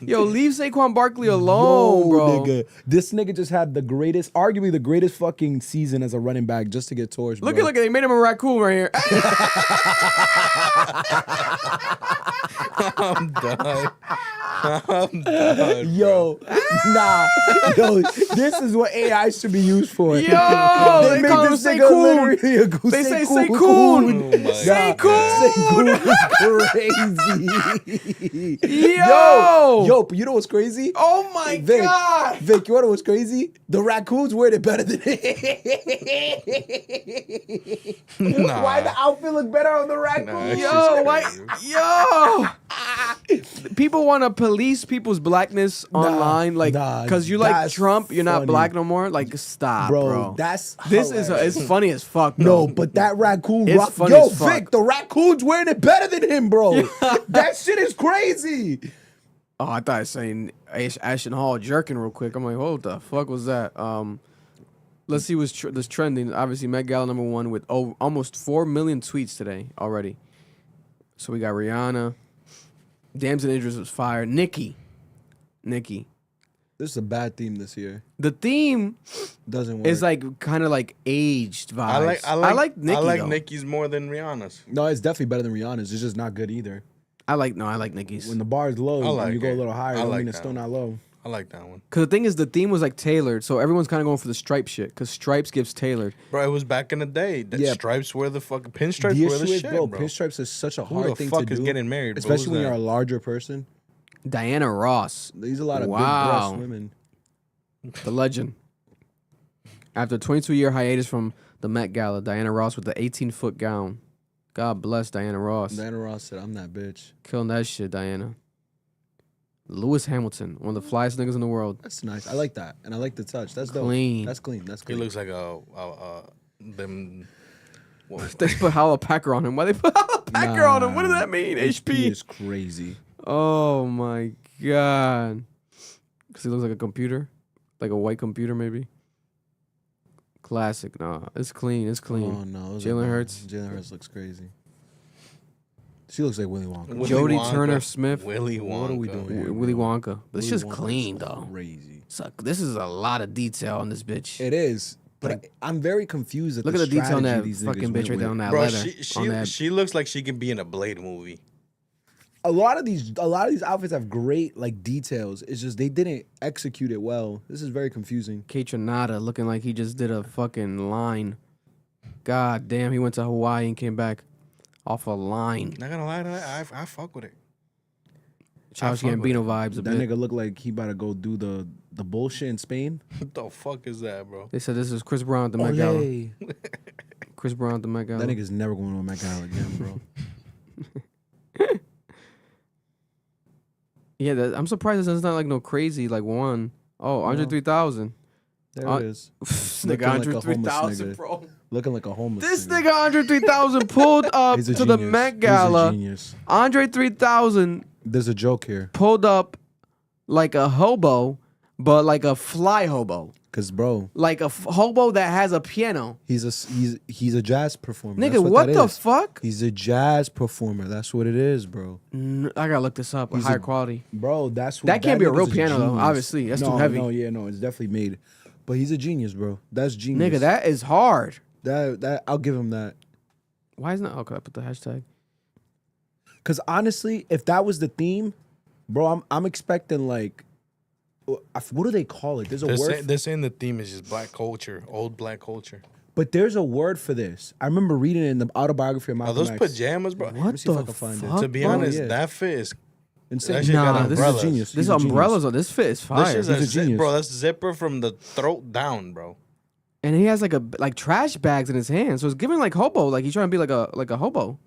Yo, leave Saquon Barkley alone, bro. Nigga. This nigga just had arguably the greatest fucking season as a running back just to get torched. Look bro. at, they made him a raccoon right here. I'm done. I'm done, Yo, nah. Yo, this is what AI should be used for. Yo, they make call him this Say nigga Coon. literally a goose. They say Say Say Coon. Oh my Say God. Coon. Say Coon is crazy. Yo. But you know what's crazy? Oh my Vic, God. Vic, you know what's crazy? The raccoons wear it better than Nah. Why the outfit look better on the raccoon? Nah, that Yo, shit's why? crazy. Yo. People want to police people's blackness online, like, nah, because you like that's Trump, you're not funny. black no more. Like, stop, Bro, bro. that's This is hilarious. it's funny as fuck. No, Bro. but that raccoon It's rock. funny Yo, as fuck. Vic, the raccoon's wearing it better than him, bro. That shit is crazy. Oh, I thought I was saying Ashton Hall jerking real quick. I'm like, what the fuck was that? Let's see what's this trending. Obviously, Met Gala #1 with almost 4 million tweets today already. So we got Rihanna. Damson Idris was fired. Nicki. This is a bad theme this year. The theme Doesn't work. is like kind of like aged vibes. I like Nicki. I like though. Nicki's more than Rihanna's. No, it's definitely better than Rihanna's. It's just not good either. I like Nicki's. When the bar is low I like and you go it. a little higher, I I like mean it's that still one. not low. I like that one. Because the thing is, the theme was like tailored, so everyone's kind of going for the stripe shit. Because stripes gives tailored. Bro, it was back in the day. The Yeah. stripes were the fucking pinstripes The were issue the is, shit, bro, bro. pinstripes is such a Who hard the thing fuck to is do. getting married, bro? Especially Who's when you're that? a larger person. Diana Ross, There's a lot of big Wow. breast women. the legend. After a 22-year hiatus from the Met Gala, Diana Ross with the 18-foot gown. God bless Diana Ross. Diana Ross said, I'm that bitch. Killing that shit, Diana. Lewis Hamilton, one of the flyest niggas in the world. That's nice. I like that. And I like the touch. That's dope. Clean. That's clean. That's He clean. looks like them. What, They put Howler Packer on him. Why they put Howler Packer on him? What does that mean? HP. is crazy. Oh my God. Because he looks like a computer. Like a white computer, maybe. Classic. Nah, it's clean. It's clean. Oh, no. Jalen Hurts. Jalen Hurts looks crazy. She looks like Willy Wonka. Willy Jody Wonka. Turner Smith. Willy Wonka. What are we doing here? Willy Wonka. But it's Willy just Wonka clean, is though. Crazy. This is a lot of detail on this bitch. It is. But I'm very confused at Look the at the detail on strategy that these fucking niggas bitch went right there on with. that Bro, leather. she on that. she looks like she could be in a Blade movie. A lot of these outfits have great like details. It's just they didn't execute it well. This is very confusing. Kaytranada looking like he just did a fucking line. God damn, he went to Hawaii and came back off a line. Not gonna lie to that, I fuck with it. Childish fuck with Gambino vibes a That bit. nigga look like he about to go do the bullshit in Spain. What the fuck is that, bro? They said this is Chris Brown at the Met Gala. Olay. Chris Brown at the Met Gala. That nigga's never going to a Met Gala again, bro. Yeah, I'm surprised it's not like no crazy like one. Oh, Andre 3000. There Uh, it is. This Looking nigga like Andre a homeless 3000, nigga. bro. Looking like a homeless This nigga Andre 3000 pulled up He's a to the genius. Met He's a Gala. genius. Andre 3000 There's a joke here. pulled up like a hobo, but like a fly hobo. Cause bro, Like a hobo that has a piano. he's a jazz performer. Nigga, That's what that the is. fuck? He's a jazz performer. That's what it is, bro. I gotta look this up with He's higher a- quality. Bro, that's what That can't be a real nigga's piano, though, genius. obviously. That's too heavy. No, it's definitely made. But he's a genius, bro. That's genius. Nigga, that is hard. that I'll give him that. Why isn't that? Okay, I put the hashtag. Cause honestly, if that was the theme, bro, I'm expecting like, what do they call it? There's a word. They're saying the theme is just black culture, old black culture. But there's a word for this. I remember reading it in the autobiography of Are Malcolm those X. pajamas, bro? What see if I the can find it. fuck? To be bro? honest, yeah. that fit is Insane. that shit got Nah, this is umbrellas. a genius. This He's a genius. umbrellas on this fit is This fire. is He's a a zip, genius. bro. That's zipper from the throat down, bro. And he has like trash bags in his hands, so it's giving like hobo. Like he's trying to be like a hobo.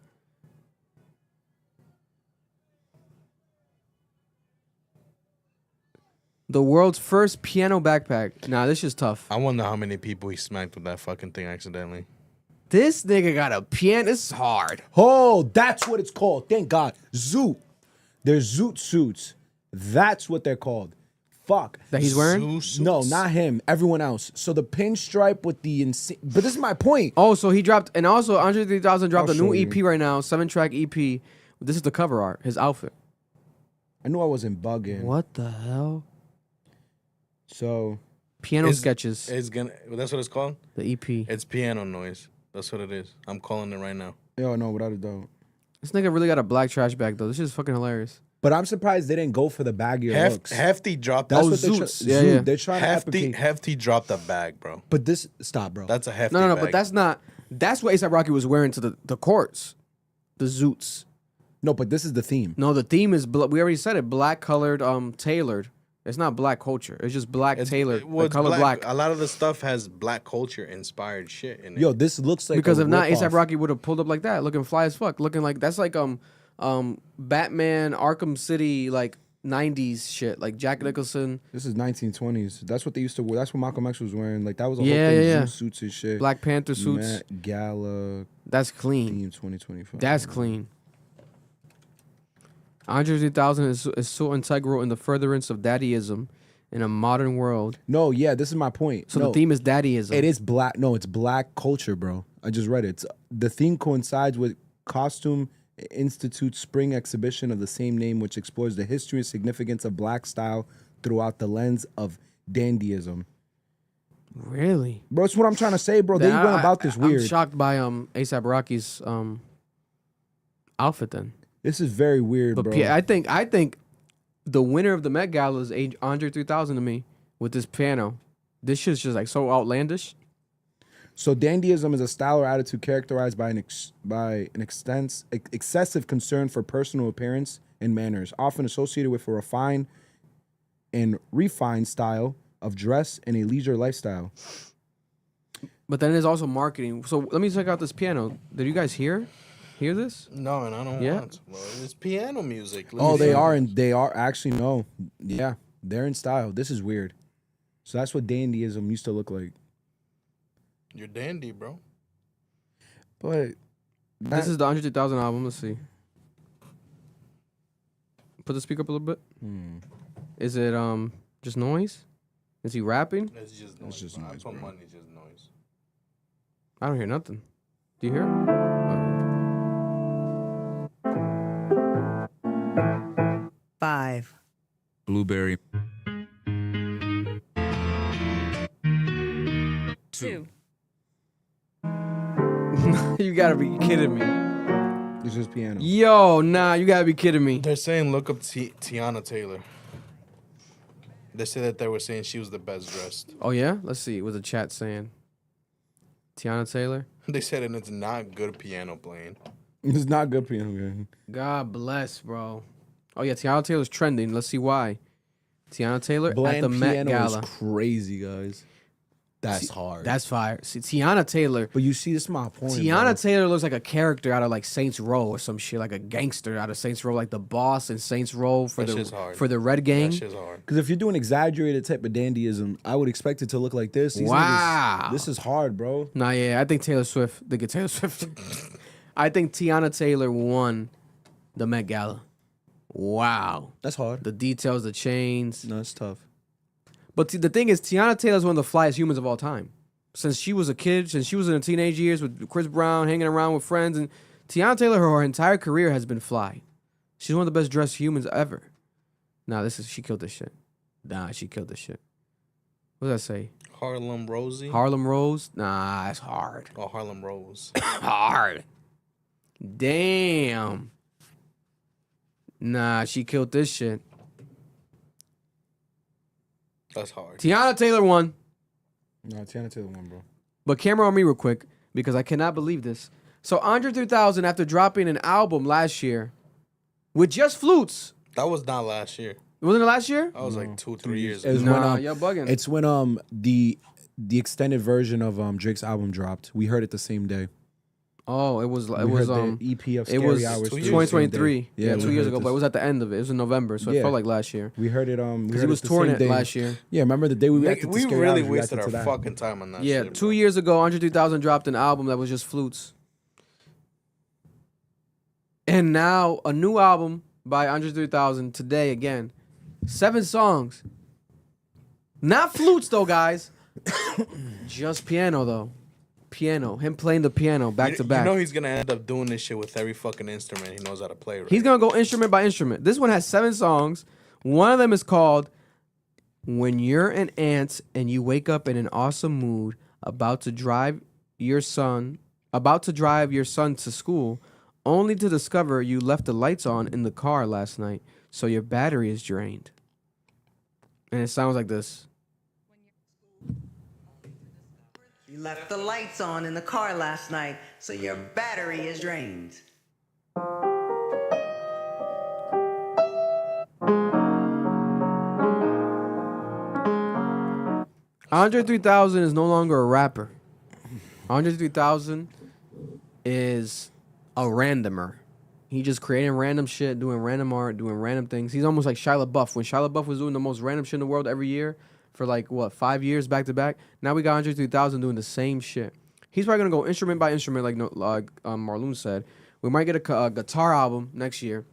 The world's first piano backpack. Nah, this is tough. I wonder how many people he smacked with that fucking thing accidentally. This nigga got a piano. This is hard. Oh, that's what it's called. Thank God. Zoot. They're zoot suits. That's what they're called. Fuck. That he's wearing? No, not him. Everyone else. So the pinstripe with the insane. But this is my point. Oh, so he dropped, and also Andre 3000 dropped I'll a new show EP you. right now, 7-track EP. This is the cover art, his outfit. I knew I wasn't bugging. What the hell? So Piano It's- sketches. It's gonna. That's what it's called. The EP. It's piano noise. That's what it is. I'm calling it right now. yo, no, without a doubt. This nigga really got a black trash bag though. This is fucking hilarious. But I'm surprised they didn't go for the baggier looks. Hefty dropped. That's Oh, what they're Zoots. Yeah, yeah. They're trying to advocate. Hefty dropped a bag, bro. But this stop, bro. That's a hefty. No, bag. but that's not. That's what ASAP Rocky was wearing to the courts. The Zoots. No, but this is the theme. No, the theme is we already said it. Black colored, tailored. It's not black culture. It's just black tailored. Well, The color black. A lot of the stuff has black culture inspired shit in it. Yo, this looks like Because a if not, ripoff. ASAP Rocky would have pulled up like that, looking fly as fuck, looking like that's like Batman Arkham City like 90s shit, like Jack Nicholson, This is 1920s. That's what they used to wear. That's what Malcolm X was wearing. Like that was a Yeah, whole thing. yeah, yeah. Suits and shit. Black Panther suits. Met Gala That's clean. theme 2025. That's clean. Andre 3000 is so integral in the furtherance of daddyism in a modern world. No, yeah, this is my point. So No, the theme is daddyism. it is black. No, it's black culture, bro. I just read it. The theme coincides with Costume Institute's spring exhibition of the same name, which explores the history and significance of black style throughout the lens of dandyism. Really? Bro, that's what I'm trying to say, bro. They Then went about this weird. I'm shocked by ASAP Rocky's outfit then. This is very weird, But bro. I think the winner of the Met Gala is Andre 3000 to me with this piano. This shit's just like so outlandish. So dandyism is a style or attitude characterized by an excessive concern for personal appearance and manners, often associated with a refined and refined style of dress and a leisure lifestyle. But then there's also marketing. So let me check out this piano. Did you guys hear this? No, and I don't Yeah. want to. Bro. It's piano music. Oh, they are actually no. Yeah, they're in style. This is weird. So that's what dandyism used to look like. You're dandy, bro. But This is the Andre 3000 album. Let's see. Put the speaker up a little bit. Is it just noise? Is he rapping? It's just noise. just bro. I noise, put bro. money, just noise. I don't hear nothing. Do you hear? Five. Blueberry. Two. You gotta be kidding me. this is piano. Yo, nah, you gotta be kidding me. They're saying look up Tiana Taylor. They said that they were saying she was the best dressed. Oh yeah? Let's see what the chat saying. Tiana Taylor. They said and it's not good piano playing. It's not good piano. Man. God bless, bro. Oh yeah, Tiana Taylor's trending. Let's see why. Tiana Taylor Bland at the Met piano Gala. is crazy, guys. That's hard. That's fire. See, Tiana Taylor. But you see, this is my point. Tiana bro. Taylor looks like a character out of like Saints Row or some shit, like a gangster out of Saints Row, like the boss in Saints Row for That shit's hard. the Red Gang. That shit's hard. Because if you're doing exaggerated type of dandyism, I would expect it to look like this. These Wow. niggas- this is hard, bro. Nah, yeah, I think Taylor Swift. They get Taylor Swift. I think Tiana Taylor won the Met Gala. Wow, That's hard. the details, the chains. No, it's tough. But the thing is, Tiana Taylor's one of the flyest humans of all time. Since she was a kid, since she was in her teenage years with Chris Brown, hanging around with friends, and Tiana Taylor, her entire career has been fly. She's one of the best dressed humans ever. Nah, she killed this shit. Nah, she killed this shit. What does that say? Harlem Rosie. Harlem Rose? Nah, that's hard. Oh, Harlem Rose. Hard. Damn. Nah, she killed this shit. That's hard. Tiana Taylor won. No, Tiana Taylor won, bro. But camera on me real quick, because I cannot believe this. So Andre 3000, after dropping an album last year with just flutes. That was not last year. Wasn't it last year? That was like 2-3 years It was ago. Nah, when, you're bugging. It's when the extended version of Drake's album dropped. We heard it the same day. Oh, it was We heard the EP of it Scary was Hours. 2023. Yeah, we 2 years heard ago, this. but it was at the end of it. It was in November, so it Yeah. felt like last year. We heard it. Because he was touring it last year. Yeah, remember the day we Nigga, reacted to we Scary really Hours, we wasted reacted our to that. fucking time on that Yeah, shit. 2 years ago, Andre 3000 dropped an album that was just flutes. And now a new album by Andre 3000 today again. 7 songs. Not flutes though, guys. Just piano though. Piano. Him playing the piano back to back. You know he's gonna end up doing this shit with every fucking instrument he knows how to play, right? He's gonna go instrument by instrument. This one has 7 songs. One of them is called "When You're an Ant and You Wake Up in an Awesome Mood, about to drive your son to school, only to discover you left the lights on in the car last night. so your battery is drained. And it sounds like this. You left the lights on in the car last night, so your battery is drained. 103,000 is no longer a rapper. 103,000 is a randomer. He just creating random shit, doing random art, doing random things. He's almost like Shia LaBeouf. When Shia LaBeouf was doing the most random shit in the world every year for like, 5 years back to back, now we got 103,000 doing the same shit. He's probably going to go instrument by instrument like Marlon said. We might get a guitar album next year.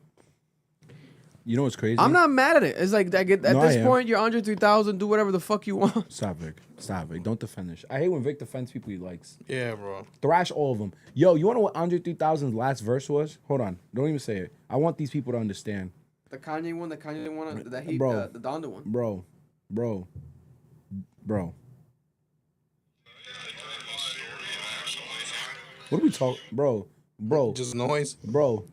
You know what's crazy? I'm not mad at it. It's like at this point, you're 103,000. Do whatever the fuck you want. Stop, Vic. Stop, Vic. Don't defend this. I hate when Vic defends people he likes. Yeah, bro. Thrash all of them. Yo, you want to know what Andre 3000's last verse was? Hold on. Don't even say it. I want these people to understand. The Kanye one, that he, Bro. the Donda one. Bro. What are we talking? Bro. Just noise. Bro.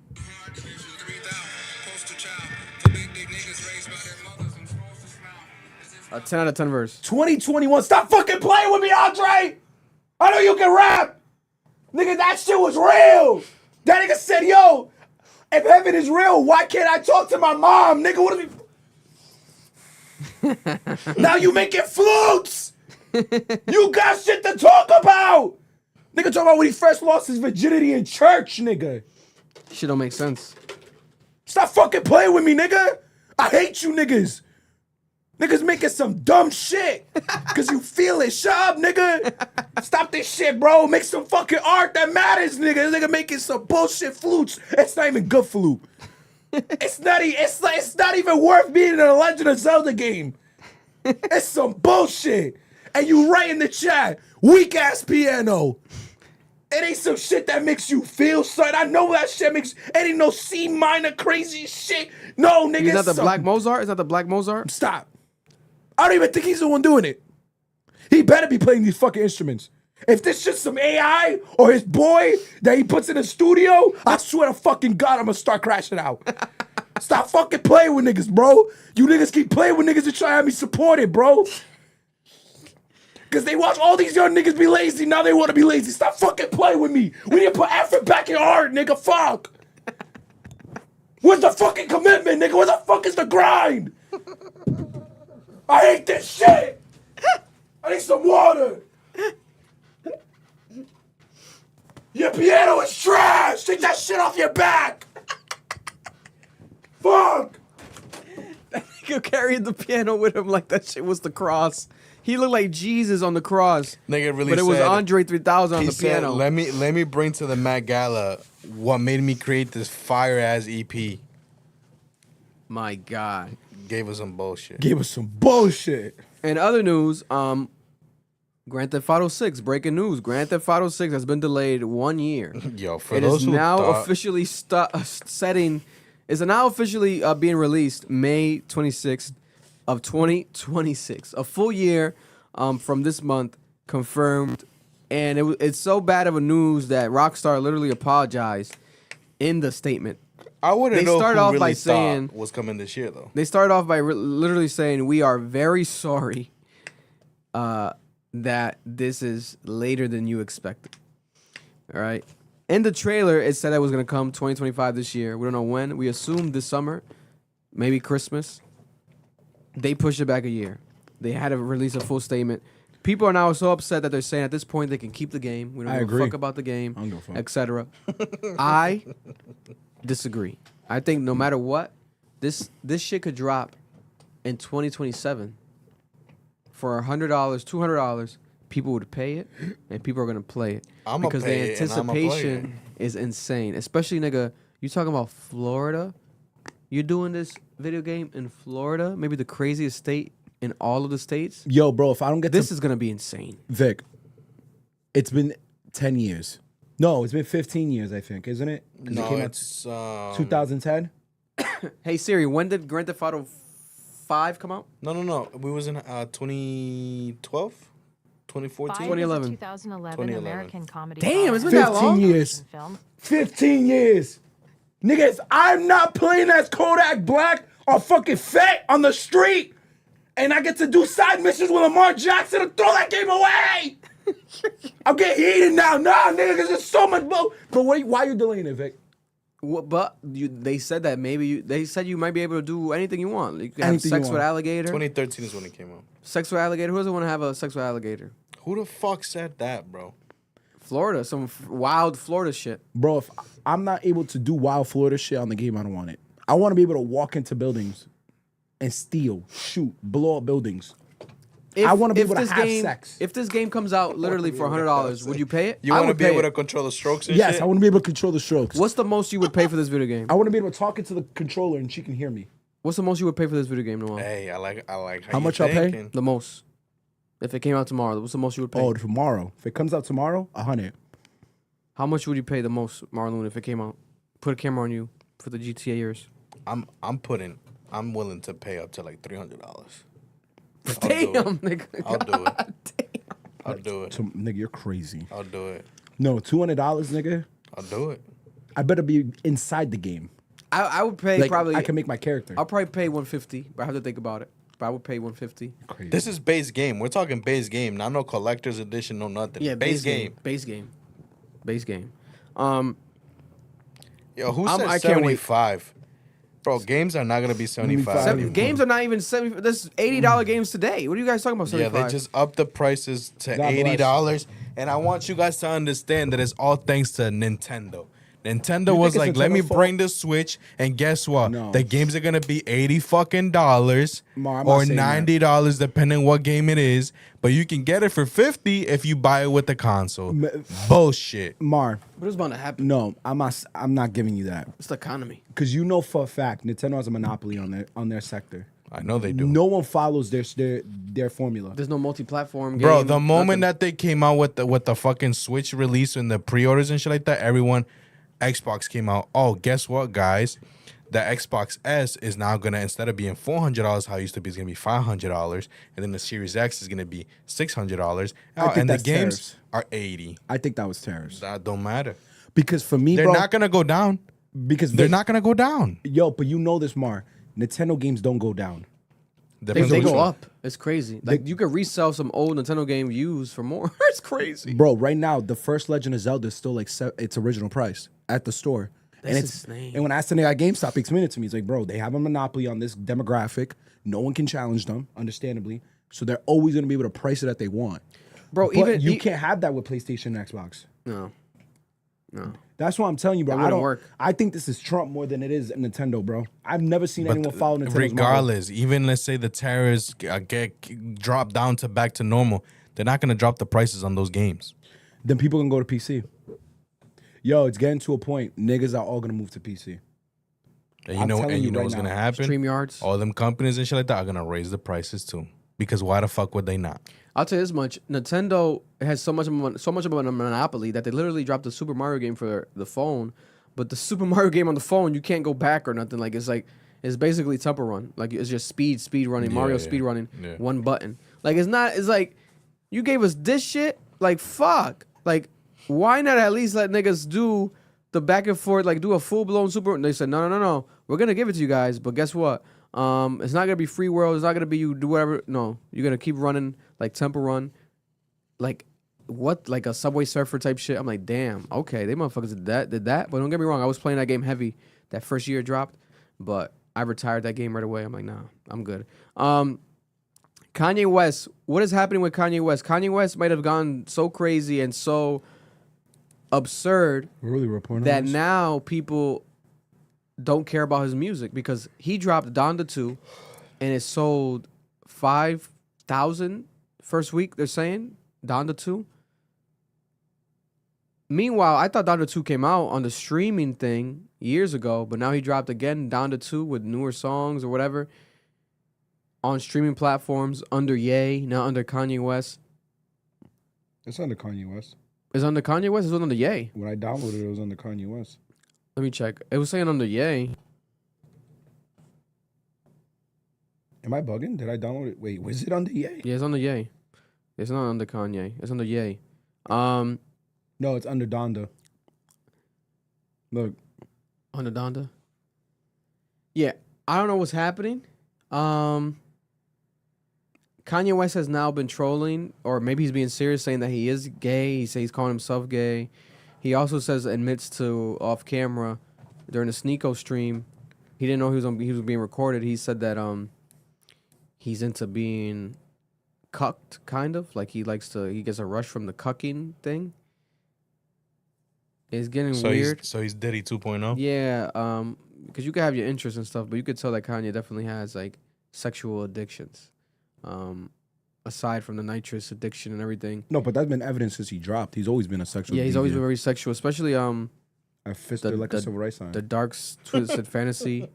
10 out of 10 verse. 2021. Stop fucking playing with me, Andre. I know you can rap. Nigga, that shit was real. That nigga said, yo, if heaven is real, why can't I talk to my mom? Nigga, what are we... Now you making flutes. You got shit to talk about. Nigga talking about when he first lost his virginity in church, nigga. Shit don't make sense. Stop fucking playing with me, nigga. I hate you niggas. Niggas making some dumb shit. Cause you feel it. Shut up, nigga. Stop this shit, bro. Make some fucking art that matters, nigga. This nigga making some bullshit flutes. It's not even good flute. It's not even worth being in a Legend of Zelda game. It's some bullshit. And you write in the chat, weak ass piano. It ain't some shit that makes you feel something. I know that shit makes. It ain't no C minor crazy shit. No, nigga. Is that the Black Mozart? Is that the Black Mozart? Stop. I don't even think he's the one doing it. He better be playing these fucking instruments. If this shit's some AI or his boy that he puts in the studio, I swear to fucking God, I'm gonna start crashing out. Stop fucking playing with niggas, bro. You niggas keep playing with niggas and try to have me supported, bro. Cause they watch all these young niggas be lazy, now they wanna be lazy. Stop fucking playing with me. We need to put effort back in art, nigga, fuck. Where's the fucking commitment, nigga? Where the fuck is the grind? I hate this shit. I need some water. Your piano is trash. Take that shit off your back. Fuck. That nigga carried the piano with him like that shit was the cross. He looked like Jesus on the cross. Nigga really but it was said, Andre 3000 on he the said, piano. Let me bring to the Met Gala what made me create this fire ass EP. My God. Gave us some bullshit. Gave us some bullshit. In other news, Grand Theft Auto 6, breaking news. Grand Theft Auto 6 has been delayed 1 year. Yo, for it those is who now thought, officially now officially being released May 26th of 2026. A full year from this month confirmed. And it's so bad of a news that Rockstar literally apologized in the statement. I wouldn't know started who off really by thought saying was coming this year though. They started off by literally saying, we are very sorry that this is later than you expected. All right. In the trailer, it said it was going to come 2025 this year. We don't know when. We assumed this summer, maybe Christmas. They pushed it back a year. They had to release a full statement. People are now so upset that they're saying at this point they can keep the game. We don't give a fuck about the game, etc. I disagree. I think no matter what, this shit could drop in 2027 for $100, $200. People would pay it, and people are gonna play it because the anticipation is insane. Especially, nigga, you talking about Florida? You're doing this video game in Florida, maybe the craziest state in all of the states. Yo, bro, if I don't get this is gonna be insane. Vic, it's been 10 years. No, it's been 15 years, I think, isn't it? No, it's 2010. Hey Siri, when did Grand Theft Auto 5 come out? No. We was in 2012, 2014, 2011. 2011 American comedy. Damn, it's been that long. 15 years. Film. 15 years. Nigga, if I'm not playing as Kodak Black or fucking Fat on the street, and I get to do side missions with Lamar Jackson and throw that game away. I'm getting heated now. Nah, nigga, because there's so much But why you delaying it, Vic? But they said that they said you might be able to do anything you want. You can have Anything you sex with want. alligator. 2013 is when it came out. Sex with alligator. Who doesn't want to have a sex with alligator? Who the fuck said that, bro? Florida, some wild Florida shit. Bro, if I'm not able to do wild Florida shit on the game, I don't want it. I want to be able to walk into buildings and steal, shoot, blow up buildings. I want to be able to have sex. If this game comes out literally for $100, would you pay it? You want to be able to control the strokes and shit? Yes, I want to be able to control the strokes. What's the most you would pay for this video game? I want to be able to talk into the controller and she can hear me. What's the most you would pay for this video game, Noel? Hey, I like How much I'll pay? The most. If it came out tomorrow, what's the most you would pay? Oh, tomorrow. If it comes out tomorrow, 100. How much would you pay the most, Marlon, if it came out? Put a camera on you for the GTA years. I'm willing to pay up to like $300. Damn, nigga. I'll do it. Damn. I'll do it. So, nigga, you're crazy. I'll do it. No, $200, nigga. I'll do it. I better be inside the game. I would pay Like, probably. I can make my character. I'll probably pay 150, but I have to think about it. But I would pay 150. Crazy. This is base game. We're talking base game, not no collector's edition, no nothing. Yeah, base game. Base game. Base game. Yo, who said I can't wait. 75? Bro, games are not gonna be 75. Games are not even 70. There's $80 games today. What are you guys talking about? 75? Yeah, they just upped the prices to God bless. $80, and I want you guys to understand that it's all thanks to Nintendo. Nintendo You was think like, it's let me Nintendo's fault? bring the Switch, and guess what? No. The games are gonna be $80 fucking dollars Mar, I'm not or saying that. $90 depending what game it is. But you can get it for $50 if you buy it with the console. Bullshit. Mar, What is about to happen? no, I'm not giving you that. It's the economy. Because you know for a fact, Nintendo has a monopoly on their sector. I know they do. No one follows their formula. There's no multi-platform game. Bro, the moment nothing. that they came out with the fucking Switch release and the pre-orders and shit like that, Xbox came out. Oh, guess what, guys? The Xbox S is now gonna, instead of being $400 how it used to be, it's gonna be $500, and then the Series X is gonna be $600. I think And the that's games tariffs. are $80. I think that was tariffs. That don't matter. Because for me, They're bro, not gonna go down. because They're not gonna go down. Yo, but you know this, Mar. Nintendo games don't go down. They go up. It's crazy. Like you could resell some old Nintendo game used for more. It's crazy. Bro, right now, the first Legend of Zelda is still like its original price at the store. That's insane. And when I asked the nigga at GameStop, he explained it to me. He's like, bro, they have a monopoly on this demographic. No one can challenge them, understandably. So they're always going to be able to price it that they want. Bro, But even you can't have that with PlayStation and Xbox. No. That's what I'm telling you, bro. That I wouldn't don't work. I think this is Trump more than it is Nintendo, bro. I've never seen anyone follow Nintendo's model. regardless, even let's say the tariffs get dropped down to back to normal, they're not gonna drop the prices on those games. Then people can go to PC. Yo, it's getting to a point. Niggas are all gonna move to PC. And I'm telling you right what's gonna now. happen? StreamYards. All them companies and shit like that are gonna raise the prices too. Because why the fuck would they not? I'll tell you this much: Nintendo has so much of a monopoly that they literally dropped the Super Mario game for the phone. But the Super Mario game on the phone, you can't go back or nothing. Like it's basically Temple Run. Like it's just speed running, Mario speed running, one button. Like it's not. It's like you gave us this shit. Like fuck. Like why not at least let niggas do the back and forth? Like do a full blown Super. And they said no. We're gonna give it to you guys, but guess what? It's not gonna be free world. It's not gonna be you do whatever. No, you're gonna keep running like Temple Run, like what, like a Subway Surfer type shit. I'm like, damn, okay, they motherfuckers did that. But don't get me wrong, I was playing that game heavy that first year it dropped, but I retired that game right away. I'm like, nah, I'm good. Kanye West, what is happening with Kanye West? Kanye West might have gone so crazy and so absurd We're really reporting that on this? now people don't care about his music because he dropped Donda 2 and it sold 5,000 first week, they're saying. Donda 2. Meanwhile, I thought Donda 2 came out on the streaming thing years ago, but now he dropped again Donda 2 with newer songs or whatever on streaming platforms under Ye, now under Kanye West. It's under Kanye West. It's under Kanye West? It's under Ye. When I downloaded it, it was under Kanye West. Let me check. It was saying under Ye. Am I bugging? Did I download it? Wait, was it under Ye? Yeah, it's under Ye. It's not under Kanye. It's under Ye. No, it's under Donda. Look. On the Donda? Yeah, I don't know what's happening. Kanye West has now been trolling, or maybe he's being serious, saying that he is gay. He says he's calling himself gay. He also admits to off camera during the Sneeko stream. He didn't know he was being recorded. He said that he's into being cucked, kind of like he gets a rush from the cucking thing. It's getting weird. He's Diddy 2.0. Yeah, because you could have your interests and stuff, but you could tell that Kanye definitely has like sexual addictions, aside from the nitrous addiction and everything. No, but that's been evident since he dropped. He's always been a sexual. Yeah, he's always been very sexual, especially I fisted like a civil rights sign. the dark twisted fantasy,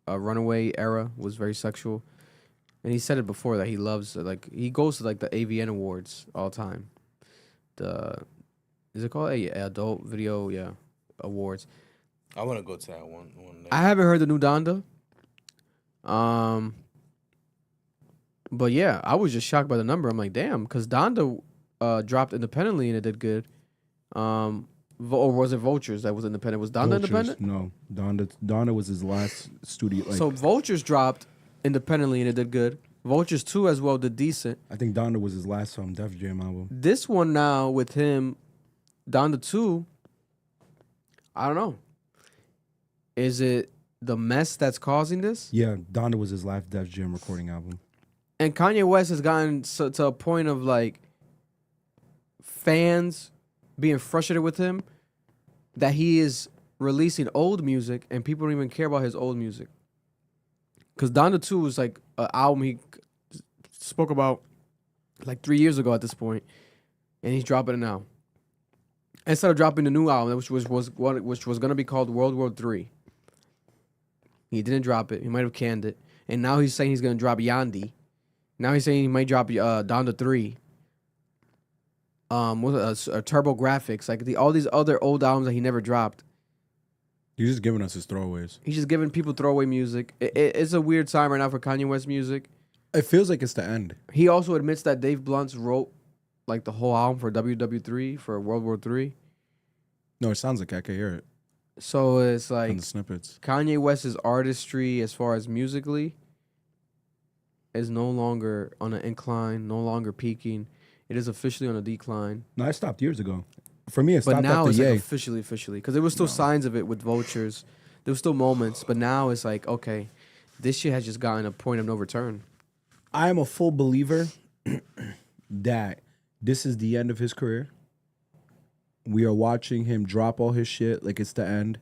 runaway era was very sexual, and he said it before that he loves he goes to like the AVN awards all the time. Is it called adult video awards? I want to go to that one day. I haven't heard the new Donda. But yeah, I was just shocked by the number. I'm like, damn, because Donda dropped independently and it did good. Or was it Vultures that was independent? Was Donda independent? No, Donda was his last studio. So Vultures dropped independently and it did good. Vultures 2 as well did decent. I think Donda was his last Def Jam album. This one now with him, Donda 2, I don't know. Is it the mess that's causing this? Yeah, Donda was his last Def Jam recording album. And Kanye West has gotten to a point of like fans being frustrated with him that he is releasing old music and people don't even care about his old music. Because Donda 2 was like an album he spoke about like 3 years ago at this point, and he's dropping it now. Instead of dropping the new album, which was going to be called World War III. He didn't drop it. He might have canned it. And now he's saying he's going to drop Yandi. Now he's saying he might drop Donda 3. Turbo Graphics. Like all these other old albums that he never dropped. He's just giving us his throwaways. He's just giving people throwaway music. It's a weird time right now for Kanye West music. It feels like it's the end. He also admits that Dave Blunt's wrote like the whole album for WW3 for World War III. No, it sounds like I can hear it. So it's like on the snippets. Kanye West's artistry as far as musically is no longer on an incline, no longer peaking. It is officially on a decline. No, it stopped years ago. For me, it stopped but now after it's Ye. like officially, because there was still signs of it with Vultures. There was still moments, but now it's like, okay, this shit has just gotten a point of no return. I am a full believer that this is the end of his career. We are watching him drop all his shit like it's the end.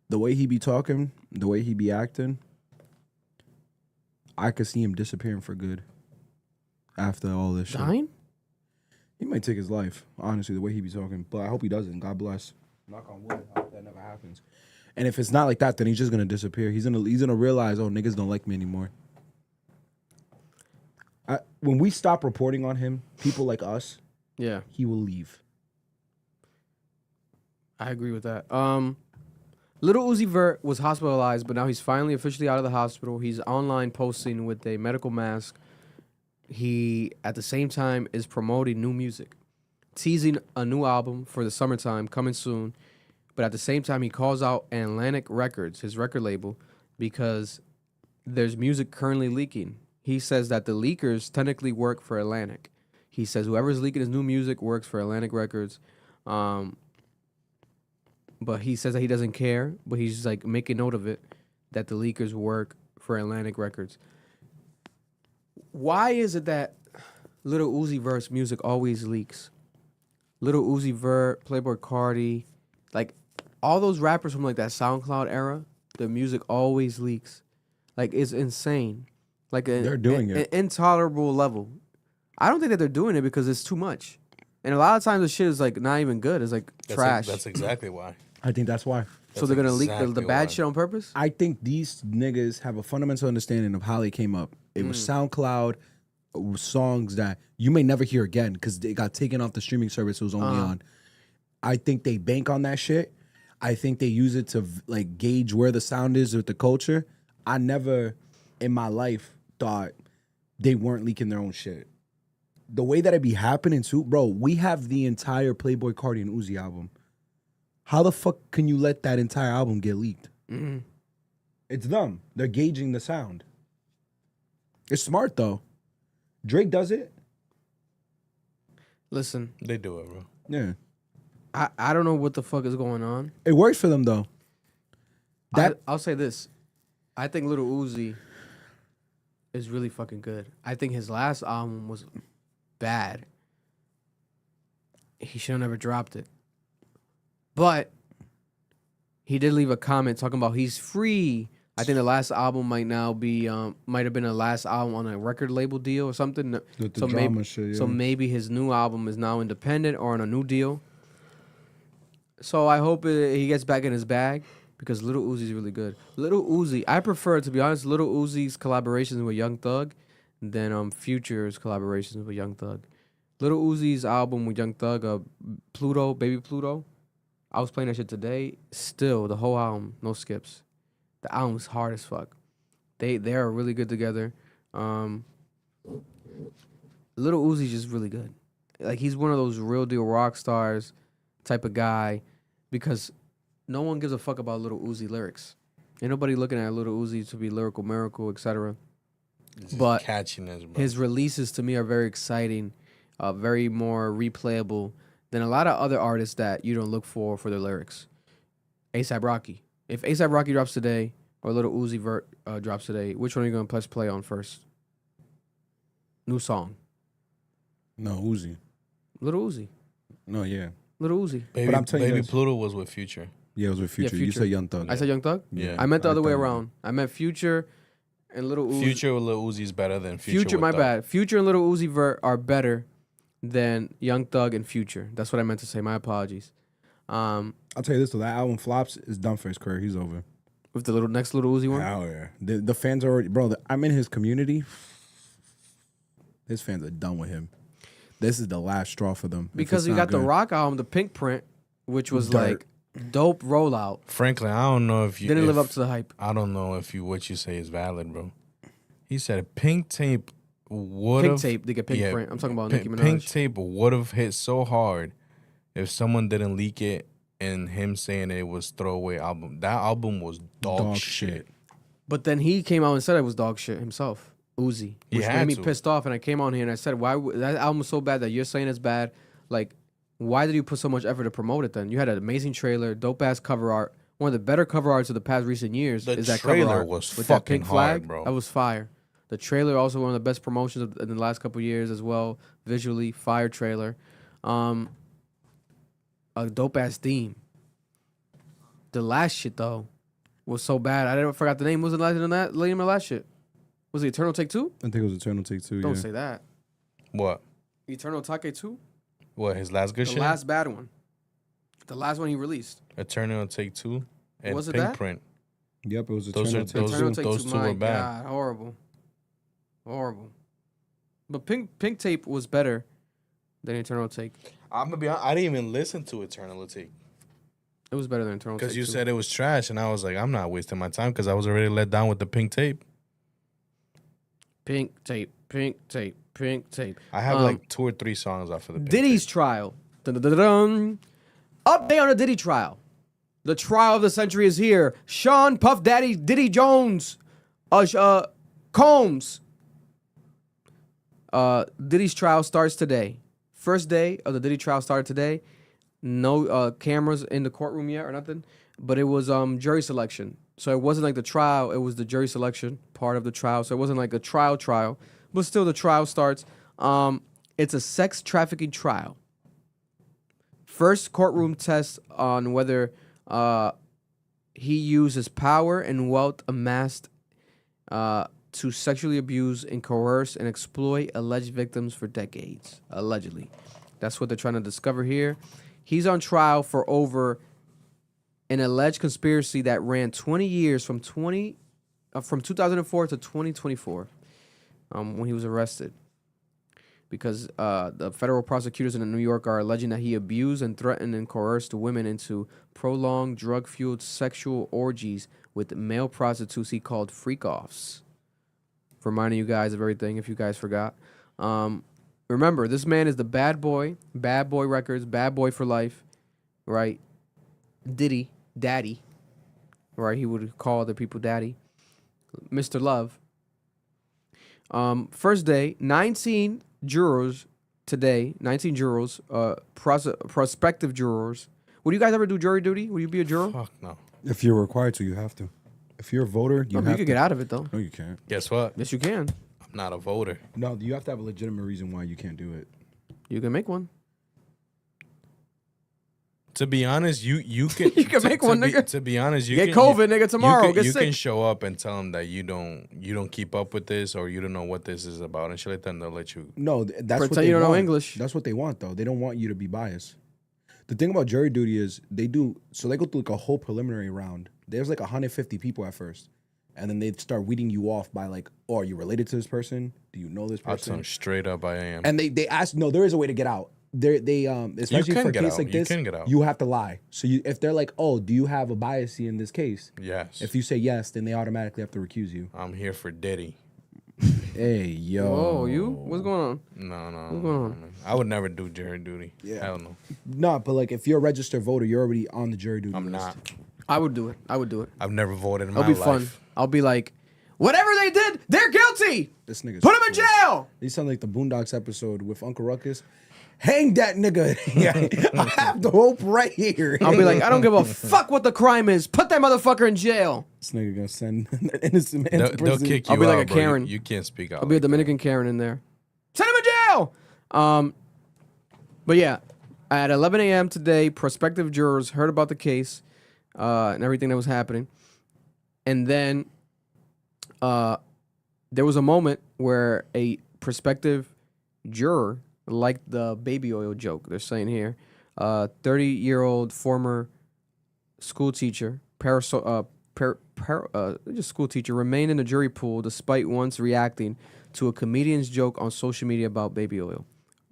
The way he be talking, the way he be acting, I could see him disappearing for good after all this shit. Dying? He might take his life, honestly, the way he be talking. But I hope he doesn't. God bless. Knock on wood. I hope that never happens. And if it's not like that, then he's just gonna disappear. He's gonna realize, oh, niggas don't like me anymore. When we stop reporting on him, people like us, Yeah, he will leave. I agree with that. Little Uzi Vert was hospitalized, but now he's finally officially out of the hospital. He's online posting with a medical mask. He, at the same time, is promoting new music, teasing a new album for the summertime coming soon. But at the same time, he calls out Atlantic Records, his record label, because there's music currently leaking. He says that the leakers technically work for Atlantic. He says whoever's leaking his new music works for Atlantic Records. But he says that he doesn't care, but he's just like making note of it, that the leakers work for Atlantic Records. Why is it that Little Uzi Vert's music always leaks? Little Uzi Vert, Playboi Carti, like all those rappers from like that SoundCloud era, their music always leaks. Like it's insane. Like they're doing it. An intolerable level. I don't think that they're doing it because it's too much. And a lot of times the shit is like not even good. It's like trash. That's exactly why. I think that's why. So they're gonna leak the exactly bad why. shit on purpose? I think these niggas have a fundamental understanding of how they came up. It was SoundCloud songs that you may never hear again because they got taken off the streaming service it was only on. I think they bank on that shit. I think they use it to like gauge where the sound is with the culture. I never in my life thought they weren't leaking their own shit. The way that it be happening too, bro, we have the entire Playboi Carti and Uzi album. How the fuck can you let that entire album get leaked? Mm-hmm. It's dumb. They're gauging the sound. It's smart though. Drake does it. Listen, They do it, bro. Yeah. I don't know what the fuck is going on. It works for them though. I'll say this. I think Lil Uzi is really fucking good. I think his last album was bad. He should have never dropped it. But he did leave a comment talking about he's free. I think the last album might have been the last album on a record label deal or something. With the so drama maybe, shit, yeah. so maybe his new album is now independent or on a new deal. So I hope he gets back in his bag because Lil Uzi's really good. Lil Uzi, I prefer, to be honest, Lil Uzi's collaborations with Young Thug than Future's collaborations with Young Thug. Lil Uzi's album with Young Thug, Pluto, Baby Pluto, I was playing that shit today. Still, the whole album, no skips. The album's hard as fuck. They are really good together. Lil Uzi's just really good. Like, he's one of those real deal rock stars type of guy because no one gives a fuck about Lil Uzi lyrics. Ain't nobody looking at Lil Uzi to be lyrical miracle, etc. But Catchiness, bro. his releases to me are very exciting, very more replayable than a lot of other artists that you don't look for their lyrics. A$AP Rocky. If A$AP Rocky drops today or Lil Uzi Vert drops today, which one are you going to press play on first? New song. No, Uzi. Lil Uzi. No, yeah. Lil Uzi. Baby, I'm telling you Baby this. Pluto was with Future. Yeah, it was with Future. You Future. said Young Thug. I said Young Thug? Yeah. I meant the other way thought- around. I meant Future and Lil Uzi. Future with Lil Uzi is better than Future. Future, with my Thug. bad. Future and Lil Uzi Vert are better than Young Thug and Future. That's what I meant to say. My apologies. I'll tell you this though, that album flops is done for his career. He's over. With the next Lil Uzi one? Hell yeah. The fans are already, bro. I'm in his community. His fans are done with him. This is the last straw for them. Because we got the Rock album, the Pink Print, which was like dope rollout. Frankly, I don't know if you Didn't live up to the hype. I don't know if what you say is valid, bro. He said Pink Tape would have Pink Tape, they get Pink Print. I'm talking about Nicki Minaj. Pink Tape would have hit so hard if someone didn't leak it and him saying it was throwaway album. That album was dog shit. But then he came out and said it was dog shit himself, Uzi, He which had made me to. pissed off. And I came on here and I said, that album was so bad that you're saying it's bad? Like, why did you put so much effort to promote it then? You had an amazing trailer, dope-ass cover art. One of the better cover arts of the past recent years The is that trailer cover art. was with that fucking pink flag, hard, bro. That was fire. The trailer also one of the best promotions in the last couple of years as well. Visually, fire trailer. A dope-ass theme. The last shit, though, was so bad. I forgot the name. What was the name of the last shit? Was it Eternal Take 2? I think it was Eternal Take 2. Don't yeah. say that. What? Eternal Take 2? What? His last good The shit? last bad one. The last one he released. Eternal Take 2 and Was it Pink that? Print. Yep, it was Those Eternal are- Take those 2. Eternal Take those 2, two my were bad. God, horrible. Horrible. But Pink Tape was better than Eternal Take. I'm gonna be honest, I didn't even listen to Eternal Take It was better than Eternal Take. because you 2. said it was trash, and I was like, I'm not wasting my time because I was already let down with the Pink Tape. Pink Tape, Pink Tape, Pink Tape. I have like 2 or 3 songs off of the Pink Diddy's Tape. trial. Dun-dun-dun-dun. Update on the Diddy trial. The trial of the century is here. Sean Puff Daddy Diddy Jones, Combs. Diddy's trial starts today. First day of the Diddy trial started today. No cameras in the courtroom yet or nothing, but it was jury selection. So it wasn't like the trial; it was the jury selection part of the trial. So it wasn't like a trial, but still the trial starts. It's a sex trafficking trial. First courtroom test on whether he used his power and wealth amassed to sexually abuse and coerce and exploit alleged victims for decades. Allegedly. That's what they're trying to discover here. He's on trial for over an alleged conspiracy that ran 20 years from 2004 to 2024 when he was arrested. Because the federal prosecutors in New York are alleging that he abused and threatened and coerced women into prolonged drug-fueled sexual orgies with male prostitutes he called freak-offs. Reminding you guys of everything if you guys forgot. Remember, this man is the bad boy records, bad boy for life, right? Diddy daddy, right? He would call other people daddy, Mr. Love. First day, 19 jurors today, 19 jurors, prospective jurors. Would you guys ever do jury duty? Would you be a juror? Fuck no. If you're required to, you have to. If you're a voter, you No, but have you to. could get out of it though. No, you can't. Guess what? Yes, you can. I'm not a voter. No, you have to have a legitimate reason why you can't do it. You can make one. To be honest, you can You can make one, nigga. To be honest, you Get can, COVID, nigga, tomorrow. You, Get you sick. can show up and tell them that you don't keep up with this or you don't know what this is about and shit like that, and they'll let you. No, that's what Pretend they you don't know want. English. That's what they want, though. They don't want you to be biased. The thing about jury duty is they go through like a whole preliminary round. There's like 150 people at first, and then they start weeding you off by like, oh, are you related to this person? Do you know this I'll tell person? them straight up I am. And they ask. No, there is a way to get out. They especially can for a get case out. like You this, can get out. you have to lie. So if they're like, oh, do you have a bias in this case? Yes. If you say yes, then they automatically have to recuse you. I'm here for Diddy. Hey, yo. Oh, you? What's going on? No. What's going on? I would never do jury duty. Yeah. Hell no. No, but like if you're a registered voter, you're already on the jury duty I'm list. not. I would do it. I would do it. I've never voted in my It'll be life. fun. I'll be like, whatever they did, they're guilty. This nigga's Put them in jail. They sound like the Boondocks episode with Uncle Ruckus. Hang that nigga. Yeah, I have the rope right here. I'll be like, I don't give a fuck what the crime is. Put that motherfucker in jail. This nigga gonna send an innocent man to They'll prison. kick you I'll be like out, a bro. Karen. You can't speak out. I'll be a like that. Dominican Karen in there. Send him in jail. But yeah, at 11 a.m. today, prospective jurors heard about the case and everything that was happening. And then there was a moment where a prospective juror liked the baby oil joke. They're saying here, 30-year-old former school teacher, just school teacher, remained in the jury pool despite once reacting to a comedian's joke on social media about baby oil.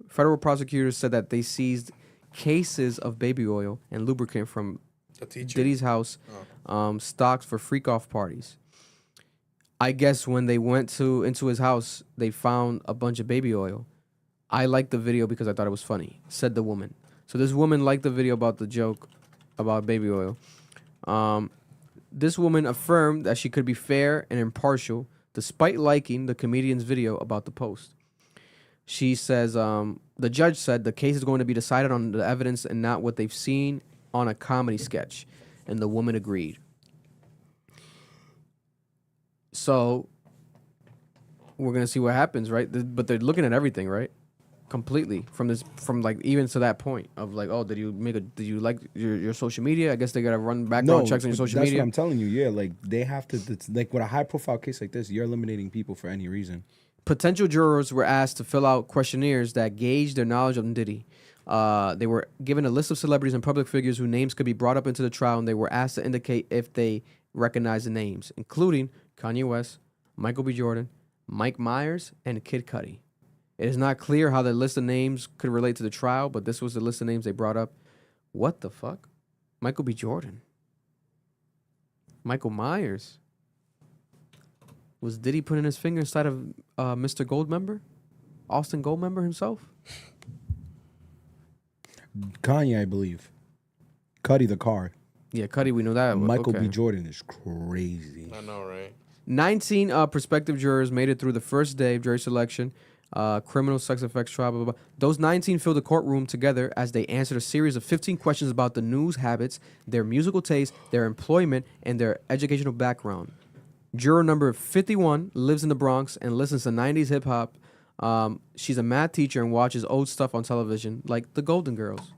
Federal prosecutors said that they seized cases of baby oil and lubricant from Diddy's house, stocked for freak-off parties. I guess when they went into his house, they found a bunch of baby oil. I liked the video because I thought it was funny, said the woman. So this woman liked the video about the joke about baby oil. This woman affirmed that she could be fair and impartial despite liking the comedian's video about the post. She says, the judge said the case is going to be decided on the evidence and not what they've seen on a comedy sketch. And the woman agreed. So we're going to see what happens, right? But they're looking at everything, right? Completely from like even to that point of like, oh, did you like your social media? I guess they gotta run background checks on your social that's media. what I'm telling you. Yeah, like they have to. Like with a high profile case like this, you're eliminating people for any reason. Potential jurors were asked to fill out questionnaires that gauge their knowledge of Diddy. They were given a list of celebrities and public figures whose names could be brought up into the trial, and they were asked to indicate if they recognize the names, including Kanye West, Michael B. Jordan, Mike Myers, and Kid Cudi. It is not clear how the list of names could relate to the trial, but this was the list of names they brought up. What the fuck? Michael B. Jordan. Michael Myers. Was Diddy putting his finger inside of Mr. Goldmember? Austin Goldmember himself? Kanye, I believe. Cudi the car. Yeah, Cudi, we know that. Michael Okay. B. Jordan is crazy. I know, right? 19 prospective jurors made it through the first day of jury selection. Criminal sex effects trial, blah, blah, blah. Those 19 filled the courtroom together as they answered a series of 15 questions about the news habits, their musical taste, their employment, and their educational background. Juror number 51 lives in the Bronx and listens to 90s hip-hop. She's a math teacher and watches old stuff on television, like the Golden Girls.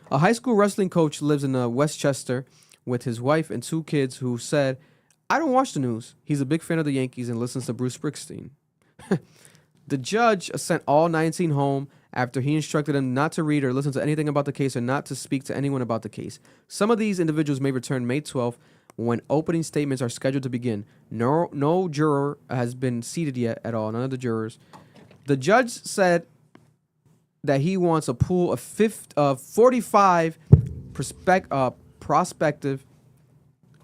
A high school wrestling coach lives in Westchester with his wife and 2 kids who said, I don't watch the news. He's a big fan of the Yankees and listens to Bruce Springsteen. The judge sent all 19 home after he instructed them not to read or listen to anything about the case or not to speak to anyone about the case. Some of these individuals may return May 12th when opening statements are scheduled to begin. No juror has been seated yet at all, none of the jurors. The judge said that he wants a pool of 45 prospective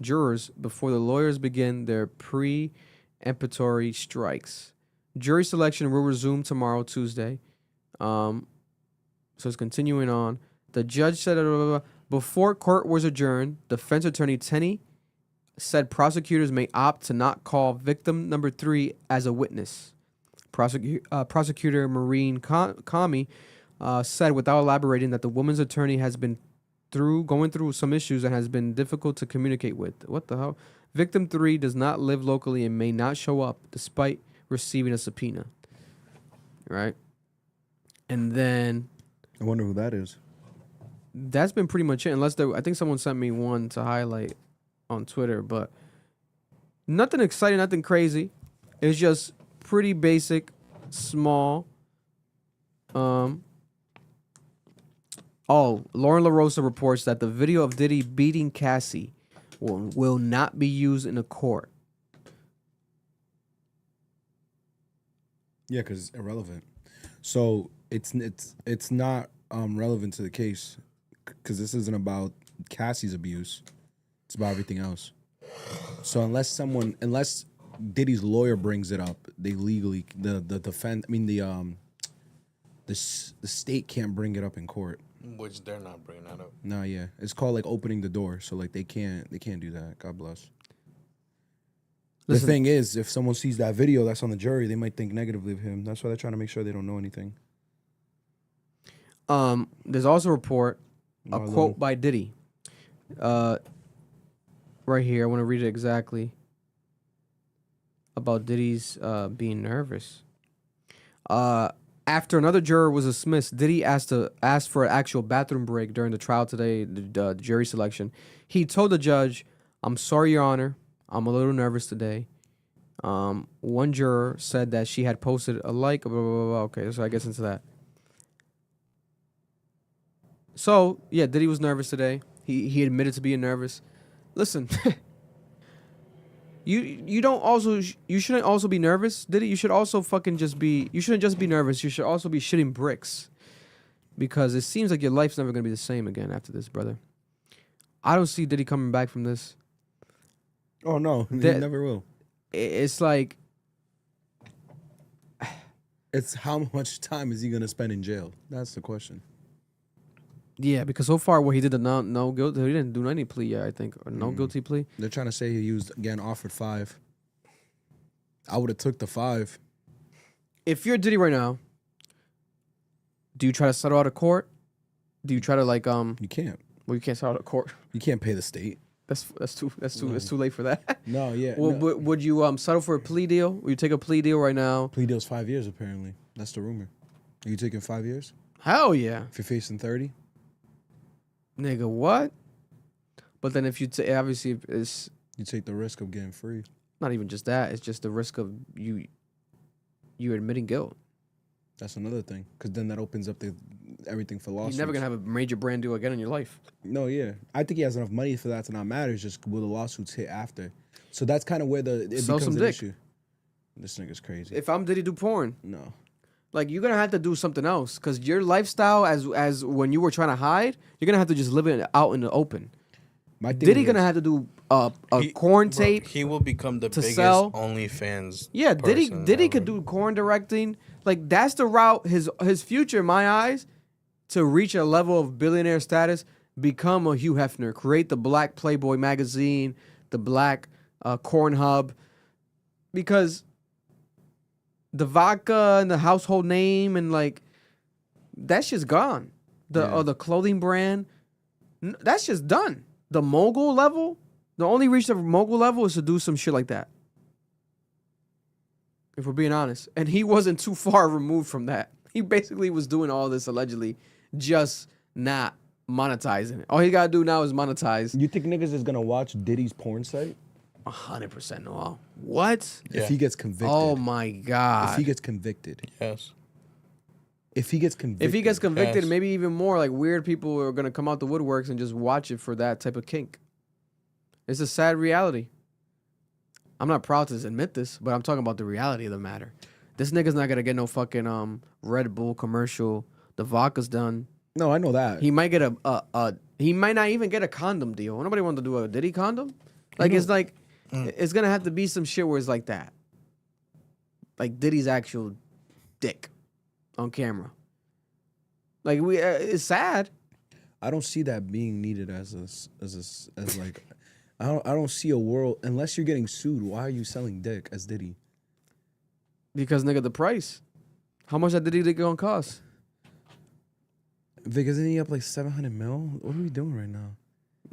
jurors before the lawyers begin their pre-emptory strikes. Jury selection will resume tomorrow, Tuesday. So it's continuing on. The judge said, Before court was adjourned, defense attorney Tenney said prosecutors may opt to not call victim number 3 as a witness. Prosecutor Maureen Kami said, without elaborating, that the woman's attorney has been going through some issues and has been difficult to communicate with. What the hell? Victim 3 does not live locally and may not show up despite receiving a subpoena. Right? And then I wonder who that is. that's been pretty much it. Unless I think someone sent me one to highlight on Twitter, but nothing exciting, nothing crazy. It's just pretty basic, small. Lauren LaRosa reports that the video of Diddy beating Cassie will not be used in a court. Yeah, because it's irrelevant. So it's not relevant to the case because this isn't about Cassie's abuse. It's about everything else. So unless Diddy's lawyer brings it up, they legally the state can't bring it up in court. Which they're not bringing that up. No, yeah, it's called like opening the door. So like they can't do that. God bless. Listen, the thing is, if someone sees that video that's on the jury, they might think negatively of him. That's why they're trying to make sure they don't know anything. There's also a report, a quote by Diddy. Right here, I want to read it exactly. About Diddy's being nervous. After another juror was dismissed, Diddy asked for an actual bathroom break during the trial today, the jury selection. He told the judge, "I'm sorry, Your Honor. I'm a little nervous today." One juror said that she had posted a like, blah, blah, blah, blah. Okay, so I guess into that. So, yeah, Diddy was nervous today. He admitted to being nervous. Listen, you shouldn't also be nervous, Diddy. You should also you shouldn't just be nervous. You should also be shitting bricks. Because it seems like your life's never going to be the same again after this, brother. I don't see Diddy coming back from this. Oh, no. He never will. It's like... It's how much time is he going to spend in jail? That's the question. Yeah, because so far what he did, no guilty, he didn't do any plea yet, I think, or no guilty plea. They're trying to say he offered 5. I would have took the 5. If you're Diddy right now, do you try to settle out of court? Do you try to You can't. Well, you can't settle out of court. You can't pay the state. That's too late for that. No, yeah. Well, no. would you settle for a plea deal? Would you take a plea deal right now? Plea deal's 5 years apparently. That's the rumor. Are you taking 5 years? Hell yeah. If you're facing 30? Nigga, what? But then if you obviously it's You take the risk of getting free. not even just that. It's just the risk of you admitting guilt. That's another thing, because then that opens up everything for lawsuits. You're never gonna have a major brand deal again in your life. No, yeah. I think he has enough money for that to not matter. It's just will the lawsuits hit after. So that's kind of where it Sell becomes some an dick. issue. This nigga's crazy. If I'm Diddy, do porn. No. Like, you're gonna have to do something else, because your lifestyle, as when you were trying to hide, you're gonna have to just live it out in the open. My thing Diddy is gonna have to do a corn tape. He will become the biggest sell. OnlyFans. Yeah, Diddy person could do corn directing. Like, that's the route. His future, in my eyes, to reach a level of billionaire status, become a Hugh Hefner, create the Black Playboy magazine, the Black Corn Hub, because the vodka and the household name and like that shit's gone. The clothing brand, that's just done. The mogul level, the only reach of mogul level is to do some shit like that. If we're being honest. And he wasn't too far removed from that. He basically was doing all this allegedly, just not monetizing it. All he gotta do now is monetize. You think niggas is gonna watch Diddy's porn site? 100% no. What? If he gets convicted. Oh my God. If he gets convicted. Yes. If he gets convicted. Yes. Maybe even more like weird people are gonna come out the woodworks and just watch it for that type of kink. It's a sad reality. I'm not proud to admit this, but I'm talking about the reality of the matter. This nigga's not gonna get no fucking Red Bull commercial. The vodka's done. No, I know that. He might get he might not even get a condom deal. Nobody wants to do a Diddy condom. Like it's like it's gonna have to be some shit where it's like that. Like Diddy's actual dick on camera. Like it's sad. I don't see that being needed as like. I don't see a world unless you're getting sued. Why are you selling dick as Diddy? Because nigga, the price. How much that Diddy gonna cost? Vic, isn't he up like 700 mil? What are we doing right now?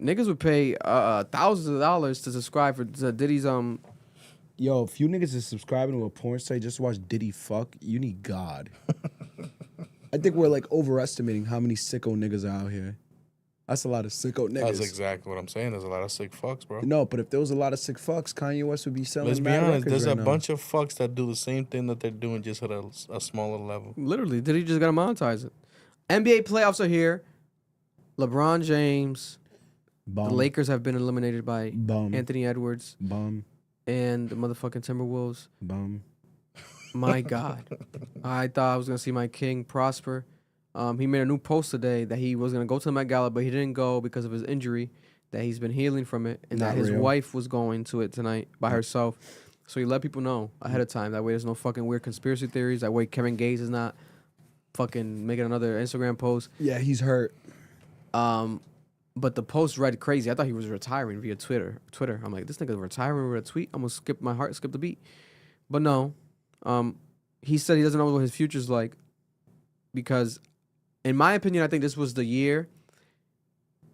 Niggas would pay thousands of dollars to subscribe to Diddy's Yo, if you niggas is subscribing to a porn site just to watch Diddy fuck, you need God. I think we're like overestimating how many sicko niggas are out here. That's a lot of sicko niggas. That's exactly what I'm saying. There's a lot of sick fucks, bro. No, but if there was a lot of sick fucks, Kanye West would be selling. Let's be mad honest. records There's right a now. bunch of fucks that do the same thing that they're doing, just at a smaller level. Literally, Diddy just gotta monetize it. NBA playoffs are here. LeBron James. Bum. The Lakers have been eliminated by Bum. Anthony Edwards Bum. and the motherfucking Timberwolves. Bum. My God. I thought I was going to see my king prosper. He made a new post today that he was going to go to the Met Gala, but he didn't go because of his injury, that he's been healing from it, and Not that his real. wife was going to it tonight by herself. So he let people know ahead of time. That way there's no fucking weird conspiracy theories. That way Kevin Gates is not fucking making another Instagram post. Yeah, he's hurt. But the post read crazy. I thought he was retiring via Twitter. I'm like, this nigga retiring with a tweet? I'm going to skip the beat. But no. He said he doesn't know what his future's like because, in my opinion, I think this was the year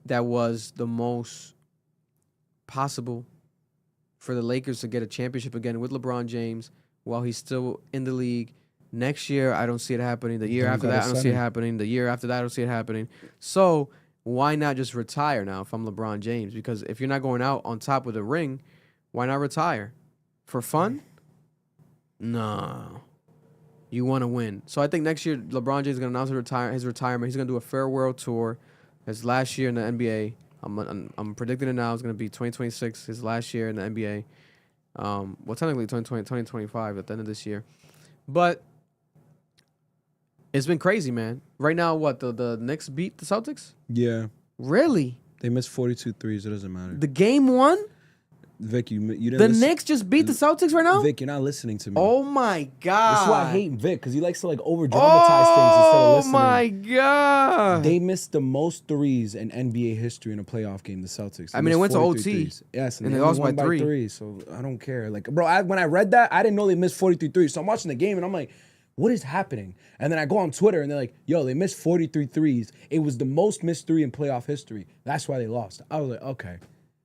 that was the most possible for the Lakers to get a championship again with LeBron James while he's still in the league. Next year, I don't see it happening. The year after that, I don't see it happening. The year after that, I don't see it happening. So why not just retire now if I'm LeBron James? Because if you're not going out on top with a ring, why not retire? For fun? No. You want to win. So I think next year LeBron James is going to announce his retirement. He's going to do a farewell tour. His last year in the NBA. I'm predicting it now. It's going to be 2026, his last year in the NBA. Well, technically 2025 at the end of this year. But it's been crazy, man. Right now, what? The Knicks beat the Celtics? Yeah. Really? They missed 42 threes. It doesn't matter. The game won? Vic, you didn't The listen. Knicks just beat the Celtics right now? Vic, you're not listening to me. Oh, my God. That's why I hate Vic, because he likes to like over dramatize things instead of listening. Oh, my God. They missed the most threes in NBA history in a playoff game, the Celtics. I mean, it missed went to 43 OT. threes. Yes, And they only lost by won three. So I don't care. Like, bro, when I read that, I didn't know they missed 43 threes. So I'm watching the game and I'm like, what is happening? And then I go on Twitter and they're like, yo, they missed 43 threes. It was the most missed three in playoff history. That's why they lost. I was like, okay.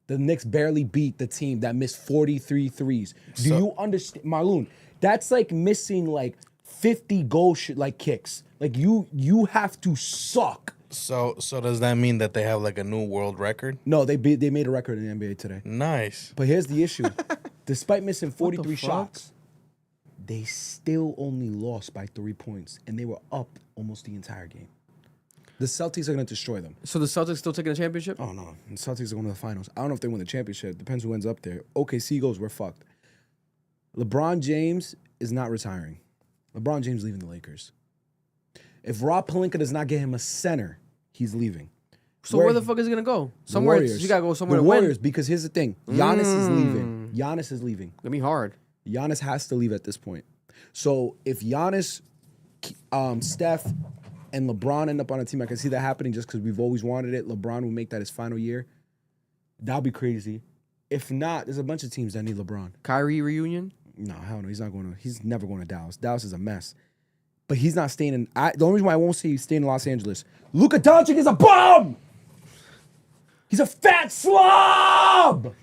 The Knicks barely beat the team that missed 43 threes. Do you understand, Marlon? That's like missing like 50 goal kicks. Like you have to suck. So does that mean that they have like a new world record? No, they made a record in the NBA today. Nice. But here's the issue: despite missing 43 fuck? shots, they still only lost by 3 points, and they were up almost the entire game. The Celtics are going to destroy them. So the Celtics still taking a championship? Oh, no. The Celtics are going to the finals. I don't know if they win the championship. Depends who ends up there. OKC goes, we're fucked. LeBron James is not retiring. LeBron James leaving the Lakers. If Rob Pelinka does not get him a center, he's leaving. So where the fuck is he going to go? Somewhere. Warriors. You got to go somewhere the to Warriors, win. because here's the thing. Giannis is leaving. Giannis is leaving. It's going to be hard. Giannis has to leave at this point. So if Giannis, Steph, and LeBron end up on a team, I can see that happening just because we've always wanted it. LeBron will make that his final year. That'll be crazy. If not, there's a bunch of teams that need LeBron. Kyrie reunion? No, hell no. He's never going to Dallas. Dallas is a mess. But he's not staying in. The only reason why I won't say he's staying in Los Angeles. Luka Doncic is a bum. He's a fat slob.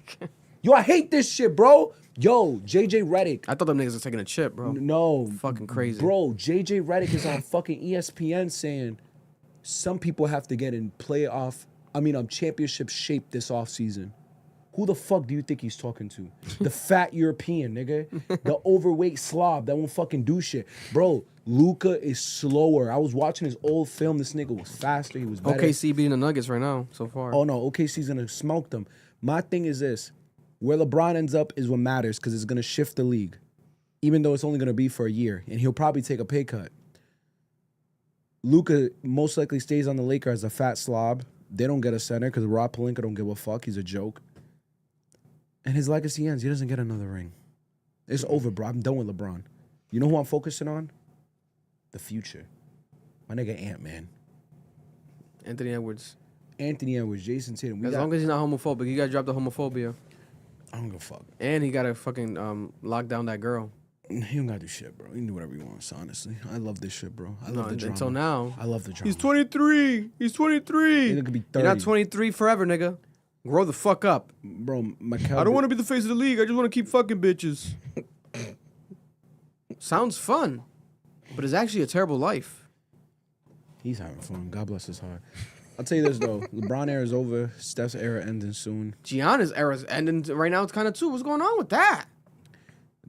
Yo, I hate this shit, bro. Yo, JJ Redick. I thought them niggas was taking a chip, bro. No. Fucking crazy. Bro, JJ Redick is on fucking ESPN saying some people have to get in championship shape this offseason. Who the fuck do you think he's talking to? The fat European, nigga. The overweight slob that won't fucking do shit. Bro, Luka is slower. I was watching his old film. This nigga was faster. He was better. OKC beating the Nuggets right now so far. Oh, no. OKC's going to smoke them. My thing is this. Where LeBron ends up is what matters because it's going to shift the league, even though it's only going to be for a year, and he'll probably take a pay cut. Luka most likely stays on the Lakers as a fat slob. They don't get a center because Rob Pelinka don't give a fuck. He's a joke. And his legacy ends. He doesn't get another ring. It's over, bro. I'm done with LeBron. You know who I'm focusing on? The future. My nigga Ant-Man. Anthony Edwards. Anthony Edwards, Jason Tatum. As long as he's not homophobic, he got to drop the homophobia. I don't give a fuck. And he got to fucking lock down that girl. He don't gotta do shit, bro. He can do whatever he wants, honestly. I love this shit, bro. I love the drama. Until now. I love the drama. He's 23. He's 23. Nigga could be 30. You're not 23 forever, nigga. Grow the fuck up. Bro, I don't want to be the face of the league. I just want to keep fucking bitches. Sounds fun, but it's actually a terrible life. He's having fun. God bless his heart. I'll tell you this, though. LeBron era is over. Steph's era ending soon. Giannis era's ending right now. It's kind of too. What's going on with that?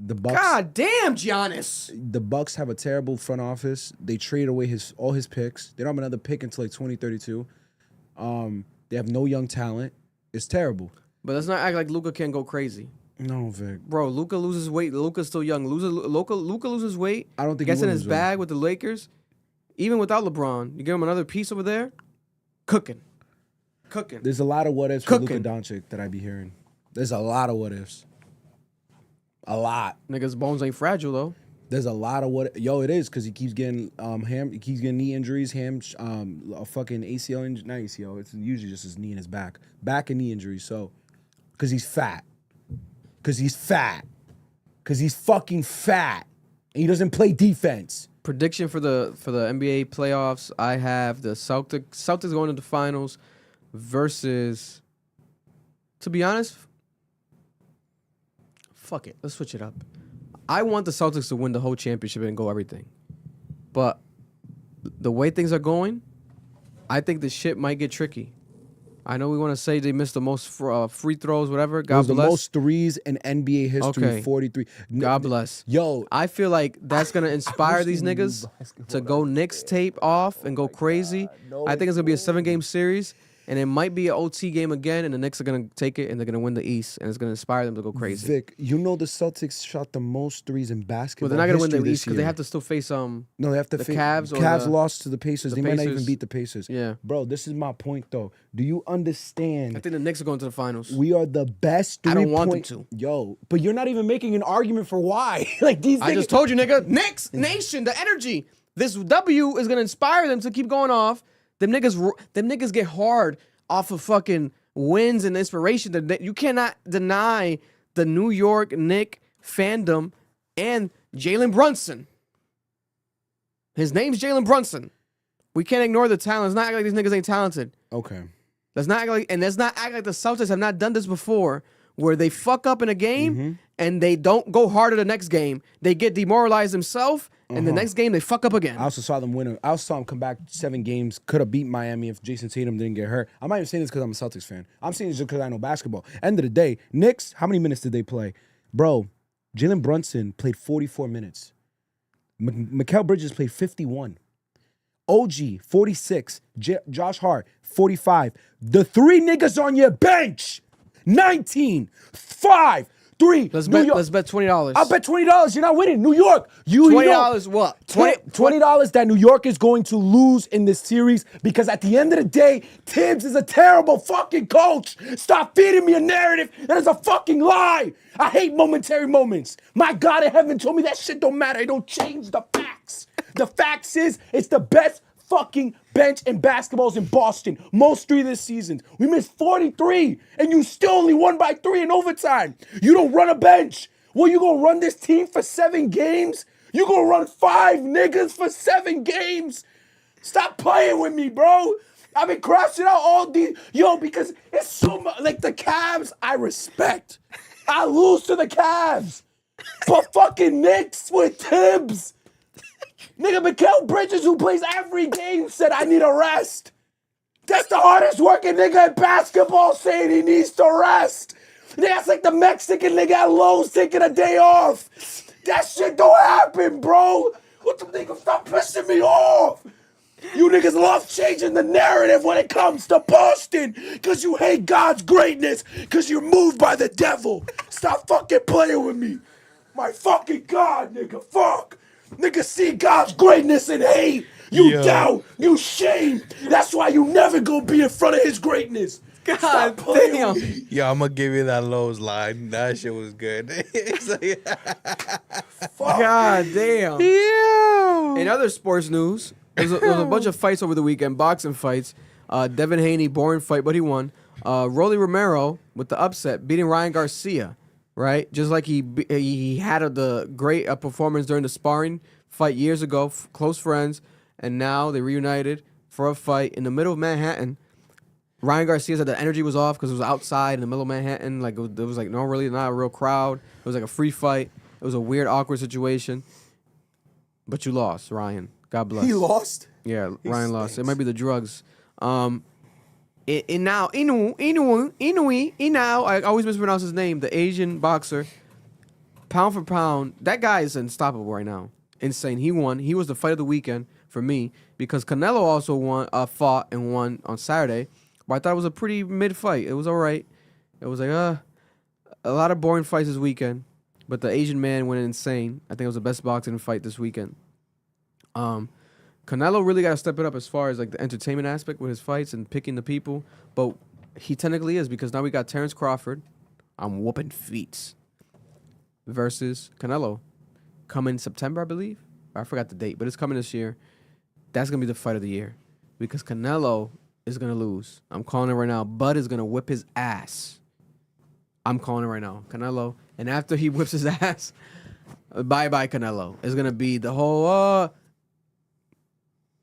The Bucks. God damn, Giannis. The Bucks have a terrible front office. They trade away all his picks. They don't have another pick until like 2032. They have no young talent. It's terrible. But let's not act like Luka can't go crazy. No, Vic. Bro, Luka loses weight. Luka's still young. Luka loses weight. I don't think gets he in will his lose bag with the Lakers. Even without LeBron, you give him another piece over there. Cooking. There's a lot of what ifs for Luka Doncic that I be hearing. There's a lot of what ifs. A lot. Niggas' bones ain't fragile though. There's a lot of what. Yo, it is because he keeps getting He keeps getting knee injuries. A fucking ACL injury. Not ACL. It's usually just his knee and his back. Back and knee injuries. So, because he's fat. Because he's fucking fat. And he doesn't play defense. Prediction for the NBA playoffs. I have the Celtics going to the finals versus. To be honest. Fuck it. Let's switch it up. I want the Celtics to win the whole championship and go everything. But the way things are going, I think the shit might get tricky. I know we want to say they missed the most free throws, whatever. God bless. The most threes in NBA history, Okay. 43. God bless. Yo. I feel like that's going to inspire these niggas to go Knicks tape off and go crazy. I think it's going to be a 7-game series. And it might be an OT game again, and the Knicks are going to take it, and they're going to win the East, and it's going to inspire them to go crazy. Vic, you know the Celtics shot the most threes in basketball. Well, they're not going to win the East East because they have to still face No, they have to the face Cavs. Cavs lost to the Pacers. They might not even Pacers. beat the Pacers. Yeah. Bro, this is my point, though. Do you understand? I think the Knicks are going to the finals. We are the best I don't want them three-point. to. Yo, but you're not even making an argument for why. Like these. I just told you, nigga. Knicks Nation, the energy. This W is going to inspire them to keep going off. Them niggas get hard off of fucking wins and inspiration. You cannot deny the New York Knicks fandom and Jalen Brunson. His name's Jalen Brunson. We can't ignore the talent. Let's not act like these niggas ain't talented. Okay. Let's not act like the Celtics have not done this before, where they fuck up in a game and they don't go harder the next game. They get demoralized themselves, and the next game they fuck up again. I also saw them win. I also saw them come back 7 games. Could have beat Miami if Jason Tatum didn't get hurt. I'm not even saying this because I'm a Celtics fan. I'm saying this just because I know basketball. End of the day, Knicks, how many minutes did they play? Bro, Jalen Brunson played 44 minutes. Mikal Bridges played 51. OG, 46. Josh Hart, 45. The 3 niggas on your bench, 19, 5, 3. Let's New bet. York. Let's bet $20. I'll bet $20. You're not winning. New York. $20 what? $20 that New York is going to lose in this series because at the end of the day, Tibbs is a terrible fucking coach. Stop feeding me a narrative that is a fucking lie. I hate momentary moments. My God in heaven told me that shit don't matter. It don't change the facts. The facts is it's the best fucking bench in basketballs in Boston. Most 3 this season. We missed 43, and you still only won by 3 in overtime. You don't run a bench. Well, you gonna run this team for 7 games? You gonna run 5 niggas for 7 games? Stop playing with me, bro. I've been crashing out all these. Yo, because it's so much. Like the Cavs, I respect. I lose to the Cavs. But fucking Knicks with Tibbs. Nigga, Mikal Bridges, who plays every game, said, I need a rest. That's the hardest working nigga in basketball saying he needs to rest. That's like the Mexican nigga at Lowe's taking a day off. That shit don't happen, bro. What the nigga, stop pissing me off. You niggas love changing the narrative when it comes to Boston because you hate God's greatness because you're moved by the devil. Stop fucking playing with me. My fucking God, nigga, fuck. Niggas see God's greatness and hate. You doubt. You shame. That's why you never gonna be in front of his greatness. God damn. Yo, I'm gonna give you that Lowe's line. That shit was good. It's like, God damn. yeah. In other sports news, there was a bunch of fights over the weekend, boxing fights. Devin Haney, boring fight, but he won. Rolly Romero with the upset, beating Ryan Garcia, right? Just like he had the great performance during the sparring fight years ago, close friends, and now they reunited for a fight in the middle of Manhattan. Ryan Garcia said the energy was off because it was outside in the middle of Manhattan. Like there was like not a real crowd. It was like a free fight. It was a weird, awkward situation. But you lost, Ryan. God bless. He lost? Yeah, He Ryan lost. It stinks. might be the drugs. Inu, I always mispronounce his name, the Asian boxer. Pound for pound, that guy is unstoppable right now. Insane. He won. He was the fight of the weekend for me because Canelo also fought and won on Saturday. But I thought it was a pretty mid fight. It was all right. It was like a lot of boring fights this weekend. But the Asian man went insane. I think it was the best boxing fight this weekend. Canelo really got to step it up as far as like the entertainment aspect with his fights and picking the people. But he technically is because now we got Terrence Crawford. I'm whooping feet. Versus Canelo. Coming September, I believe. I forgot the date, but it's coming this year. That's going to be the fight of the year. Because Canelo is going to lose. I'm calling it right now. Bud is going to whip his ass. I'm calling it right now. Canelo. And after he whips his ass, bye-bye Canelo. It's going to be the whole...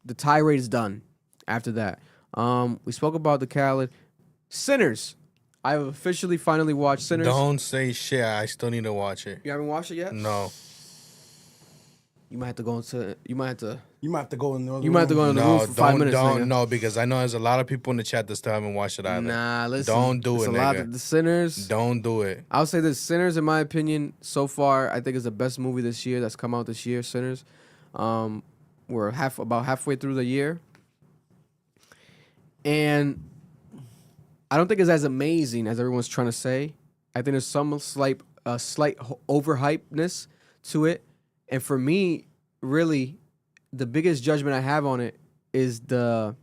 the tirade is done after that. We spoke about the Khaled. Sinners. I have officially finally watched Sinners. Don't say shit. I still need to watch it. You haven't watched it yet? No. You might have to go into... You might have to go in the room for 5 minutes. No, because I know there's a lot of people in the chat that still haven't watched it either. Nah, listen. Don't do it, a nigga. lot of the Sinners. Don't do it. I'll say this. Sinners, in my opinion, so far, I think is the best movie this year that's come out this year, Sinners. We're about halfway through the year. And I don't think it's as amazing as everyone's trying to say. I think there's some slight overhypeness to it. And for me, really, the biggest judgment I have on it is the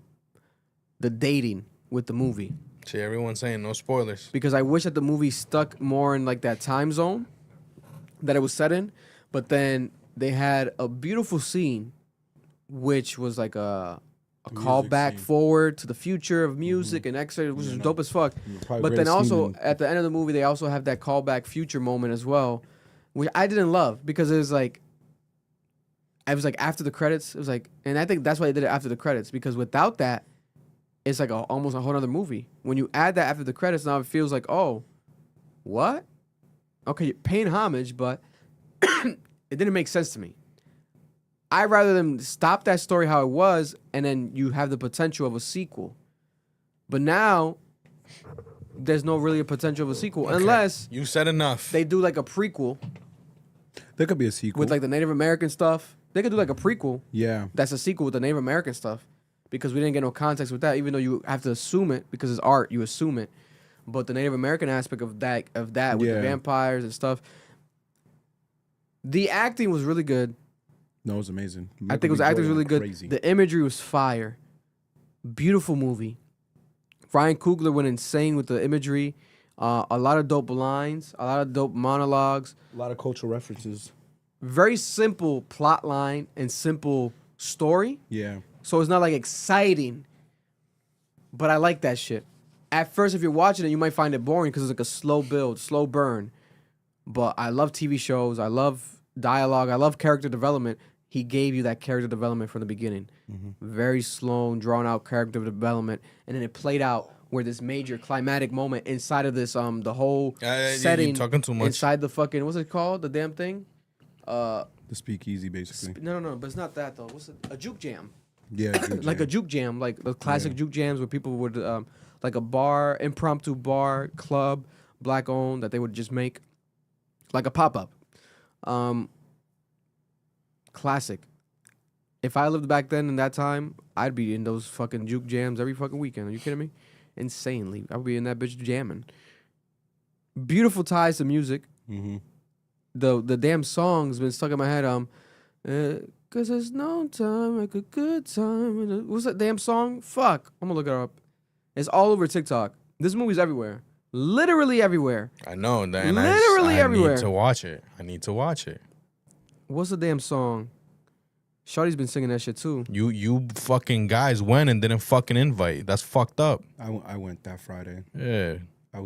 dating with the movie. See, everyone's saying no spoilers. Because I wish that the movie stuck more in like that time zone that it was set in. But then they had a beautiful scene, which was like a callback forward to the future of music and X-ray, which is dope as fuck. But then also at the end of the movie, they also have that callback future moment as well, which I didn't love because it was like, I was like after the credits. It was like, and I think that's why they did it after the credits because without that, it's like almost a whole other movie. When you add that after the credits, now it feels like, oh, what? Okay, you're paying homage, but it didn't make sense to me. I'd rather them stop that story how it was, and then you have the potential of a sequel. But now, there's no really a potential of a sequel unless you said enough. They do like a prequel. There could be a sequel with like the Native American stuff. They could do like a prequel. Yeah, that's a sequel with the Native American stuff because we didn't get no context with that. Even though you have to assume it because it's art, you assume it. But the Native American aspect of that with the vampires and stuff. The acting was really good. No, it was amazing. I think acting was really good. Crazy. The imagery was fire. Beautiful movie. Ryan Coogler went insane with the imagery. A lot of dope lines. A lot of dope monologues. A lot of cultural references. Very simple plot line and simple story. Yeah. So it's not like exciting. But I like that shit. At first, if you're watching it, you might find it boring because it's like a slow build, slow burn. But I love TV shows. I love dialogue. I love character development. He gave you that character development from the beginning. Very slow and drawn out character development. And then it played out where this major climatic moment inside of this, the whole setting. You're talking too much. Inside the fucking, what's it called? The damn thing? The speakeasy, basically. No, but it's not that though. What's it? A juke jam. Yeah, like a juke jam, like the classic juke jams where people would, like a bar, impromptu bar, club, black owned, that they would just make. Like a pop-up. Classic. If I lived back then in that time, I'd be in those fucking juke jams every fucking weekend. Are you kidding me? Insanely. I would be in that bitch jamming. Beautiful ties to music. The damn song's been stuck in my head. Cause there's no time like a good time. What's that damn song? Fuck. I'm gonna look it up. It's all over TikTok. This movie's everywhere. Literally everywhere. I know that. Literally everywhere. I need to watch it. I need to watch it. What's the damn song? Shorty's been singing that shit too. You fucking guys went and didn't fucking invite. That's fucked up. I went that Friday. Yeah. I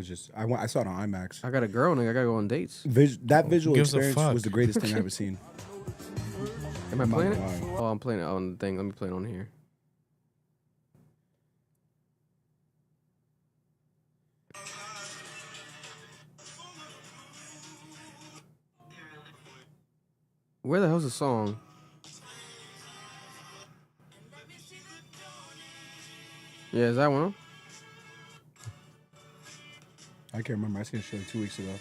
saw it on IMAX. I got a girl, nigga. I gotta go on dates. That visual gives a experience fuck? was the greatest thing I've ever seen. Am I I'm not playing it? gonna lie. Oh, I'm playing it on the thing. Let me play it on here. Where the hell's the song? Yeah, is that one? I can't remember. I seen a show 2 weeks ago.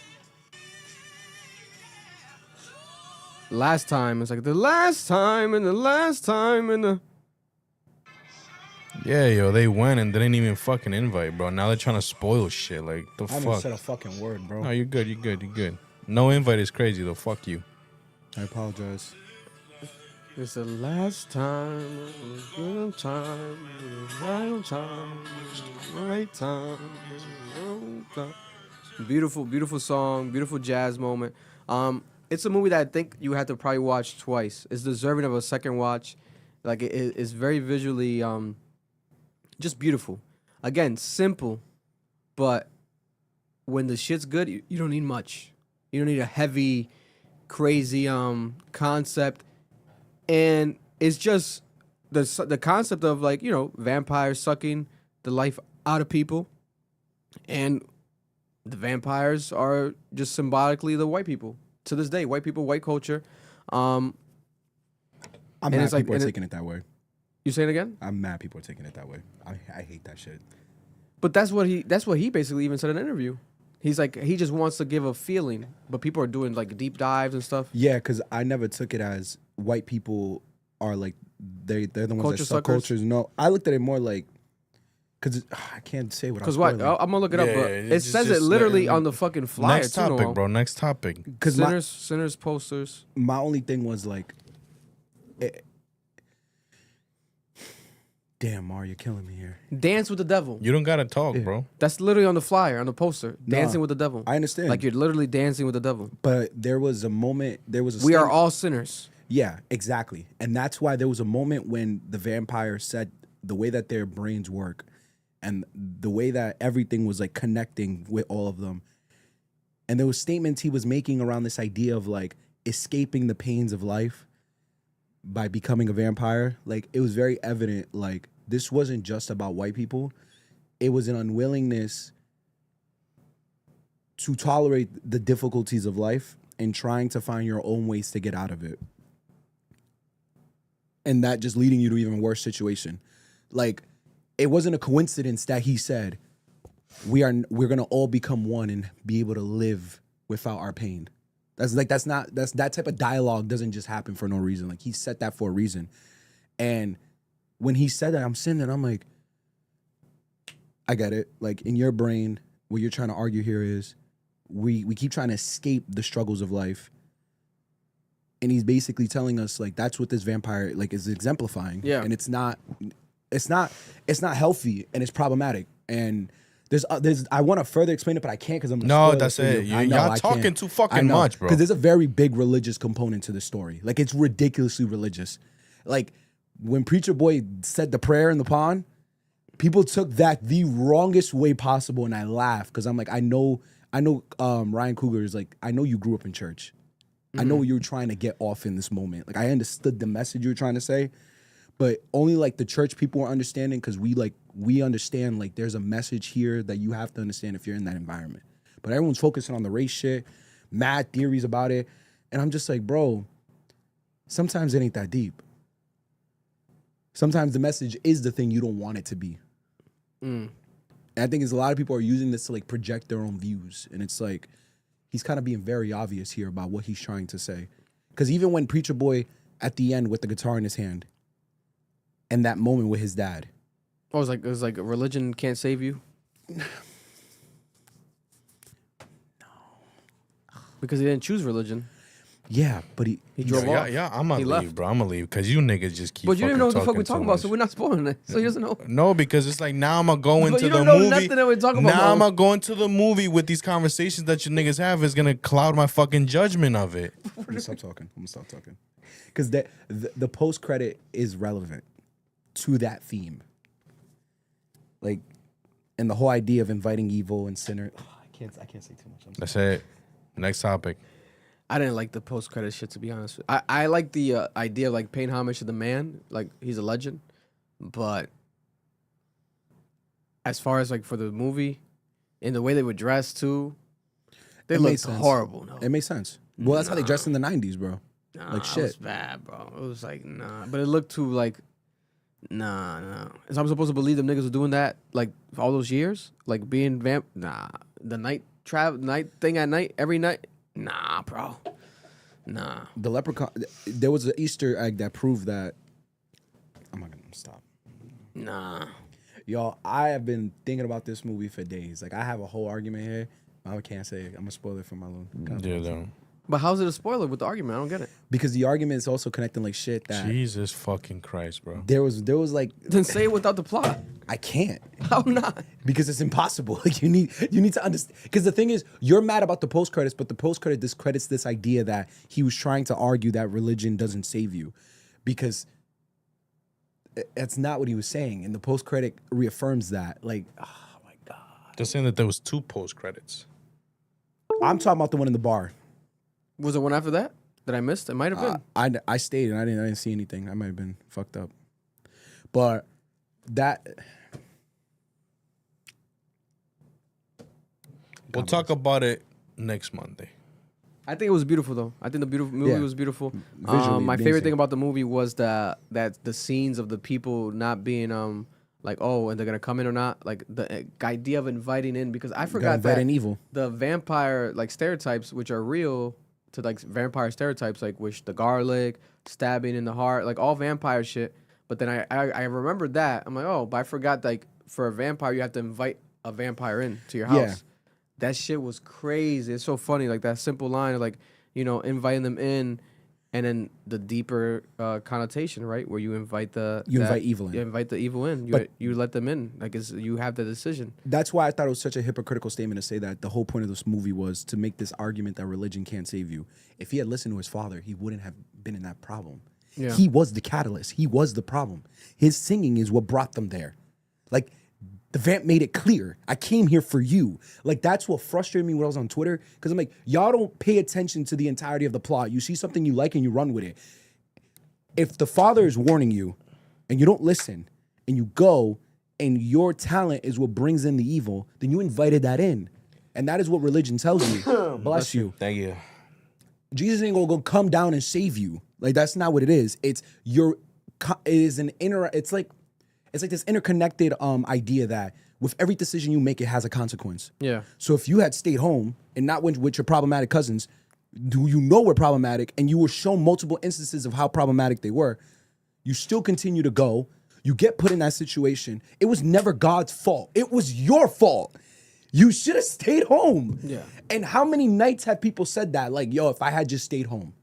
Last time. It's like the last time and the last time and the... Yeah, yo, they went and didn't even fucking invite, bro. Now they're trying to spoil shit. Like, the I haven't fuck? said a fucking word, bro. No, you're good. You're good. You're good. No invite is crazy, though. Fuck you. I apologize. It's the last time, good time, right time, right time, wrong time. Beautiful, beautiful song, beautiful jazz moment. It's a movie that I think you have to probably watch twice. It's deserving of a second watch. Like it's very visually, just beautiful. Again, simple, but when the shit's good, you don't need much. You don't need a heavy, crazy concept. And it's just the concept of, like, you know, vampires sucking the life out of people. And the vampires are just symbolically the white people. To this day, white people, white culture. I'm mad people are taking it that way. You say it again? I'm mad people are taking it that way. I hate that shit. But that's what he basically even said in an interview. He's like, he just wants to give a feeling, but people are doing like deep dives and stuff. Yeah, because I never took it as white people are like they're the ones Culture that suck suckers? cultures. No, I looked at it more like because I can't say what. Because what? I'm gonna look it up, Yeah, but yeah, it just- says just it literally let- on the fucking flyer. Next too, topic, Noel. bro. Next topic. Because Sinners posters. my only thing was like, damn, Mar, you're killing me here. Dance with the devil. You don't gotta talk, bro. That's literally on the flyer, on the poster. Nah, Dancing with the devil. I understand. Like you're literally dancing with the devil. But there was a moment. There was a. We are statement- all sinners. Yeah, exactly. And that's why there was a moment when the vampire said the way that their brains work and the way that everything was like connecting with all of them. And there was statements he was making around this idea of like escaping the pains of life by becoming a vampire. Like it was very evident, like this wasn't just about white people. It was an unwillingness to tolerate the difficulties of life and trying to find your own ways to get out of it. And that just leading you to even worse situation. Like, it wasn't a coincidence that he said, we're gonna all become one and be able to live without our pain. That's that type of dialogue doesn't just happen for no reason. Like, he said that for a reason. And when he said that, I'm sitting there, I'm like, I get it. Like, in your brain, what you're trying to argue here is we keep trying to escape the struggles of life. And he's basically telling us, like, that's what this vampire, like, is exemplifying. Yeah. And it's not healthy, and it's problematic. And there's I want to further explain it, but I can't because I'm gonna No, spoil that's for it. you. I Y'all I talking can't. too I fucking know, much, bro. Because there's a very big religious component to the story. Like, it's ridiculously religious. Like, when Preacher Boy said the prayer in the pond, people took that the wrongest way possible, and I laughed because I'm like, I know Ryan Coogler is like, I know you grew up in church. I know what you were trying to get off in this moment. Like, I understood the message you were trying to say, but only like the church people are understanding because we understand like there's a message here that you have to understand if you're in that environment. But everyone's focusing on the race shit, mad theories about it. And I'm just like, bro, sometimes it ain't that deep. Sometimes the message is the thing you don't want it to be. And I think a lot of people are using this to like project their own views. And it's like, he's kind of being very obvious here about what he's trying to say. Because even when Preacher Boy at the end with the guitar in his hand and that moment with his dad. Oh, it was like religion can't save you? No. Because he didn't choose religion. Yeah, but he drove off. Yeah, I'm gonna He leave, left. bro. I'm gonna leave because you niggas just keep. But you didn't know what the fuck we're too talking about, much. so we're not spoiling it. So he doesn't know. No, because it's like now I'm gonna go into you the don't know movie. nothing that we're talking about, Now I'm Mo. gonna go into the movie with these conversations that you niggas have is gonna cloud my fucking judgment of it. I'm gonna stop talking. because the post credit is relevant to that theme. Like, and the whole idea of inviting evil and sinner. I can't say too much. That's it. Next topic. I didn't like the post credit shit, to be honest. I like the idea of like paying homage to the man, like he's a legend, but as far as like for the movie and the way they were dressed too, they looked horrible. No, it makes sense. Well, that's how they dressed in the 90s, bro. nah, like it shit. was bad, bro. It was like nah, but it looked too like nah. Is I'm supposed to believe them niggas were doing that like for all those years, like being vamp? Nah, the night thing at night every night. Nah, bro. Nah. The leprechaun. There was an Easter egg that proved that. I'm not gonna stop. Nah. Y'all, I have been thinking about this movie for days. Like, I have a whole argument here. I can't say it. I'm gonna spoil it for my little. Yeah, though. But how's it a spoiler with the argument? I don't get it. Because the argument is also connecting like shit that Jesus fucking Christ, bro. there was like Then say it without the plot. I can't. How not? Because it's impossible. Like you need to understand. Because the thing is, you're mad about the post credits, but the post credit discredits this idea that he was trying to argue that religion doesn't save you, because that's not what he was saying, and the post credit reaffirms that. Like, oh my god. They're saying that there was 2 post credits. I'm talking about the one in the bar. Was there one after that I missed? It might have been. I stayed and I didn't see anything. I might have been fucked up, but that. We'll talk about it next Monday. I think it was beautiful though. I think the movie was beautiful. Visually, My amazing. favorite thing about the movie was that the scenes of the people not being like, oh, and they're gonna come in or not. Like the idea of inviting in, because I forgot that evil. the vampire like stereotypes, which are real to like vampire stereotypes, like which the garlic, stabbing in the heart, like all vampire shit. But then I remembered that. I'm like, oh, but I forgot like for a vampire you have to invite a vampire in to your house. Yeah. That shit was crazy. It's so funny, like that simple line of like, inviting them in, and then the deeper connotation, right, where you invite invite evil in. You invite the evil in. But you let them in. Like you have the decision. That's why I thought it was such a hypocritical statement to say that the whole point of this movie was to make this argument that religion can't save you. If he had listened to his father, he wouldn't have been in that problem. Yeah. He was the catalyst. He was the problem. His singing is what brought them there. Like, the vamp made it clear. I came here for you. Like, that's what frustrated me when I was on Twitter. Because I'm like, y'all don't pay attention to the entirety of the plot. You see something you like and you run with it. If the father is warning you and you don't listen and you go and your talent is what brings in the evil, then you invited that in. And that is what religion tells you. Bless you. Thank you. Jesus ain't gonna go come down and save you. Like, that's not what it is. It's this interconnected idea that with every decision you make, it has a consequence. Yeah. So if you had stayed home and not went with your problematic cousins, who you know were problematic, and you were shown multiple instances of how problematic they were, you still continue to go. You get put in that situation. It was never God's fault. It was your fault. You should have stayed home. Yeah. And how many nights have people said that? Like, yo, if I had just stayed home.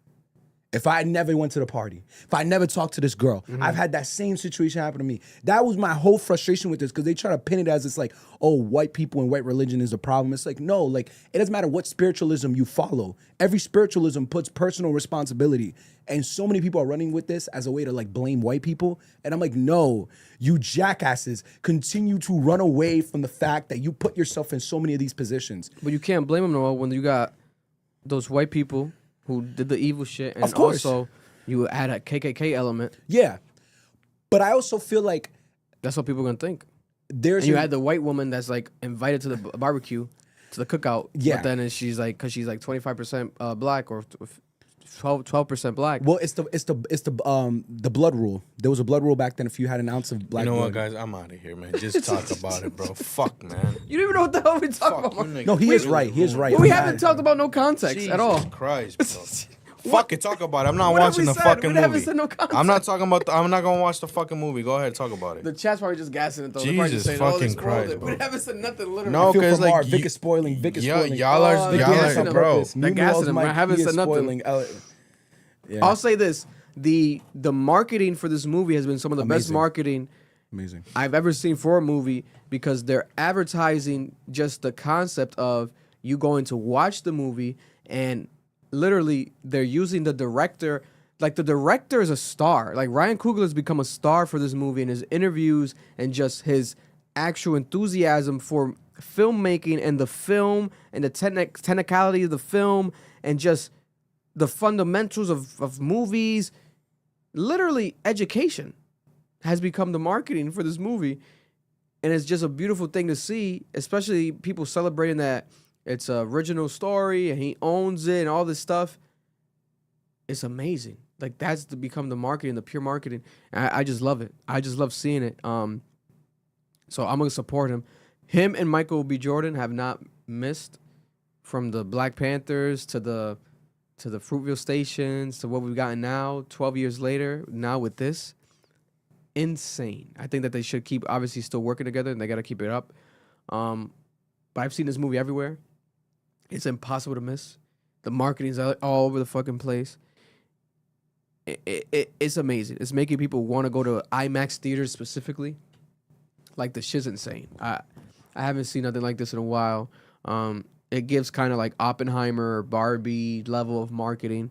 If I never went to the party, if I never talked to this girl, I've had that same situation happen to me. That was my whole frustration with this, because they try to pin it as it's like, oh, white people and white religion is a problem. It's like, no, like, it doesn't matter what spiritualism you follow. Every spiritualism puts personal responsibility. And so many people are running with this as a way to like blame white people. And I'm like, no, you jackasses continue to run away from the fact that you put yourself in so many of these positions. But you can't blame them, Noel, when you got those white people who did the evil shit, and Of course. also you add a KKK element. Yeah. But I also feel like That's what people are gonna think. there's And you had the white woman that's like invited to the barbecue, to the cookout. Yeah. But then she's like, because she's like 25% black or 12% black. well, it's the blood rule. There was a blood rule back then. If you had an ounce of black You know what, blood. guys? I'm out of here, man. Just talk about it, bro. Fuck, man. You don't even know what the hell we talking Fuck, about. you niggas No, he is really right. He is rude. right. But we I'm haven't mad. talked about no context Jesus at all. Christ, bro. Fuck it, talk about it. I'm not What have watching we the said? fucking We haven't movie. said no context. I'm not talking about. I'm not gonna watch the fucking movie. Go ahead, talk about it. The chat's probably just gassing it though. They're probably just Jesus saying, fucking they spoiled Christ, it. bro. We haven't said nothing literally. No, I feel because for Mar. like Vic is spoiling. Vic is spoiling. y'all are, they're y'all gassing are, him. bro. They're gassing him. I haven't said nothing. Spoiling. Yeah. I'll say this: the marketing for this movie has been some of the best Amazing. marketing Amazing. I've ever seen for a movie, because they're advertising just the concept of you going to watch the movie, and literally they're using the director like the director is a star. Like Ryan Coogler has become a star for this movie in his interviews and just his actual enthusiasm for filmmaking and the film and the technicality of the film and just the fundamentals of movies. Literally, education has become the marketing for this movie. And it's just a beautiful thing to see, especially people celebrating that it's an original story and he owns it and all this stuff. It's amazing. Like that's to become the marketing, the pure marketing. And I just love it. I just love seeing it. So I'm gonna support him. Him and Michael B. Jordan have not missed, from the Black Panthers to the Fruitvale Stations to what we've gotten now, 12 years later, now with this. Insane. I think that they should keep obviously still working together and they got to keep it up. But I've seen this movie everywhere. It's impossible to miss. The marketing's all over the fucking place. It's amazing. It's making people want to go to IMAX theaters specifically. Like the shit's insane. I haven't seen nothing like this in a while. It gives kind of like Oppenheimer or Barbie level of marketing.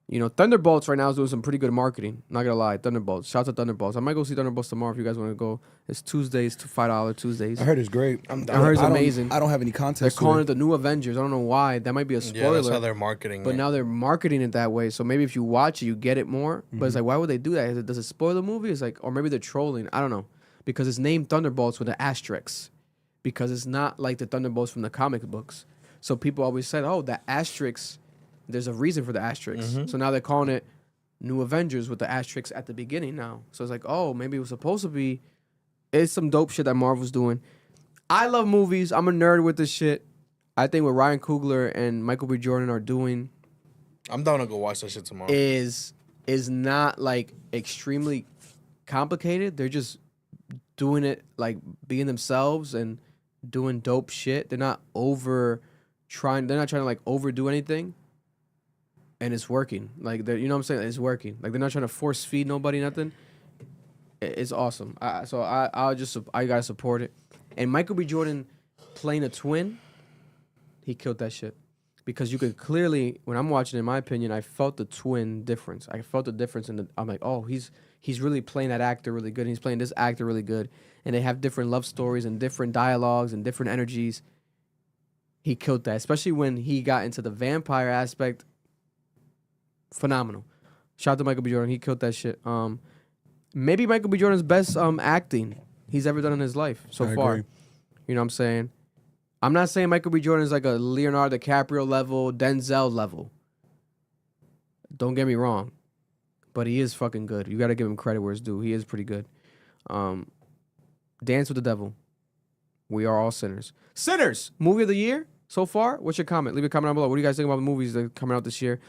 You know, Thunderbolts right now is doing some pretty good marketing. Not gonna lie, Thunderbolts. Shout out to Thunderbolts. I might go see Thunderbolts tomorrow if you guys want to go. It's Tuesdays to $5 Tuesdays. I heard it's great. I heard it's amazing. I don't have any context. They're calling it the new Avengers. I don't know why. That might be a spoiler. Yeah, that's how they're marketing But it. now they're marketing it that way. So maybe if you watch it, you get it more. But it's like, why would they do that? Does it spoil the movie? It's like, or maybe they're trolling. I don't know. Because it's named Thunderbolts with an asterisk. Because it's not like the Thunderbolts from the comic books. So people always said, oh, the asterisk, there's a reason for the asterisk. So now they're calling it New Avengers with the asterisk at the beginning now. So it's like, oh, maybe it was supposed to be. It's some dope shit that Marvel's doing. I love movies. I'm a nerd with this shit. I think what Ryan Coogler and Michael B. Jordan are doing, I'm down to go watch that shit tomorrow. is not like extremely complicated. They're just doing it like being themselves and doing dope shit. They're not trying to like overdo anything. And it's working. Like, you know what I'm saying? It's working. Like, they're not trying to force feed nobody, nothing. It's awesome. I gotta support it. And Michael B. Jordan playing a twin, he killed that shit. Because you could clearly, when I'm watching, in my opinion, I felt the twin difference. I felt the difference I'm like, oh, he's really playing that actor really good. And he's playing this actor really good. And they have different love stories and different dialogues and different energies. He killed that. Especially when he got into the vampire aspect. Phenomenal. Shout out to Michael B. Jordan. He killed that shit. Maybe Michael B. Jordan's best acting he's ever done in his life so far. Agree. You know what I'm saying? I'm not saying Michael B. Jordan is like a Leonardo DiCaprio level, Denzel level. Don't get me wrong. But he is fucking good. You got to give him credit where it's due. He is pretty good. Dance with the Devil. We are all sinners. Sinners! Movie of the year so far? What's your comment? Leave a comment down below. What do you guys think about the movies that are coming out this year?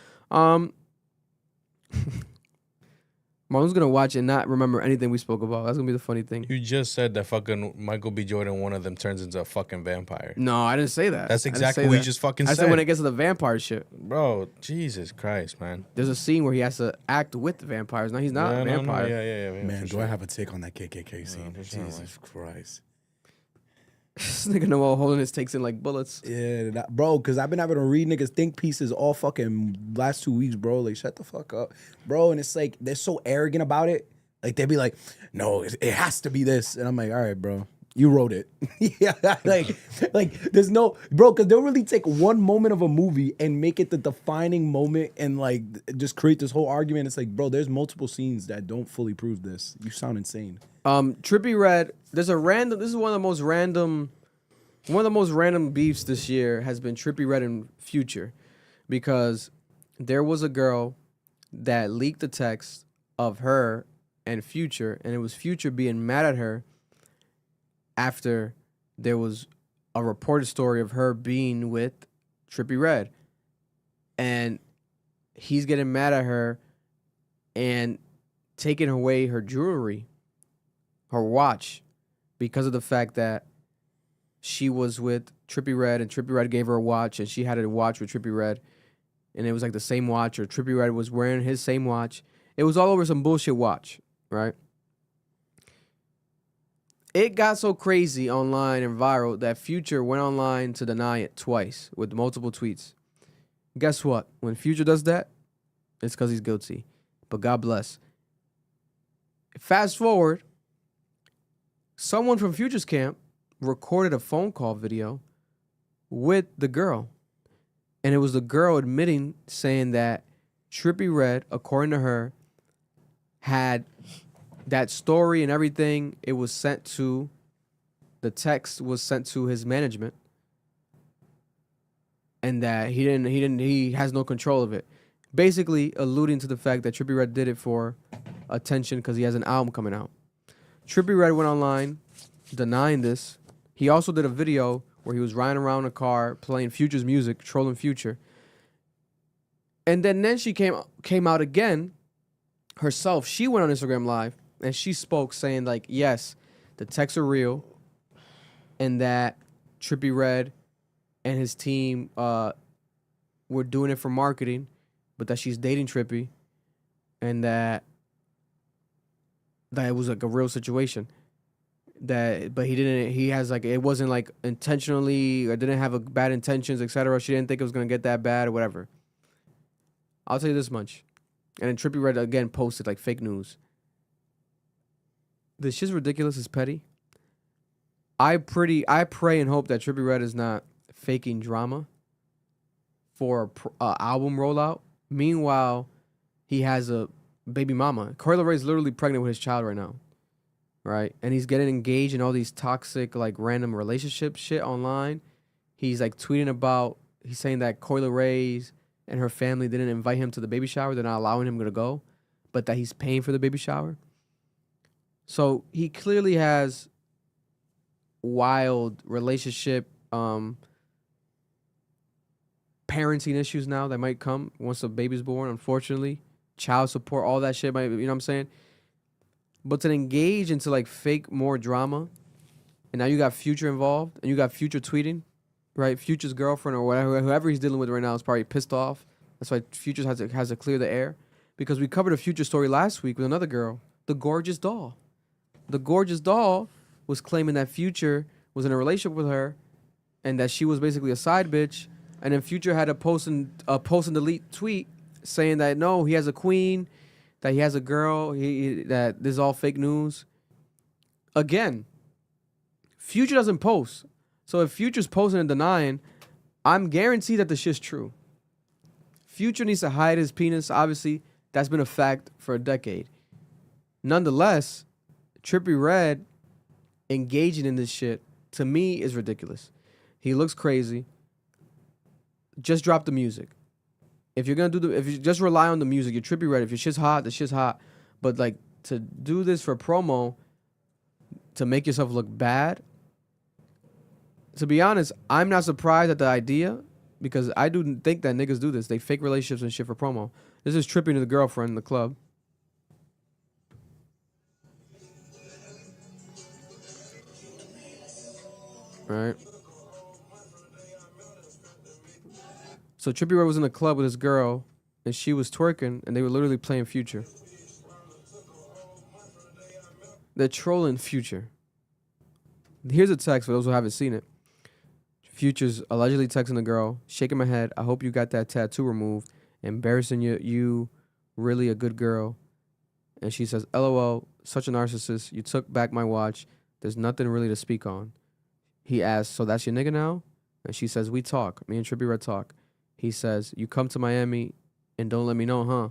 Marlon's gonna watch and not remember anything we spoke about. That's gonna be the funny thing. You just said that fucking Michael B. Jordan, one of them turns into a fucking vampire. No, I didn't say that. That's exactly what you just fucking said. I said when it gets to the vampire shit. Bro, Jesus Christ, man. There's a scene where he has to act with the vampires. No, he's not a vampire. Yeah, Man, do sure. I have a take on that KKK scene? for sure, Jesus Christ. This nigga Noel holding his takes in like bullets. Yeah, bro, because I've been having to read niggas think pieces all fucking last 2 weeks, bro. Like, shut the fuck up, bro. And it's like, they're so arrogant about it. Like, they be like, no, it has to be this. And I'm like, all right, bro. You wrote it. Yeah, like there's no, bro, because they'll really take one moment of a movie and make it the defining moment and like just create this whole argument. It's like, bro, there's multiple scenes that don't fully prove this. You sound insane. Trippie Redd, this is one of the most random beefs this year has been Trippie Redd and Future, because there was a girl that leaked the text of her and Future, and it was Future being mad at her after there was a reported story of her being with Trippie Redd, and he's getting mad at her and taking away her jewelry, her watch, because of the fact that she was with Trippie Redd and Trippie Redd gave her a watch and she had a watch with Trippie Redd, and it was like the same watch, or Trippie Redd was wearing his same watch. It was all over some bullshit watch, right? It got so crazy online and viral that Future went online to deny it twice with multiple tweets. Guess what? When Future does that, it's because he's guilty. but God bless. Fast forward, someone from Future's camp recorded a phone call video with the girl. And it was the girl admitting, saying that Trippie Redd, according to her, had that story and everything. It was sent to, the text was sent to his management. And that he has no control of it. Basically alluding to the fact that Trippie Redd did it for attention because he has an album coming out. Trippie Redd went online denying this. He also did a video where he was riding around in a car playing Future's music, trolling Future. And then she came out again herself. She went on Instagram Live and she spoke saying like, yes, the texts are real and that Trippie Redd and his team were doing it for marketing, but that she's dating Trippie and that it was like a real situation. But he has like, it wasn't like intentionally or didn't have a bad intentions, etc. She didn't think it was going to get that bad or whatever. I'll tell you this much. And then Trippie Redd again posted like fake news. This shit's ridiculous. It's petty. I pray and hope that Trippie Redd is not faking drama for a album rollout. Meanwhile, he has a baby mama. Coi Leray's literally pregnant with his child right now. Right? And he's getting engaged in all these toxic, like, random relationship shit online. He's, like, tweeting about, he's saying that Coi Leray and her family didn't invite him to the baby shower. They're not allowing him to go, but that he's paying for the baby shower. So he clearly has wild relationship, parenting issues now that might come once the baby's born, unfortunately. Child support, all that shit might, you know what I'm saying? But to engage into like fake more drama, and now you got Future involved, and you got Future tweeting, right? Future's girlfriend or whatever, whoever he's dealing with right now is probably pissed off. That's why Future has to clear the air. Because we covered a Future story last week with another girl, the Gorgeous Doll. The Gorgeous Doll was claiming that Future was in a relationship with her, and that she was basically a side bitch. And then Future had a post and delete tweet saying that no, he has a queen, that he has a girl, that this is all fake news. Again, Future doesn't post. So if Future's posting and denying, I'm guaranteed that the shit's true. Future needs to hide his penis. Obviously, that's been a fact for a decade. Nonetheless, Trippie Redd engaging in this shit, to me, is ridiculous. He looks crazy. Just drop the music. If you're gonna if you just rely on the music, you're Trippie Redd. If your shit's hot, the shit's hot. But like to do this for promo, to make yourself look bad. To be honest, I'm not surprised at the idea because I do think that niggas do this. They fake relationships and shit for promo. This is Trippie to the girlfriend in the club. Right. So Trippie Redd was in the club with his girl, and she was twerking, and they were literally playing Future. They're trolling Future. Here's a text for those who haven't seen it. Future's allegedly texting the girl, shaking my head. I hope you got that tattoo removed. Embarrassing you really a good girl. And she says, LOL, such a narcissist. You took back my watch. There's nothing really to speak on. He asks, so that's your nigga now? And she says, we talk. Me and Trippie Redd talk. He says, you come to Miami and don't let me know, huh?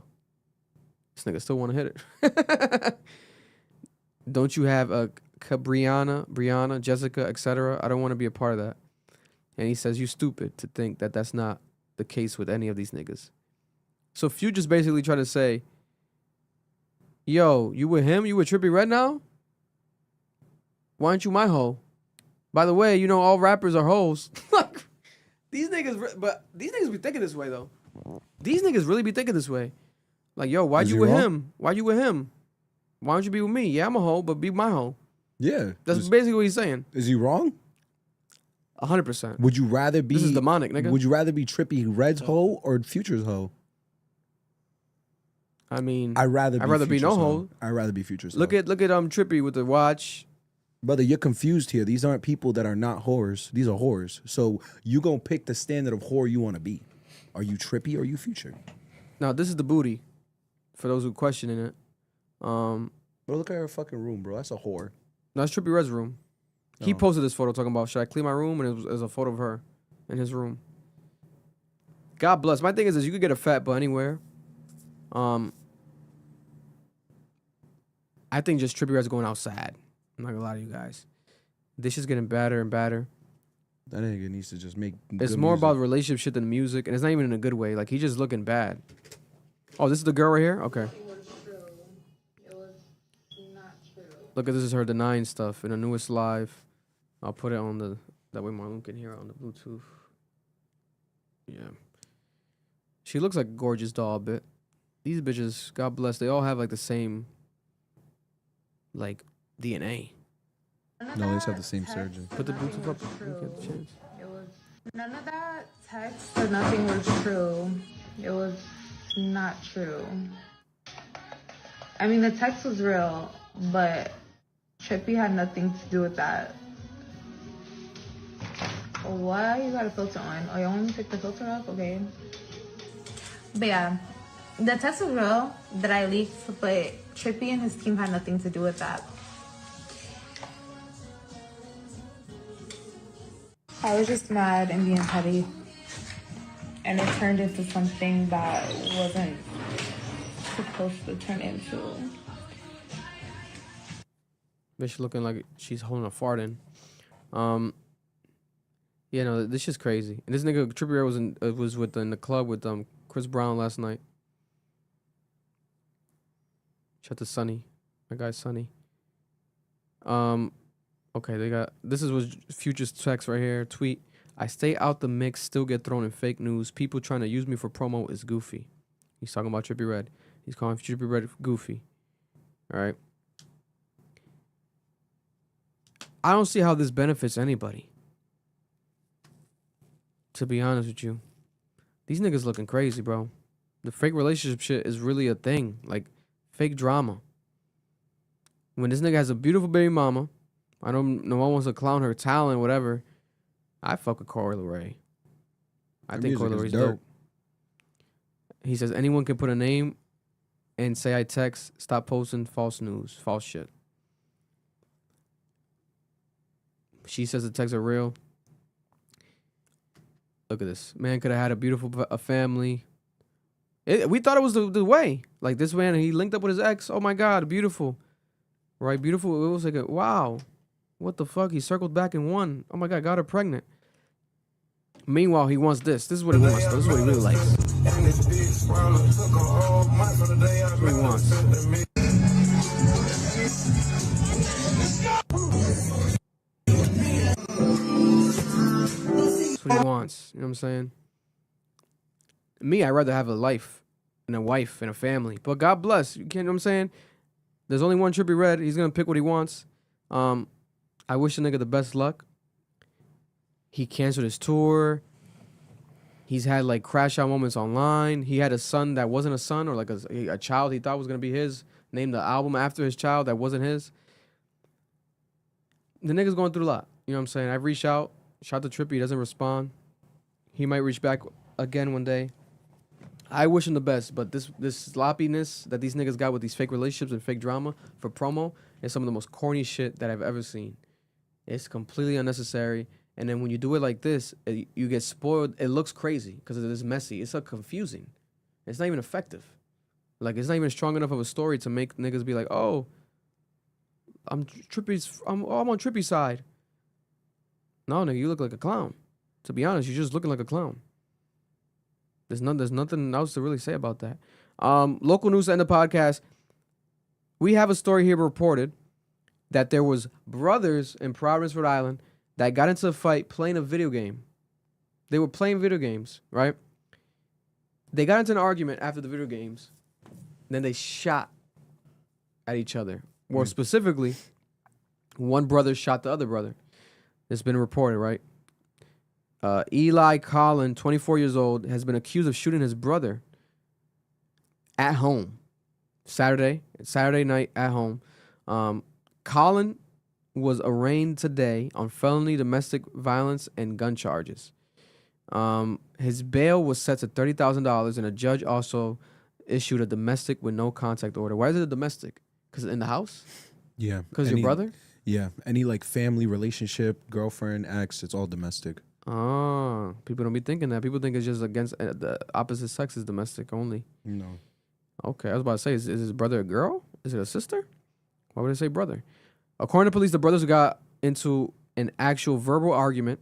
This nigga still want to hit it. Don't you have a Brianna, Jessica, etc.? I don't want to be a part of that. And he says, you stupid to think that that's not the case with any of these niggas. So Future's basically trying to say, yo, you with him? You with Trippie Redd now? Why aren't you my hoe? By the way, you know all rappers are hoes. These niggas be thinking this way, though. These niggas really be thinking this way. Like, yo, why'd you with him? Why you with him? Why don't you be with me? Yeah, I'm a hoe, but be my hoe. Yeah. That's basically what he's saying. Is he wrong? 100%. Would you rather be... This is demonic, nigga. Would you rather be Trippie Redd's hoe or Future's hoe? I mean... I'd rather be no hoe. I'd rather be Future's hoe. Look at Trippie with the watch. Brother, you're confused here. These aren't people that are not whores. These are whores. So you gonna pick the standard of whore you want to be. Are you Trippie or are you Future? Now, this is the booty. For those who questioning it. Bro, look at her fucking room, bro. That's a whore. No, that's Trippie Redd's room. He Oh. posted this photo talking about, should I clean my room? And it was a photo of her in his room. God bless. My thing is you could get a fat butt anywhere. I think just Trippie Redd's going out sad. I'm not gonna lie to you guys. This is getting badder and badder. That nigga needs to just make. It's good more music. about relationship shit than music, and it's not even in a good way. Like, he's just looking bad. Oh, this is the girl right here? Okay. Look at this is her denying stuff in the newest live. I'll put it on the, that way Marlon can hear it on the Bluetooth. Yeah. She looks like a gorgeous doll a bit. These bitches, God bless, they all have like the same, like, DNA. No, they just have the same surgeon. Put the Bluetooth up. You get the chance. None of that text or nothing was true. It was not true. I mean, the text was real, but Trippie had nothing to do with that. Why you got a filter on? Oh, you want me to take the filter off? Okay. But yeah, the text was real that I leaked, but Trippie and his team had nothing to do with that. I was just mad and being petty. And it turned into something that wasn't supposed to turn into. Bitch looking like she's holding a fart in. Yeah, no, this shit's crazy. And this nigga Trippie Redd was in the club with Chris Brown last night. Shout to Sonny, my guy Sonny. Okay, they got this was Future's text right here. Tweet: I stay out the mix, still get thrown in fake news. People trying to use me for promo is goofy. He's talking about Trippie Redd. He's calling Trippie Redd goofy. All right. I don't see how this benefits anybody. To be honest with you, these niggas looking crazy, bro. The fake relationship shit is really a thing. Like, fake drama. When this nigga has a beautiful baby mama, I don't. No one wants to clown her talent, whatever. I fuck with Corey LeRae. I think Corey LeRae's dope. He says anyone can put a name and say I text. Stop posting false news, false shit. She says the texts are real. Look at this. Man could have had a beautiful family. We thought it was the way. Like, this man, he linked up with his ex. Oh, my God, beautiful. Right, beautiful. It was like, wow. What the fuck? He circled back and won. Oh, my God, got her pregnant. Meanwhile, he wants this. This is what he wants, though. This is what he really likes. This is what he wants. That's what he wants. You know what I'm saying? Me, I'd rather have a life and a wife and a family. But God bless. You know what I'm saying? There's only one Trippie Redd. He's going to pick what he wants. I wish the nigga the best luck. He canceled his tour. He's had, like, crash out moments online. He had a son that wasn't a son, or like a child he thought was going to be his. Named the album after his child that wasn't his. The nigga's going through a lot. You know what I'm saying? I've reached out. Shout to Trippie. He doesn't respond. He might reach back again one day. I wish him the best, but this sloppiness that these niggas got with these fake relationships and fake drama for promo is some of the most corny shit that I've ever seen. It's completely unnecessary. And then when you do it like this, you get spoiled. It looks crazy because it is messy. It's confusing. It's not even effective. Like, it's not even strong enough of a story to make niggas be like, oh, I'm on Trippie's side. No, nigga, you look like a clown. To be honest, you're just looking like a clown. There's nothing else to really say about that. Local news to end the podcast. We have a story here reported that there was brothers in Providence, Rhode Island, that got into a fight playing a video game. They were playing video games, right? They got into an argument after the video games. Then they shot at each other. More specifically, one brother shot the other brother. It's been reported, right? Eli Collin, 24 years old, has been accused of shooting his brother at home. Saturday night at home. Collin was arraigned today on felony domestic violence and gun charges. His bail was set to $30,000, and a judge also issued a domestic with no contact order. Why is it a domestic? Because in the house? Yeah. Because your brother? Yeah. Any like family relationship, girlfriend, ex, it's all domestic. Oh, people don't be thinking that. People think it's just against the opposite sex is domestic only. No. Okay, I was about to say, is his brother a girl? Is it a sister? Why would I say brother? According to police, the brothers got into an actual verbal argument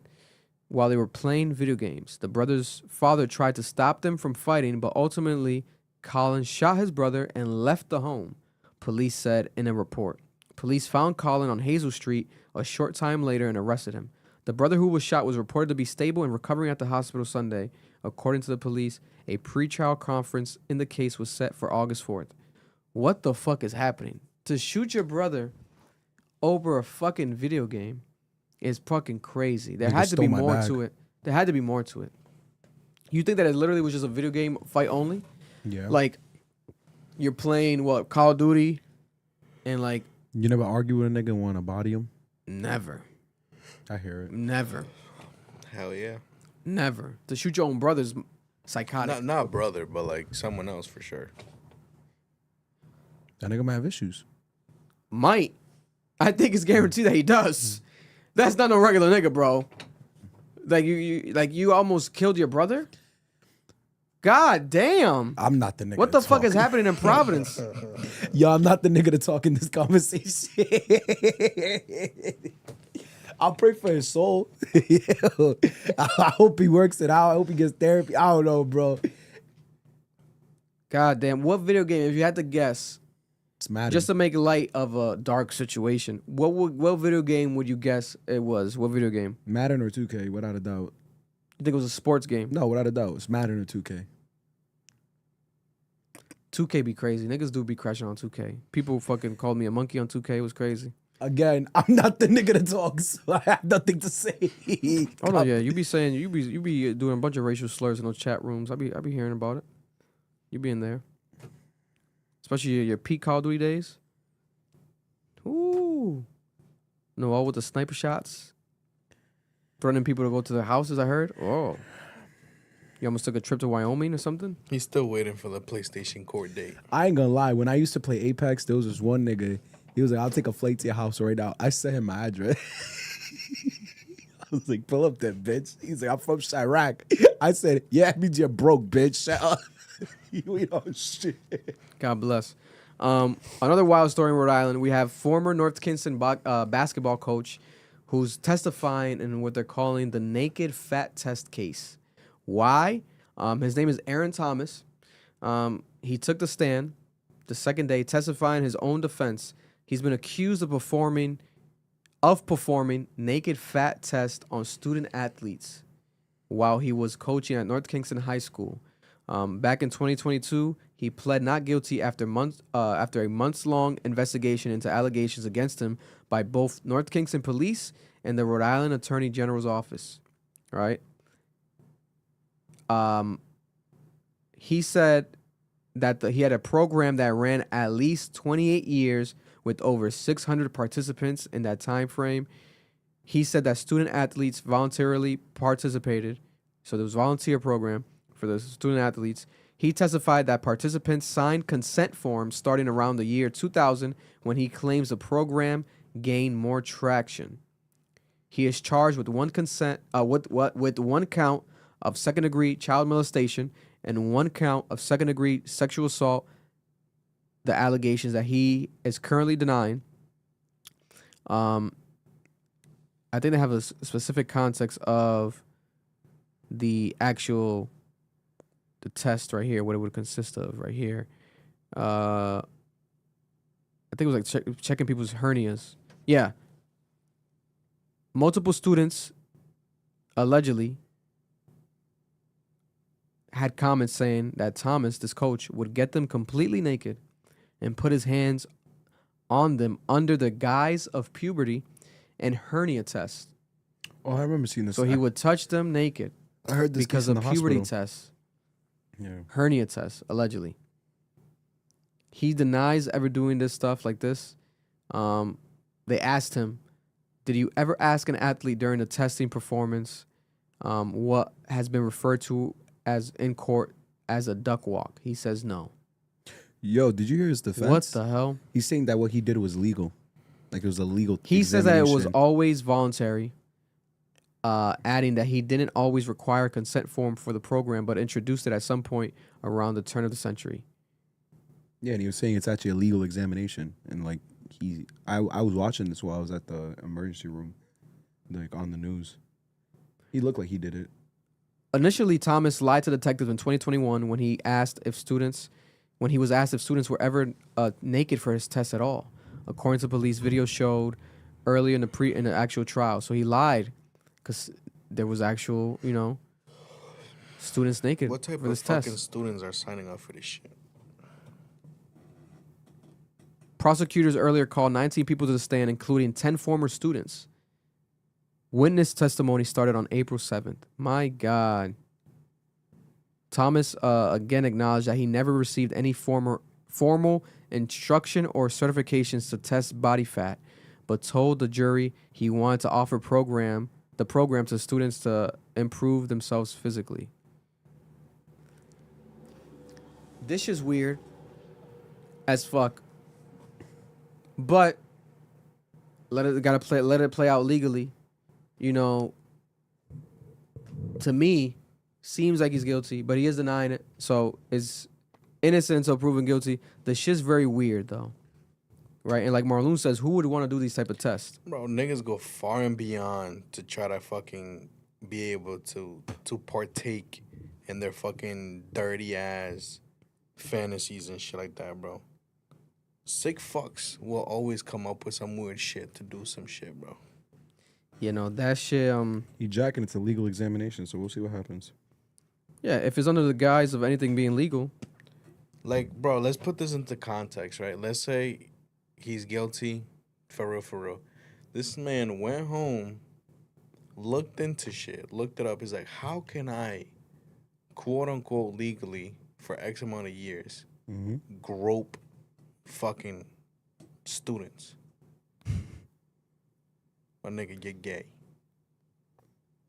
while they were playing video games. The brother's father tried to stop them from fighting, but ultimately, Colin shot his brother and left the home, police said in a report. Police found Colin on Hazel Street a short time later and arrested him. The brother who was shot was reported to be stable and recovering at the hospital Sunday. According to the police, a pretrial conference in the case was set for August 4th. What the fuck is happening? To shoot your brother over a fucking video game is fucking crazy. There had to be more to it. There had to be more to it. You think that it literally was just a video game fight only? Yeah. Like, you're playing, what, Call of Duty? And like... You never argue with a nigga and want to body him? Never. I hear it. Never. Hell yeah. Never. To shoot your own brother's psychotic. Not brother, but like someone else for sure. That nigga might have issues. Might. I think it's guaranteed that he does. That's not no regular nigga, bro. Like you almost killed your brother? God damn. I'm not the nigga. What the fuck is happening in Providence? Yo, I'm not the nigga to talk in this conversation. I'll pray for his soul. I hope he works it out. I hope he gets therapy. I don't know, bro. God damn. What video game, if you had to guess, it's Madden. Just to make light of a dark situation, what video game would you guess it was? What video game? Madden or 2K, without a doubt. You think it was a sports game? No, without a doubt. It's Madden or 2K. 2K be crazy. Niggas do be crashing on 2K. People fucking called me a monkey on 2K. It was crazy. Again, I'm not the nigga to talk, so I have nothing to say. Oh no, yeah, you be saying you be doing a bunch of racial slurs in those chat rooms. I be hearing about it. You be in there, especially your peak Call of Duty days. Ooh, no, all with the sniper shots, threatening people to go to their houses. I heard. Oh, you almost took a trip to Wyoming or something. He's still waiting for the PlayStation court date. I ain't gonna lie. When I used to play Apex, there was this one nigga. He was like, I'll take a flight to your house right now. I sent him my address. I was like, pull up that bitch. He's like, I'm from Chirac. I said, yeah, it means you're broke, bitch. Shut up. You ain't on shit. God bless. Another wild story in Rhode Island. We have former North Kingston basketball coach who's testifying in what they're calling the naked fat test case. Why? His name is Aaron Thomas. He took the stand the second day, testifying his own defense. He's been accused of performing naked fat tests on student athletes while he was coaching at North Kingston High School. Back in 2022, he pled not guilty after a months-long investigation into allegations against him by both North Kingston Police and the Rhode Island Attorney General's office. All right. He said that he had a program that ran at least 28 years with over 600 participants in that time frame. He said that student athletes voluntarily participated. So there was a volunteer program for the student athletes. He testified that participants signed consent forms starting around the year 2000 when he claims the program gained more traction. He is charged with one count of second-degree child molestation and one count of second-degree sexual assault, the allegations that he is currently denying. I think they have a specific context of the test right here, what it would consist of right here. I think it was like checking people's hernias. Yeah. Multiple students allegedly had comments saying that Thomas, this coach, would get them completely naked and put his hands on them under the guise of puberty and hernia tests. Oh, I remember seeing this. So he would touch them naked. I heard this because case in of the puberty hospital. tests. Yeah. Hernia tests, allegedly. He denies ever doing this stuff like this. They asked him, did you ever ask an athlete during the testing performance what has been referred to as in court as a duck walk? He says no. Yo, did you hear his defense? What the hell? He's saying that what he did was legal. Like it was a legal He says that it was examination. always voluntary, adding that he didn't always require a consent form for the program, but introduced it at some point around the turn of the century. Yeah, and he was saying it's actually a legal examination. And like I was watching this while I was at the emergency room, like on the news. He looked like he did it. Initially, Thomas lied to detectives in 2021 when he was asked if students were ever naked for his test at all. According to police, video showed earlier in the actual trial. So he lied because there was actual, students naked What type for of this fucking test. students are signing up for this shit? Prosecutors earlier called 19 people to the stand, including 10 former students. Witness testimony started on April 7th. My God. Thomas again acknowledged that he never received any formal instruction or certifications to test body fat, but told the jury he wanted to offer the program to students to improve themselves physically. This is weird as fuck. But let it play out legally. To me, seems like he's guilty, but he is denying it. So it's innocent until proven guilty. The shit's very weird though. Right? And like Marloon says, who would want to do these type of tests? Bro, niggas go far and beyond to try to fucking be able to partake in their fucking dirty ass fantasies and shit like that, bro. Sick fucks will always come up with some weird shit to do some shit, bro. That shit, He jacking it's a legal examination, so we'll see what happens. yeah, if it's under the guise of anything being legal. Like, bro, let's put this into context, right? Let's say he's guilty, for real. This man went home, looked into shit, looked it up. He's like, how can I, quote unquote, legally, for X amount of years, grope fucking students? My nigga, you're gay.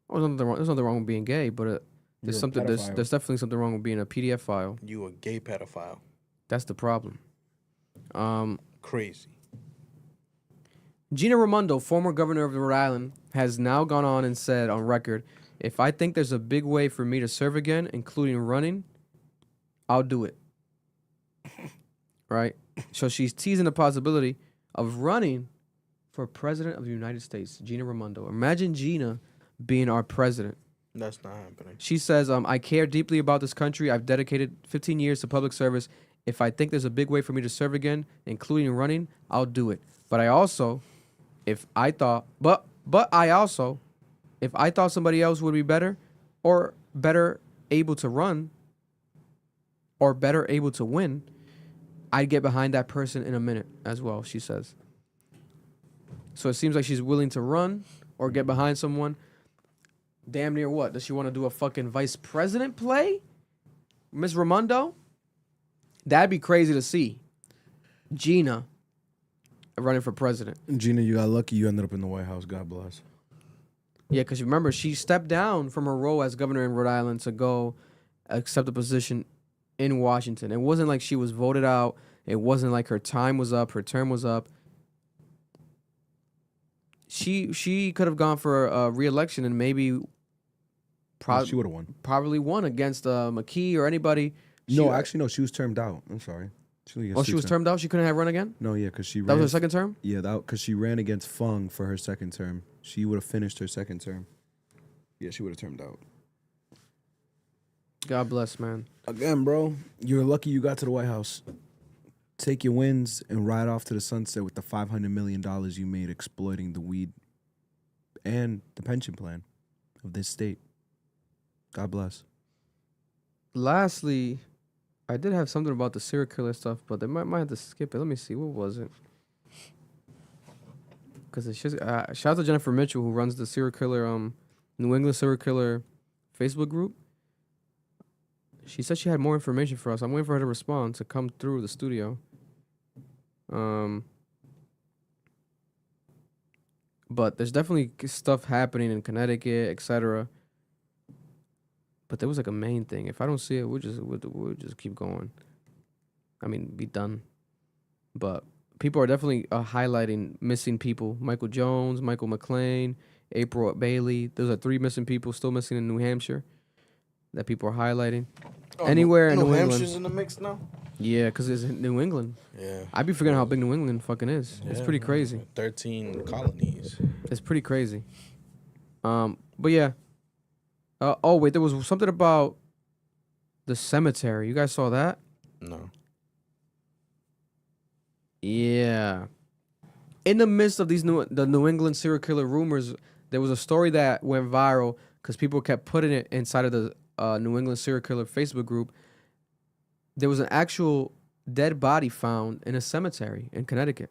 Oh, there's nothing wrong with being gay, but there's definitely something wrong with being a PDF file. You a gay pedophile. That's the problem. Crazy. Gina Raimondo, former governor of Rhode Island, has now gone on and said on record, if I think there's a big way for me to serve again, including running, I'll do it. Right? So she's teasing the possibility of running for president of the United States. Gina Raimondo. Imagine Gina being our president. That's not happening. She says, I care deeply about this country. I've dedicated 15 years to public service. If I think there's a big way for me to serve again, including running, I'll do it. But I also, if I thought somebody else would be better or better able to run or better able to win, I'd get behind that person in a minute as well, she says. So it seems like she's willing to run or get behind someone. Damn near what? Does she want to do a fucking vice president play? Miss Raimondo? That'd be crazy to see. Gina running for president. Gina, you got lucky you ended up in the White House. God bless. Yeah, because remember, she stepped down from her role as governor in Rhode Island to go accept a position in Washington. It wasn't like she was voted out. It wasn't like her time was up, her term was up. She could have gone for a re-election and maybe She would have won. probably won against McKee or anybody. No, actually, no. She was termed out. I'm sorry. She was termed out? She couldn't have run again? No, yeah, because she ran. That was her second term? Yeah, because she ran against Fung for her second term. She would have finished her second term. Yeah, she would have termed out. God bless, man. Again, bro, you're lucky you got to the White House. Take your wins and ride off to the sunset with the $500 million you made exploiting the weed and the pension plan of this state. God bless. Lastly, I did have something about the serial killer stuff, but they might have to skip it. Let me see. What was it? Because it's just shout out to Jennifer Mitchell, who runs the serial killer New England serial killer Facebook group. She said she had more information for us. I'm waiting for her to respond to come through the studio. But there's definitely stuff happening in Connecticut, etc. But there was like a main thing. If I don't see it, we'll just keep going. I mean, be done. But people are definitely highlighting missing people. Michael Jones, Michael McLean, April Bailey. Those are 3 missing people still missing in New Hampshire that people are highlighting. Anywhere in New Hampshire's England. in the mix now? Yeah, because it's in New England. Yeah. I'd be forgetting how big New England fucking is. It's pretty crazy. 13 colonies. It's pretty crazy. But yeah. Oh, wait, there was something about the cemetery. You guys saw that? No. Yeah. In the midst of the New England serial killer rumors, there was a story that went viral because people kept putting it inside of the New England serial killer Facebook group. There was an actual dead body found in a cemetery in Connecticut.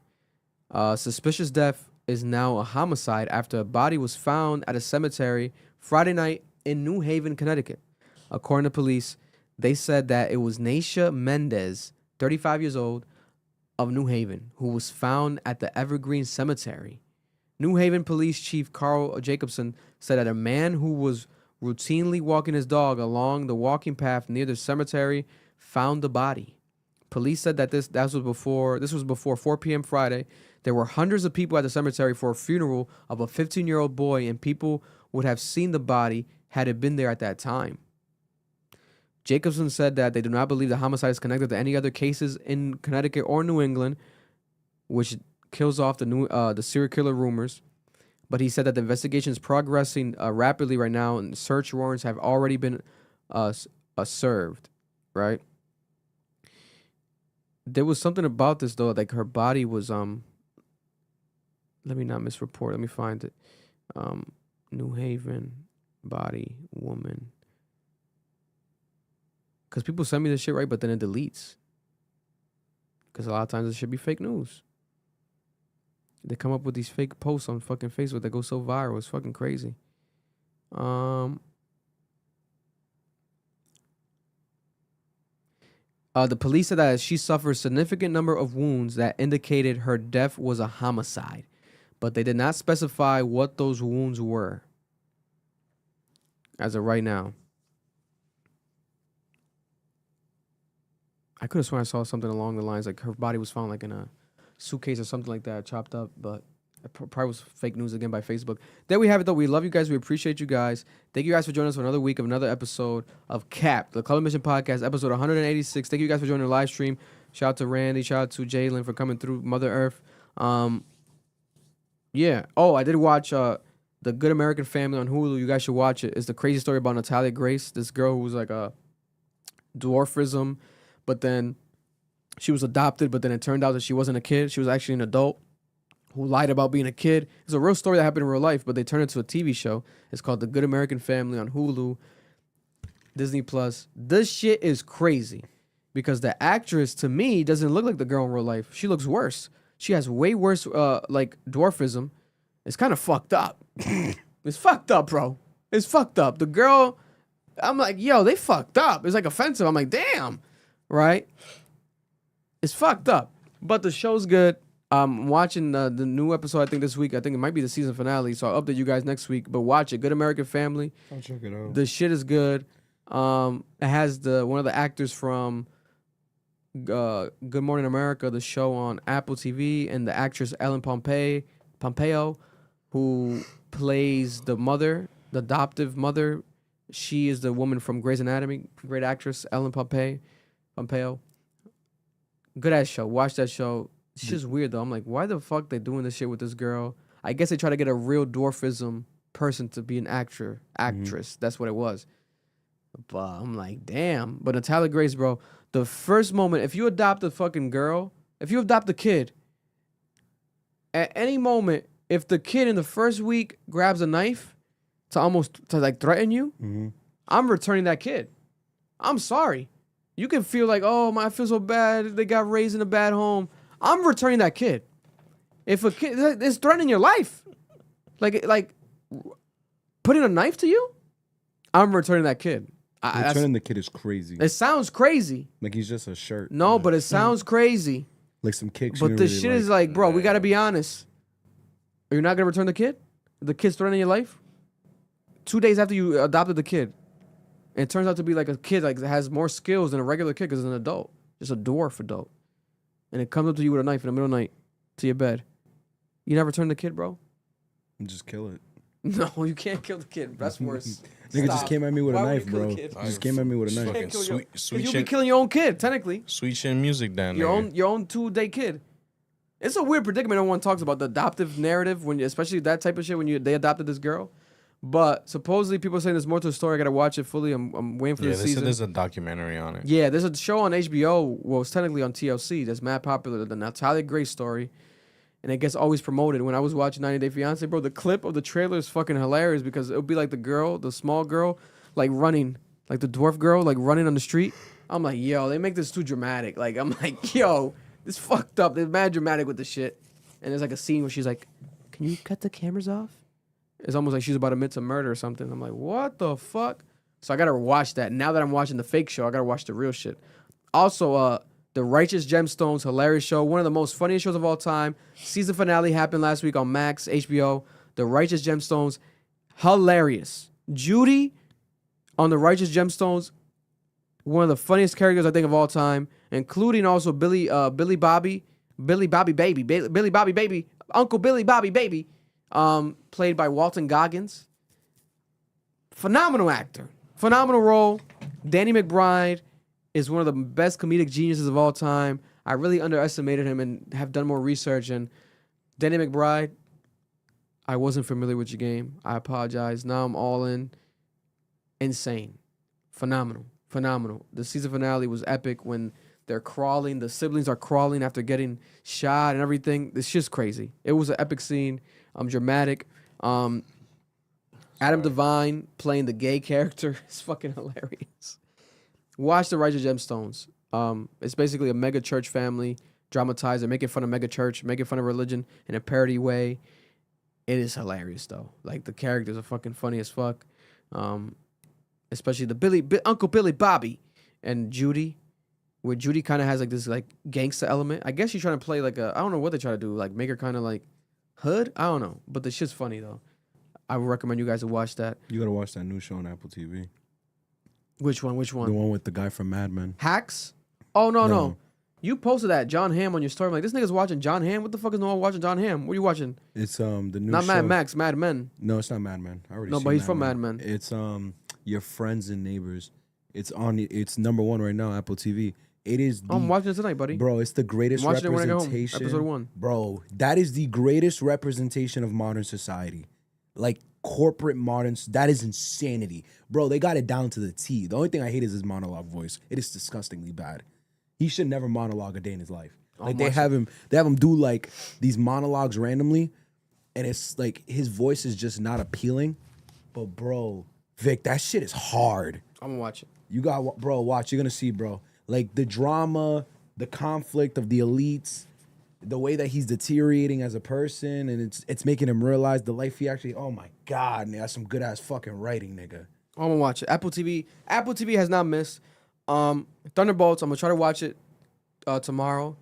Suspicious death is now a homicide after a body was found at a cemetery Friday night in New Haven, Connecticut. According to police, they said that it was Naisha Mendez, 35 years old, of New Haven, who was found at the Evergreen Cemetery. New Haven Police Chief Carl Jacobson said that a man who was routinely walking his dog along the walking path near the cemetery found the body. Police said that this was before 4 p.m. Friday. There were hundreds of people at the cemetery for a funeral of a 15-year-old boy, and people would have seen the body had it been there at that time. Jacobson said that they do not believe the homicide is connected to any other cases in Connecticut or New England, which kills off the serial killer rumors. But he said that the investigation is progressing rapidly right now, and search warrants have already been served. Right? There was something about this though, like her body was Let me not misreport. Let me find it. New Haven body woman. Because people send me this shit, right? But then it deletes. Because a lot of times it should be fake news. They come up with these fake posts on fucking Facebook that go so viral. It's fucking crazy. The police said that she suffered a significant number of wounds that indicated her death was a homicide. But they did not specify what those wounds were. As of right now. I could have sworn I saw something along the lines like her body was found like in a suitcase or something like that, chopped up, but it probably was fake news again by Facebook. There we have it though. We love you guys. We appreciate you guys. Thank you guys for joining us for another week of another episode of CAP, the Club Mission Podcast, episode 186. Thank you guys for joining the live stream. Shout out to Randy. Shout out to Jalen for coming through Mother Earth. Yeah. Oh, I did watch The Good American Family on Hulu. You guys should watch it. It's the crazy story about Natalia Grace, this girl who was like a dwarfism. But then she was adopted, but then it turned out that she wasn't a kid. She was actually an adult who lied about being a kid. It's a real story that happened in real life, but they turned it into a TV show. It's called The Good American Family on Hulu, Disney Plus. This shit is crazy because the actress, to me, doesn't look like the girl in real life. She looks worse. She has way worse, like, dwarfism. It's kind of fucked up. It's fucked up, bro. It's fucked up. The girl, I'm like, yo, they fucked up. It's like offensive. I'm like, damn. Right? It's fucked up. But the show's good. I'm watching the new episode, I think, this week. I think it might be the season finale, so I'll update you guys next week. But watch it. Good American Family. I'll check it out. The shit is good. It has one of the actors from Good Morning America, the show on Apple TV, and the actress Ellen Pompeo, who plays the mother, the adoptive mother. She is the woman from Grey's Anatomy. Great actress, Ellen Pompeo. Good ass show. Watch that show. It's just weird though. I'm like, why the fuck they doing this shit with this girl? I guess they try to get a real dwarfism person to be an actress. Mm-hmm. That's what it was. But I'm like, damn. But Natalia Grace, bro, the first moment, if you adopt a fucking girl, if you adopt a kid, at any moment, if the kid in the first week grabs a knife to like threaten you, mm-hmm. I'm returning that kid. I'm sorry. You can feel like, oh, I feel so bad. They got raised in a bad home. I'm returning that kid. If a kid is threatening your life, like putting a knife to you, I'm returning that kid. Returning the kid is crazy. It sounds crazy. Like he's just a shirt. No, but it sounds crazy. Like some kicks. But the shit is like, bro, we got to be honest. Are you not going to return the kid? The kid's threatening your life? 2 days after you adopted the kid. And it turns out to be like a kid like that has more skills than a regular kid because it's an adult. just a dwarf adult, and it comes up to you with a knife in the middle of the night to your bed, you never turn the kid, bro? And just kill it. No, you can't kill the kid. That's worse. Nigga just Stop. came at me with a Why would knife, you kill bro. a kid? Just came at me with a knife. Fucking Kill your- sweet, 'cause sweet you'll be shit. killing your own kid, technically. Sweet shit music, then. Your nigga. own 2-day kid. It's a weird predicament. Everyone talks about the adoptive narrative when, especially that type of shit when they adopted this girl. But supposedly people are saying there's more to the story. I gotta watch it fully. I'm waiting for Yeah, the season. there's a documentary on it. Yeah, there's a show on HBO. Well, it's technically on TLC. That's mad popular. The Natalia Grace story, and it gets always promoted. When I was watching 90 Day Fiance, bro, the clip of the trailer is fucking hilarious because it'll be like the small girl, like running, like the dwarf girl, like running on the street. I'm like, yo, they make this too dramatic. Like, I'm like, yo, this fucked up. They're mad dramatic with the shit. And there's like a scene where she's like, can you cut the cameras off? It's almost like she's about to admit to murder or something. I'm like, what the fuck? So I gotta watch that. Now that I'm watching the fake show, I gotta watch the real shit. Also, The Righteous Gemstones, hilarious show. One of the most funniest shows of all time. Season finale happened last week on Max, HBO. The Righteous Gemstones, hilarious. Judy on The Righteous Gemstones, one of the funniest characters I think of all time, including also Billy Bobby Baby, Uncle Billy Bobby Baby, played by Walton Goggins. Phenomenal actor, phenomenal role. Danny McBride is one of the best comedic geniuses of all time. I really underestimated him and have done more research. And Danny McBride, I wasn't familiar with your game. I apologize. Now I'm all in. Insane. Phenomenal. The season finale was epic when they're crawling. The siblings are crawling after getting shot and everything. It's just crazy. It was an epic scene. Dramatic. Adam Devine playing the gay character is fucking hilarious. Watch The Righteous Gemstones. It's basically a mega church family dramatized. They're making fun of mega church, making fun of religion in a parody way. It is hilarious though. Like the characters are fucking funny as fuck. Especially the Uncle Billy Bobby and Judy, where Judy kind of has like this like gangster element. I guess she's trying to play like I don't know what they try to do, like make her kind of like hood. I don't know, but the shit's funny though. I would recommend you guys to watch that. You gotta watch that new show on Apple TV. Which one? The one with the guy from Mad Men. Hacks? Oh no. You posted that John Hamm on your story. I'm like, this nigga's watching John Hamm. What the fuck is no one watching John Hamm? What are you watching? It's the new Not show. Mad Max, Mad Men. No, it's not Mad Men. I already No, seen but he's from Mad Men. It's Your Friends and Neighbors. It's number 1 right now, Apple TV. It is. I'm watching it tonight, buddy. Bro, it's the greatest I'm watching it when I get home. representation. Episode 1. Bro, that is the greatest representation of modern society. Like corporate modern. That is insanity. Bro, they got it down to the T. The only thing I hate is his monologue voice. It is disgustingly bad. He should never monologue a day in his life. Like they have him do like these monologues randomly, and it's like his voice is just not appealing. But bro, Vic, that shit is hard. I'm gonna watch it. You got, bro, watch. You're gonna see, bro. Like the drama, the conflict of the elites, the way that he's deteriorating as a person, and it's making him realize the life he actually. Oh my God, man, that's some good ass fucking writing, nigga. I'm gonna watch it. Apple TV has not missed. Thunderbolts. I'm gonna try to watch it tomorrow.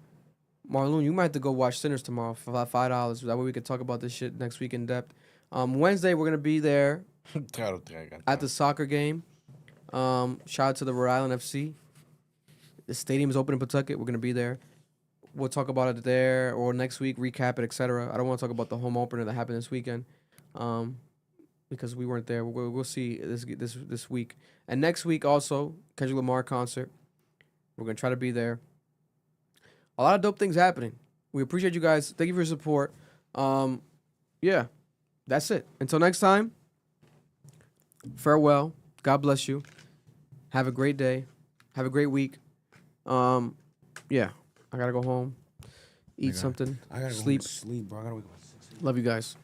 Marlon, you might have to go watch Sinners tomorrow for $5. That way we can talk about this shit next week in depth. Wednesday we're gonna be there at the soccer game. Shout out to the Rhode Island FC. The stadium is open in Pawtucket. We're gonna be there. We'll talk about it there or next week, recap it, etc. I don't want to talk about the home opener that happened this weekend, because we weren't there. We'll see this week and next week also Kendrick Lamar concert. We're gonna try to be there. A lot of dope things happening. We appreciate you guys. Thank you for your support. Yeah, that's it. Until next time, farewell. God bless you. Have a great day. Have a great week. Yeah, I gotta go home, eat something, I gotta sleep. Go sleep, bro. I gotta wake up at 6 a.m. Love you guys.